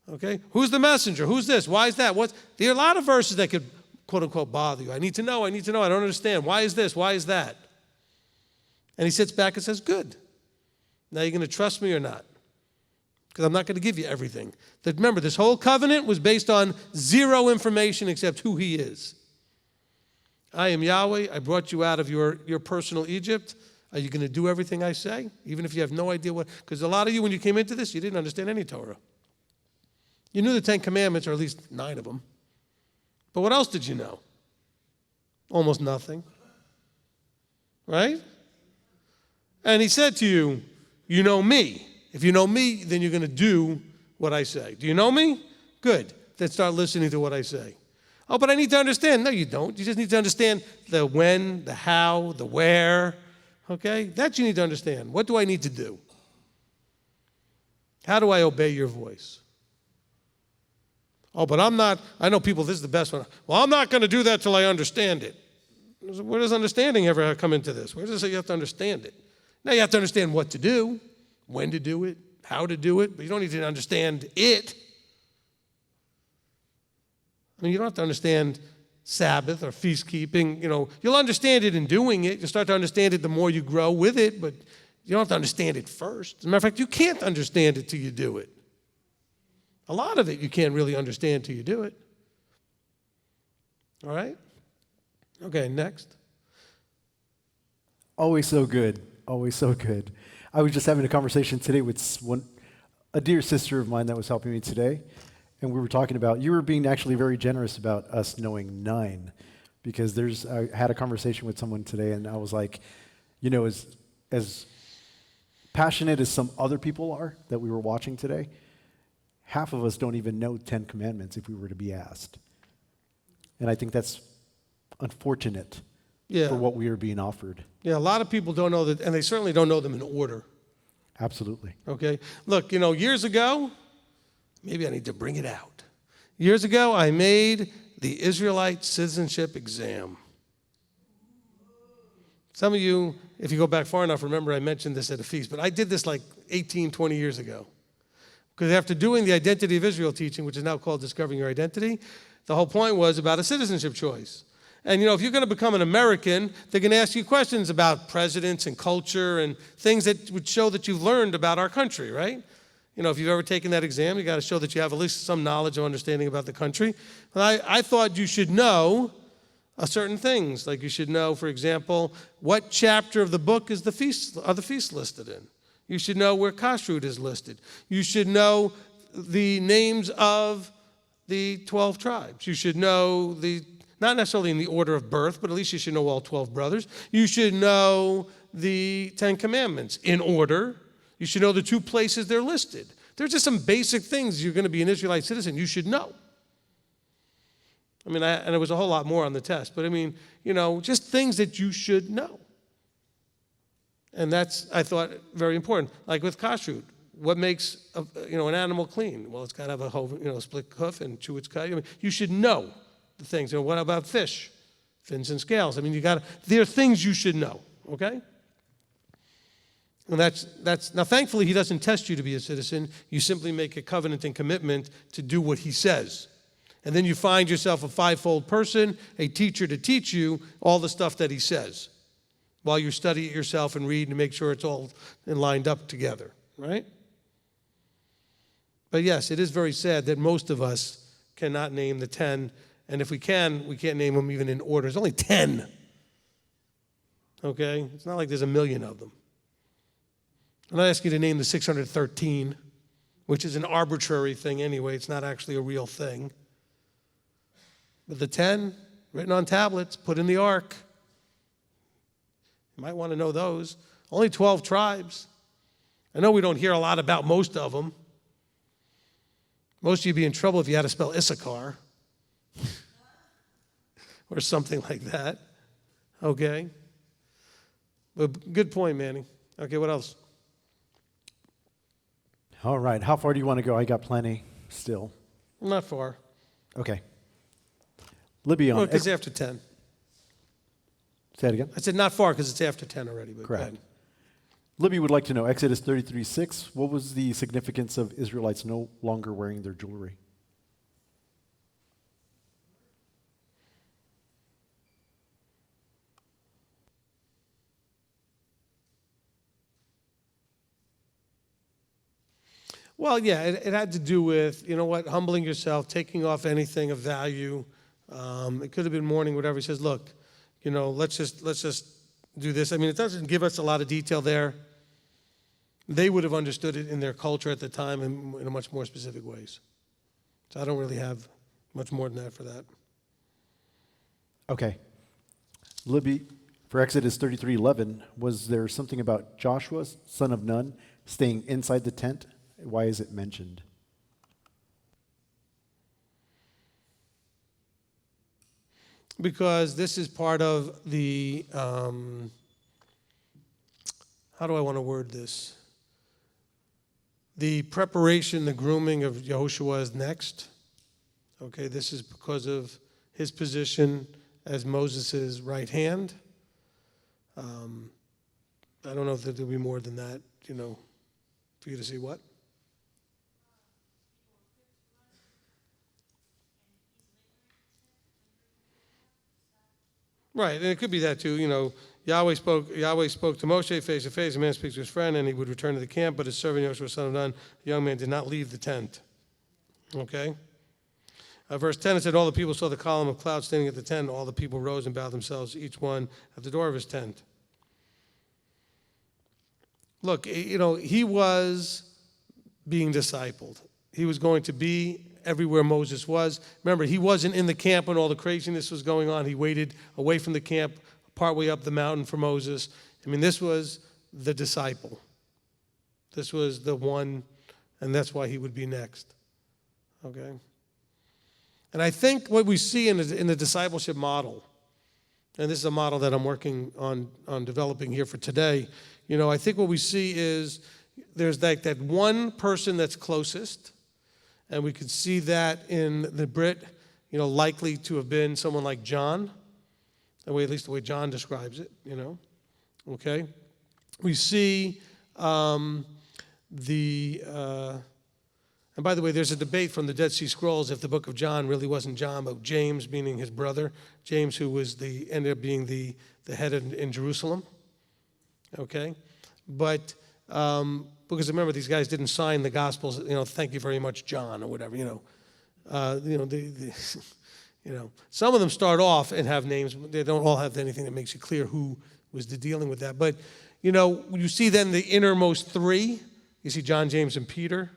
Okay? Who's the messenger? Who's this? Why is that? There are a lot of verses that could, quote unquote, bother you. I need to know, I don't understand. Why is this? Why is that? And he sits back and says, good. Now you're going to trust me or not? Because I'm not going to give you everything. Remember, this whole covenant was based on zero information except who he is. I am Yahweh. I brought you out of your personal Egypt. Are you going to do everything I say? Even if you have no idea what? Because a lot of you, when you came into this, you didn't understand any Torah. You knew the 10 Commandments, or at least 9 of them. But what else did you know? Almost nothing. Right? And he said to you, you know me. If you know me, then you're going to do what I say. Do you know me? Good. Then start listening to what I say. Oh, but I need to understand. No, you don't. You just need to understand the when, the how, the where. Okay? That you need to understand. What do I need to do? How do I obey your voice? Oh, but I know people, this is the best one. Well, I'm not going to do that till I understand it. Where does understanding ever come into this? Where does it say you have to understand it? Now you have to understand what to do, when to do it, how to do it, but you don't need to understand it. You don't have to understand Sabbath or feast keeping. You'll understand it in doing it. You'll start to understand it the more you grow with it, but you don't have to understand it first. As a matter of fact, you can't understand it till you do it. A lot of it you can't really understand till you do it. All right? Okay, next. Always so good. Always so good. I was just having a conversation today with a dear sister of mine that was helping me today, and we were talking about, you were being actually very generous about us knowing 9, because I had a conversation with someone today, and I was like, as passionate as some other people are that we were watching today, half of us don't even know 10 commandments if we were to be asked. And I think that's unfortunate for what we are being offered. Yeah, a lot of people don't know that, and they certainly don't know them in order. Absolutely. Okay? Look, years ago, maybe I need to bring it out. Years ago, I made the Israelite citizenship exam. Some of you, if you go back far enough, remember I mentioned this at a feast, but I did this like 18, 20 years ago. Because after doing the Identity of Israel teaching, which is now called Discovering Your Identity, the whole point was about a citizenship choice. And, if you're going to become an American, they're going to ask you questions about presidents and culture and things that would show that you've learned about our country, right? If you've ever taken that exam, you got to show that you have at least some knowledge or understanding about the country. But I thought you should know certain things. Like you should know, for example, what chapter of the book are the feasts listed in. You should know where kashrut is listed. You should know the names of the 12 tribes. You should know not necessarily in the order of birth, but at least you should know all 12 brothers. You should know the 10 Commandments in order. You should know the 2 places they're listed. There's just some basic things you're going to be an Israelite citizen you should know. And there was a whole lot more on the test, but just things that you should know. And that's, I thought, very important. Like with kashrut, what makes an animal clean? Well, it's got to have a whole, split hoof and chew its cud. You should know the things. What about fish? Fins and scales. There are things you should know, okay? And now thankfully he doesn't test you to be a citizen. You simply make a covenant and commitment to do what he says. And then you find yourself a 5-fold person, a teacher to teach you all the stuff that he says, while you study it yourself and read and make sure it's all lined up together, right? But yes, it is very sad that most of us cannot name the 10, and if we can't name them even in order. There's only 10, okay? It's not like there's a million of them. I'm not asking you to name the 613, which is an arbitrary thing anyway. It's not actually a real thing. But the 10, written on tablets, put in the ark. You might want to know those. Only 12 tribes. I know we don't hear a lot about most of them. Most of you would be in trouble if you had to spell Issachar or something like that. Okay? But good point, Manny. Okay, what else? All right. How far do you want to go? I got plenty still. Not far. Okay. Libby on. Well, because it's after 10. Say it again. I said not far because it's after 10 already. But correct. Libby would like to know, Exodus 33:6, what was the significance of Israelites no longer wearing their jewelry? Well, yeah, it had to do with, humbling yourself, taking off anything of value. It could have been mourning, whatever. He says, look, let's just do this. It doesn't give us a lot of detail there. They would have understood it in their culture at the time in a much more specific ways. So I don't really have much more than that for that. Okay. Libby, for Exodus 33:11, was there something about Joshua, son of Nun, staying inside the tent? Why is it mentioned? Because this is part of the, how do I want to word this? The preparation, the grooming of Yehoshua is next. Okay, this is because of his position as Moses' right hand. I don't know if there'll be more than that, for you to see what? Right, and it could be that too. Yahweh spoke to Moshe face to face. A man speaks to his friend, and he would return to the camp. But his servant Joshua, son of Nun, the young man, did not leave the tent. Okay. Verse 10, it said, all the people saw the column of cloud standing at the tent. All the people rose and bowed themselves, each one at the door of his tent. Look, he was being discipled. He was going to be everywhere Moses was. Remember, he wasn't in the camp when all the craziness was going on. He waited away from the camp, partway up the mountain for Moses. This was the disciple. This was the one, and that's why he would be next. Okay? And I think what we see in the discipleship model, and this is a model that I'm working on developing here for today, I think what we see is there's that one person that's closest, and we could see that in the Brit, likely to have been someone like John, at least the way John describes it, okay? We see And by the way, there's a debate from the Dead Sea Scrolls if the book of John really wasn't John, but James, meaning his brother, James, who was ended up being the head in Jerusalem. Okay? But, because remember, these guys didn't sign the Gospels, thank you very much, John, or whatever, some of them start off and have names, but they don't all have anything that makes it clear who was dealing with that. But, you see then the innermost three. You see John, James, and Peter.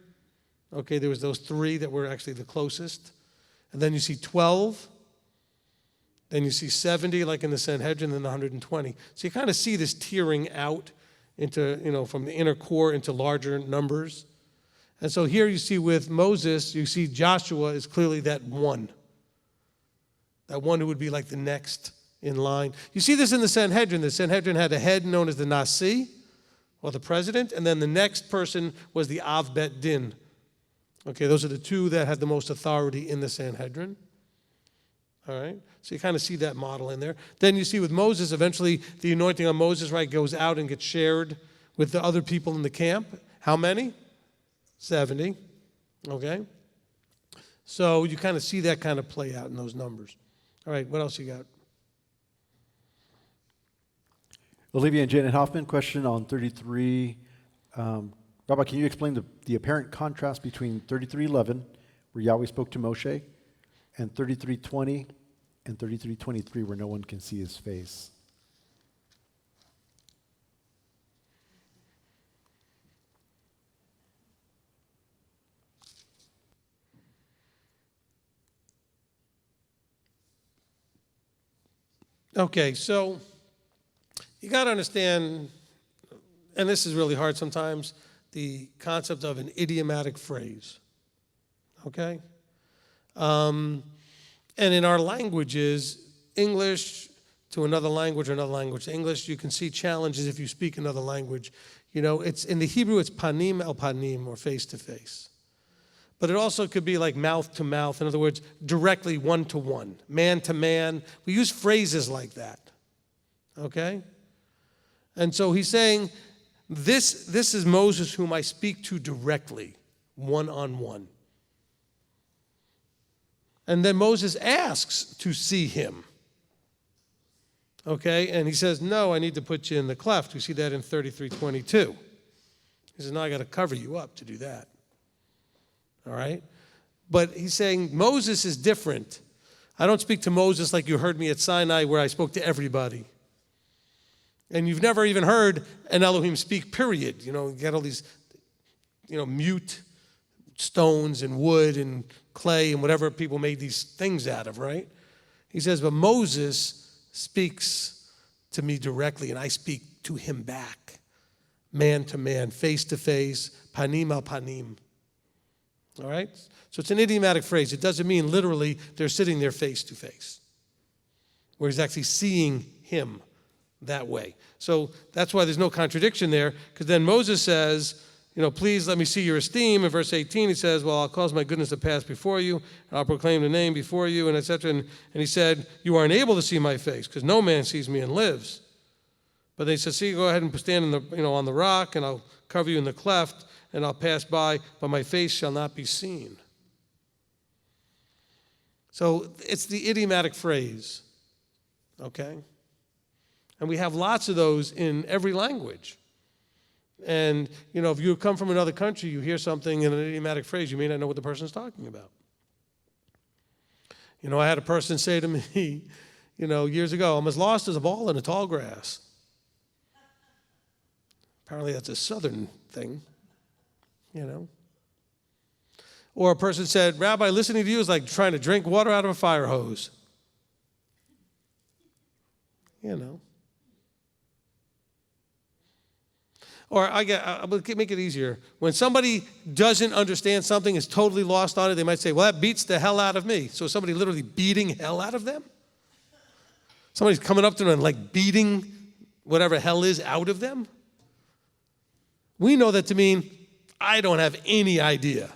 Okay, there was those three that were actually the closest. And then you see 12. Then you see 70, like in the Sanhedrin, and then the 120. So you kind of see this tiering out into, from the inner core into larger numbers. And so here you see with Moses, you see Joshua is clearly that one. That one who would be like the next in line. You see this in the Sanhedrin. The Sanhedrin had a head known as the Nasi, or the president, and then the next person was the Av Bet Din. Okay, those are the two that had the most authority in the Sanhedrin. All right, so you kind of see that model in there. Then you see with Moses, eventually the anointing on Moses, right, goes out and gets shared with the other people in the camp. How many? 70. Okay, so you kind of see that kind of play out in those numbers. All right, what else you got? Olivia and Janet Hoffman, question on 33. Rabbi, can you explain the apparent contrast between 33:11, where Yahweh spoke to Moshe, and 33:20 and 33:23, where no one can see his face? Okay, so you got to understand, and this is really hard sometimes, the concept of an idiomatic phrase. Okay? And in our languages, English to another language or another language to English, you can see challenges if you speak another language. It's in the Hebrew, it's panim el panim, or face to face. But it also could be like mouth to mouth. In other words, directly one to one, man to man. We use phrases like that. Okay? And so he's saying, this is Moses whom I speak to directly, one-on-one. And then Moses asks to see him. Okay? And he says, no, I need to put you in the cleft. We see that in 33:22. He says, no, I got to cover you up to do that. All right? But he's saying Moses is different. I don't speak to Moses like you heard me at Sinai, where I spoke to everybody. And you've never even heard an Elohim speak, period. You get all these, mute stones and wood and clay and whatever people made these things out of, right? He says, but Moses speaks to me directly, and I speak to him back, man to man, face to face, panim al panim. All right? So it's an idiomatic phrase. It doesn't mean literally they're sitting there face to face, where he's actually seeing him that way. So that's why there's no contradiction there, because then Moses says, please let me see your esteem. In verse 18, he says, well, I'll cause my goodness to pass before you, and I'll proclaim the name before you, and etc. And he said, you aren't able to see my face, because no man sees me and lives. But they said, see, go ahead and stand on the rock, and I'll cover you in the cleft, and I'll pass by, but my face shall not be seen. So it's the idiomatic phrase, okay? And we have lots of those in every language. And, if you come from another country, you hear something in an idiomatic phrase, you may not know what the person's talking about. I had a person say to me, years ago, I'm as lost as a ball in the tall grass. Apparently that's a southern thing, Or a person said, Rabbi, listening to you is like trying to drink water out of a fire hose. Or I'll make it easier. When somebody doesn't understand something, is totally lost on it, they might say, well, that beats the hell out of me. So somebody literally beating hell out of them? Somebody's coming up to them and like beating whatever hell is out of them? We know that to mean, I don't have any idea.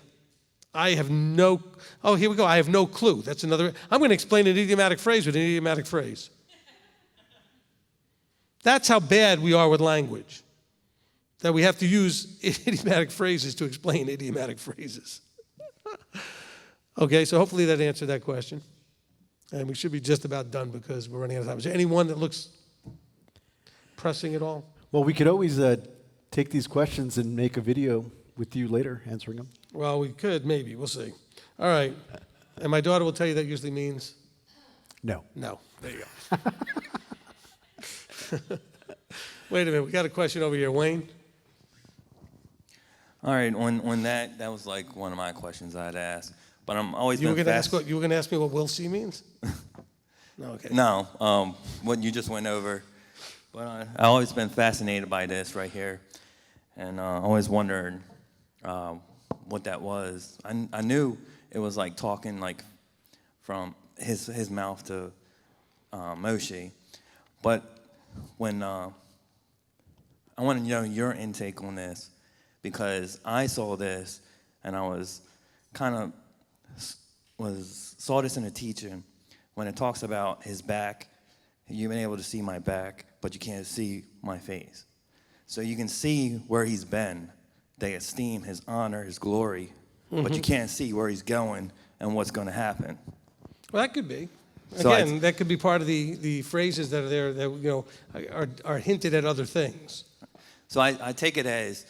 I have no, here we go, I have no clue. That's another, I'm going to explain an idiomatic phrase with an idiomatic phrase. That's how bad we are with language, that we have to use idiomatic phrases to explain idiomatic phrases. Okay, so hopefully that answered that question. And we should be just about done because we're running out of time. Is there anyone that looks pressing at all? Well, we could always take these questions and make a video with you later answering them. Well, we could, maybe. We'll see. All right. And my daughter will tell you that usually means? No. No. There you go. Wait a minute. We got a question over here. Wayne? All right. On that was like one of my questions I'd ask. But I'm always You were been going to ask me what will see means? No, okay. No, what you just went over. But I've always been fascinated by this right here. And I always wondered what that was. I knew it was like talking like from his mouth to Moshe. But when I want to know your intake on this, because I saw this and I was kind of saw this in a teaching when it talks about his back. You've been able to see my back, but you can't see my face. So you can see where he's been. They esteem his honor, his glory, but you can't see where he's going and what's going to happen. Well, that could be. So Again, that could be part of the phrases that are there that are hinted at other things. So I take it as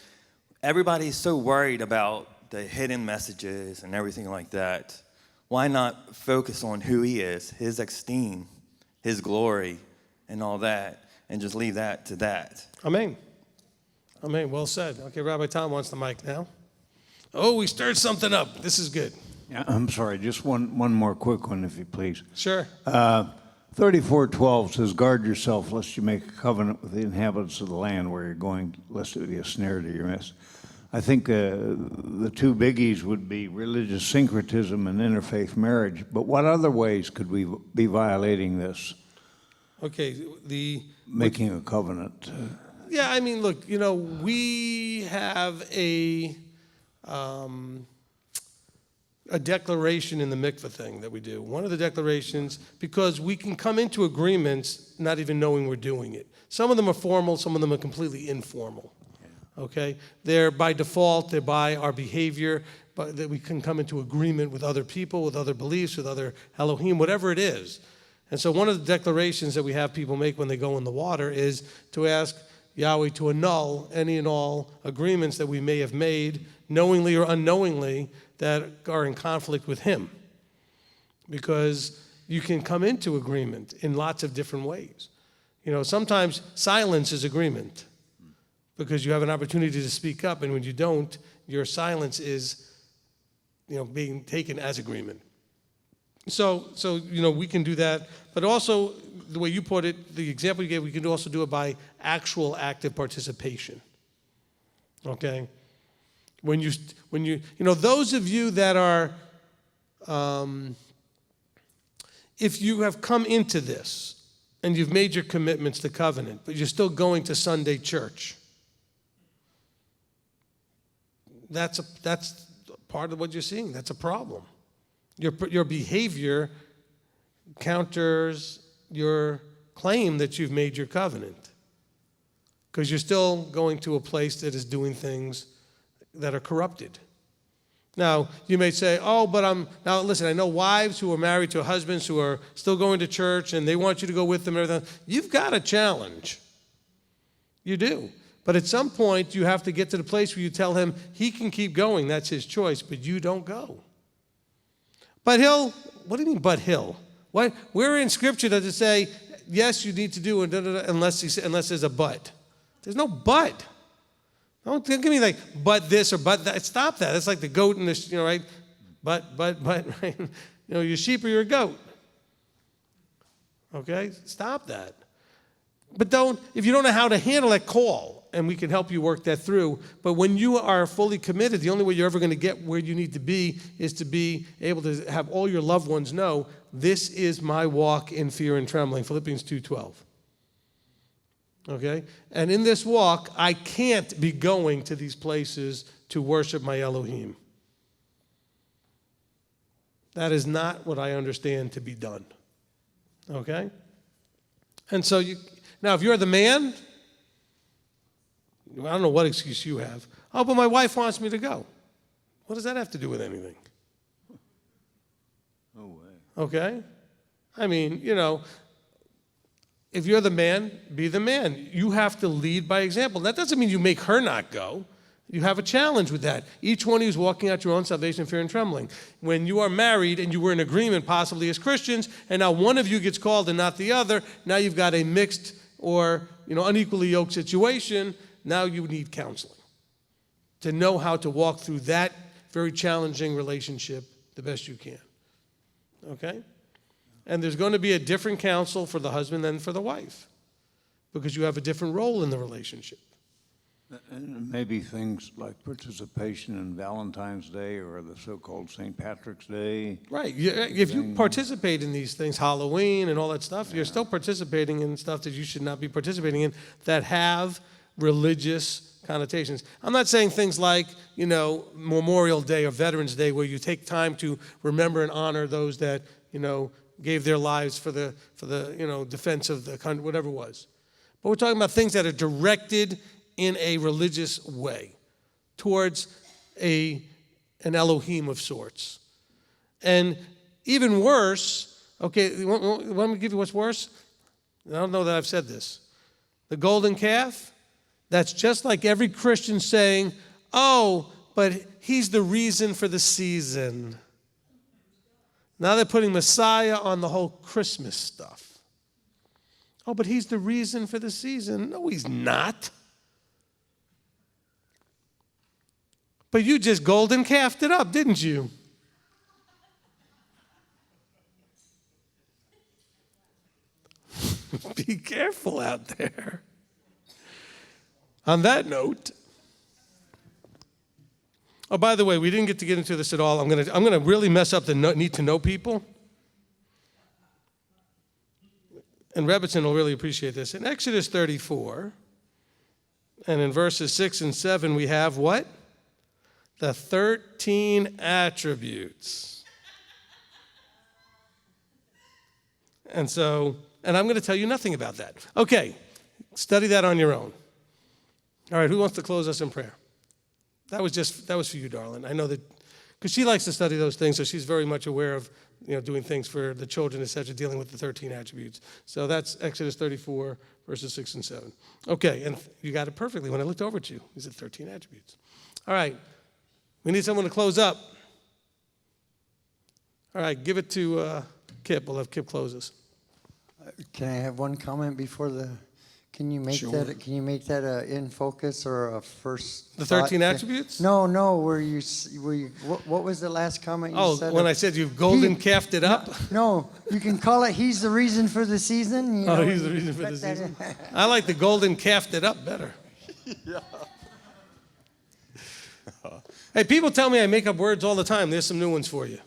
everybody's so worried about the hidden messages and everything like that. Why not focus on who he is, his esteem, his glory, and all that, and just leave that to that? Amen. Amen. Well said. Okay, Rabbi Tom wants the mic now. Oh, we stirred something up. This is good. Yeah, I'm sorry, just one more quick one, if you please. Sure. 34:12 says, "Guard yourself, lest you make a covenant with the inhabitants of the land where you're going, lest it be a snare to your midst." I think the two biggies would be religious syncretism and interfaith marriage. But what other ways could we be violating this? Okay, Making a covenant. Yeah, I mean, look, we have a declaration in the mikveh thing that we do. One of the declarations, because we can come into agreements not even knowing we're doing it. Some of them are formal, some of them are completely informal. Okay? They're by default, they're by our behavior, but that we can come into agreement with other people, with other beliefs, with other Elohim, whatever it is. And so one of the declarations that we have people make when they go in the water is to ask Yahweh to annul any and all agreements that we may have made, knowingly or unknowingly, that are in conflict with him. Because you can come into agreement in lots of different ways. Sometimes silence is agreement because you have an opportunity to speak up, and when you don't, your silence is, being taken as agreement. So we can do that, but also the way you put it, the example you gave, we can also do it by actual active participation. Okay? When you those of you that are, if you have come into this and you've made your commitments to covenant, but you're still going to Sunday church, that's part of what you're seeing. That's a problem. Your behavior counters your claim that you've made your covenant, because you're still going to a place that is doing things that are corrupted. Now, you may say, now listen, I know wives who are married to husbands who are still going to church and they want you to go with them and everything. You've got a challenge. You do. But at some point, you have to get to the place where you tell him he can keep going. That's his choice, but you don't go. But what do you mean, but he'll? What? Where in Scripture does it say, yes, you need to do it, unless there's a but? There's no but. Don't give me like, but this or but that. Stop that. It's like the goat and the, right? But, right? You're sheep or you're a goat. Okay? Stop that. But if you don't know how to handle it, call, and we can help you work that through. But when you are fully committed, the only way you're ever going to get where you need to be is to be able to have all your loved ones know, this is my walk in fear and trembling, Philippians 2:12. Okay? And in this walk, I can't be going to these places to worship my Elohim. That is not what I understand to be done. Okay? And so now if you're the man, I don't know what excuse you have. Oh, but my wife wants me to go. What does that have to do with anything? Okay? I mean, if you're the man, be the man. You have to lead by example. That doesn't mean you make her not go. You have a challenge with that. Each one of you is walking out your own salvation, fear, and trembling. When you are married and you were in agreement, possibly as Christians, and now one of you gets called and not the other, now you've got a mixed or unequally yoked situation. Now you need counseling to know how to walk through that very challenging relationship the best you can. Okay? And there's going to be a different counsel for the husband than for the wife because you have a different role in the relationship. And maybe things like participation in Valentine's Day or the so-called St. Patrick's Day. Right. If you participate in these things, Halloween and all that stuff, you're still participating in stuff that you should not be participating in that have religious connotations. I'm not saying things like, Memorial Day or Veterans Day where you take time to remember and honor those that, gave their lives for the defense of the country, whatever it was. But we're talking about things that are directed in a religious way towards an Elohim of sorts. And even worse, okay, want me to give you what's worse? I don't know that I've said this. The golden calf, that's just like every Christian saying, oh, but he's the reason for the season. Now they're putting Messiah on the whole Christmas stuff. Oh, but he's the reason for the season. No, he's not. But you just golden calfed it up, didn't you? Be careful out there. On that note, oh, by the way, we didn't get into this at all. I'm gonna really mess up the need to know people. And Rebbitzin will really appreciate this. In Exodus 34, and in verses 6 and 7, we have what? The 13 attributes. And I'm going to tell you nothing about that. Okay, study that on your own. All right, who wants to close us in prayer? That was for you, darling. I know that, because she likes to study those things, so she's very much aware of doing things for the children, etc., dealing with the 13 attributes. So that's Exodus 34, verses 6 and 7. Okay, and you got it perfectly when I looked over at you. These are 13 attributes. All right. We need someone to close up. All right, give it to Kip. We'll have Kip close us. Can I have one comment before the? Can you make that? Can you make that in focus or a first? The 13 attributes? No. Where you? What was the last comment you said? Oh, when I said you've golden calfed it up. No, you can call it. He's the reason for the season. He's the reason for the season. I like the golden calfed it up better. Yeah. Hey, people tell me I make up words all the time. There's some new ones for you.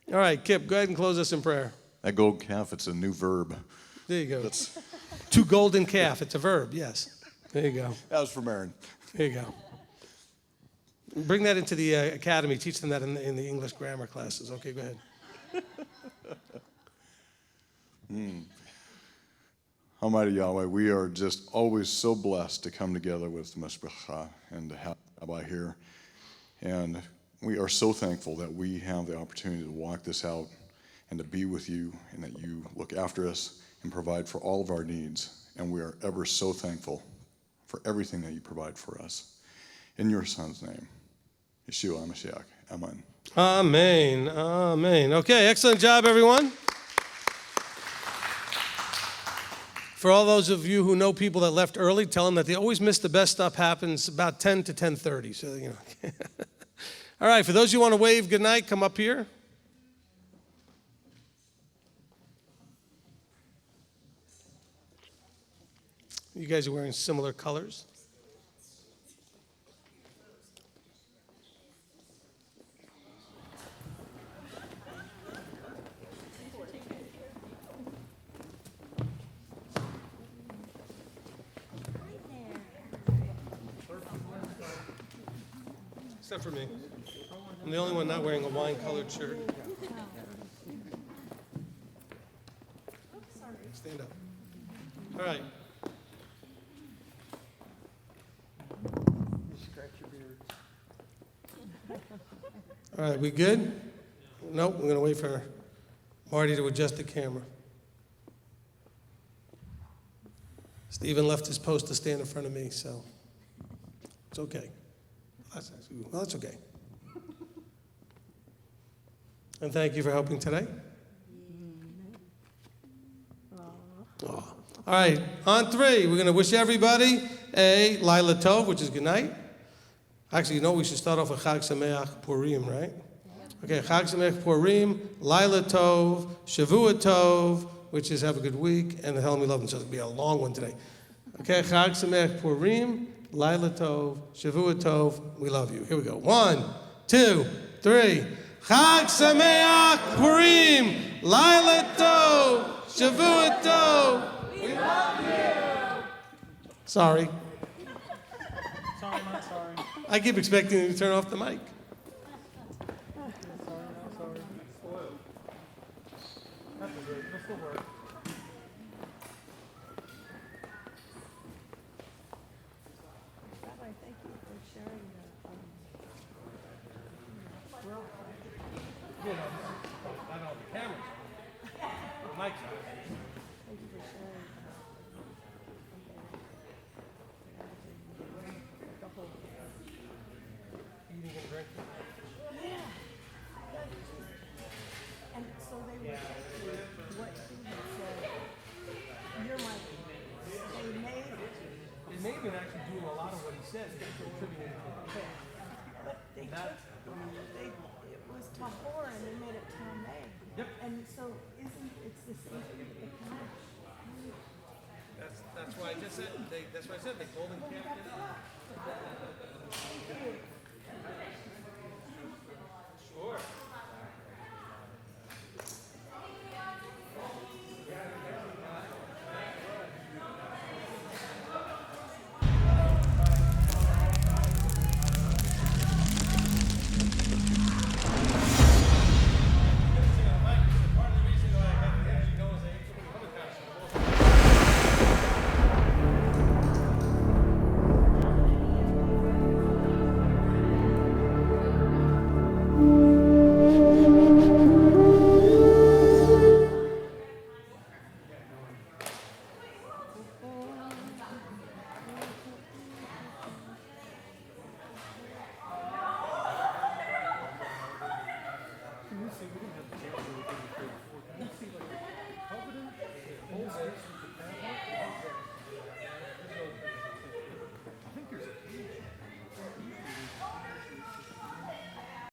All right, Kip, go ahead and close us in prayer. That gold calf, it's a new verb. There you go. To golden calf, it's a verb, yes. There you go. That was from Aaron. There you go. Bring that into the academy. Teach them that in the English grammar classes. Okay, go ahead. Almighty Yahweh, we are just always so blessed to come together with the Mishpacha and to have Rabbi here. And we are so thankful that we have the opportunity to walk this out and to be with you and that you look after us and provide for all of our needs. And we are ever so thankful for everything that you provide for us. In your Son's name, Yeshua HaMashiach. Amen. Amen. Amen. Okay, excellent job, everyone. For all those of you who know people that left early, tell them that they always miss the best stuff happens about 10 to 10:30. So, All right, for those who want to wave goodnight, come up here. You guys are wearing similar colors. Except for me. I'm the only one not wearing a wine-colored shirt. Stand up. All right. All right, we good? Nope, we're going to wait for her. Marty to adjust the camera. Stephen left his post to stand in front of me, so it's okay. Well, it's okay. And thank you for helping today. Aw. All right, on 3, we're going to wish everybody a Laila Tov, which is good night. Actually, you know, we should start off with Chag Sameach Purim, right? Okay, Chag Sameach Purim, Laila Tov, Shavua Tov, which is have a good week, and the Hell Me Love Him, so it'll be a long one today. Okay, Chag Sameach Purim, Laila Tov, Shavua Tov, we love you. Here we go. 1, 2, 3. Chag Sameach Purim, Laila Tov, Shavua Tov. We love you. Sorry. Sorry, not sorry. I keep expecting you to turn off the mic. And so they would say what he had said. You're my, It may have been actually doing a lot of what he said, contributing to it. but they took, it was tahor and they made it tameh. Yep. And so it's the same thing with the Kaddish. That's why I just said, that's why I said they golden calf it up.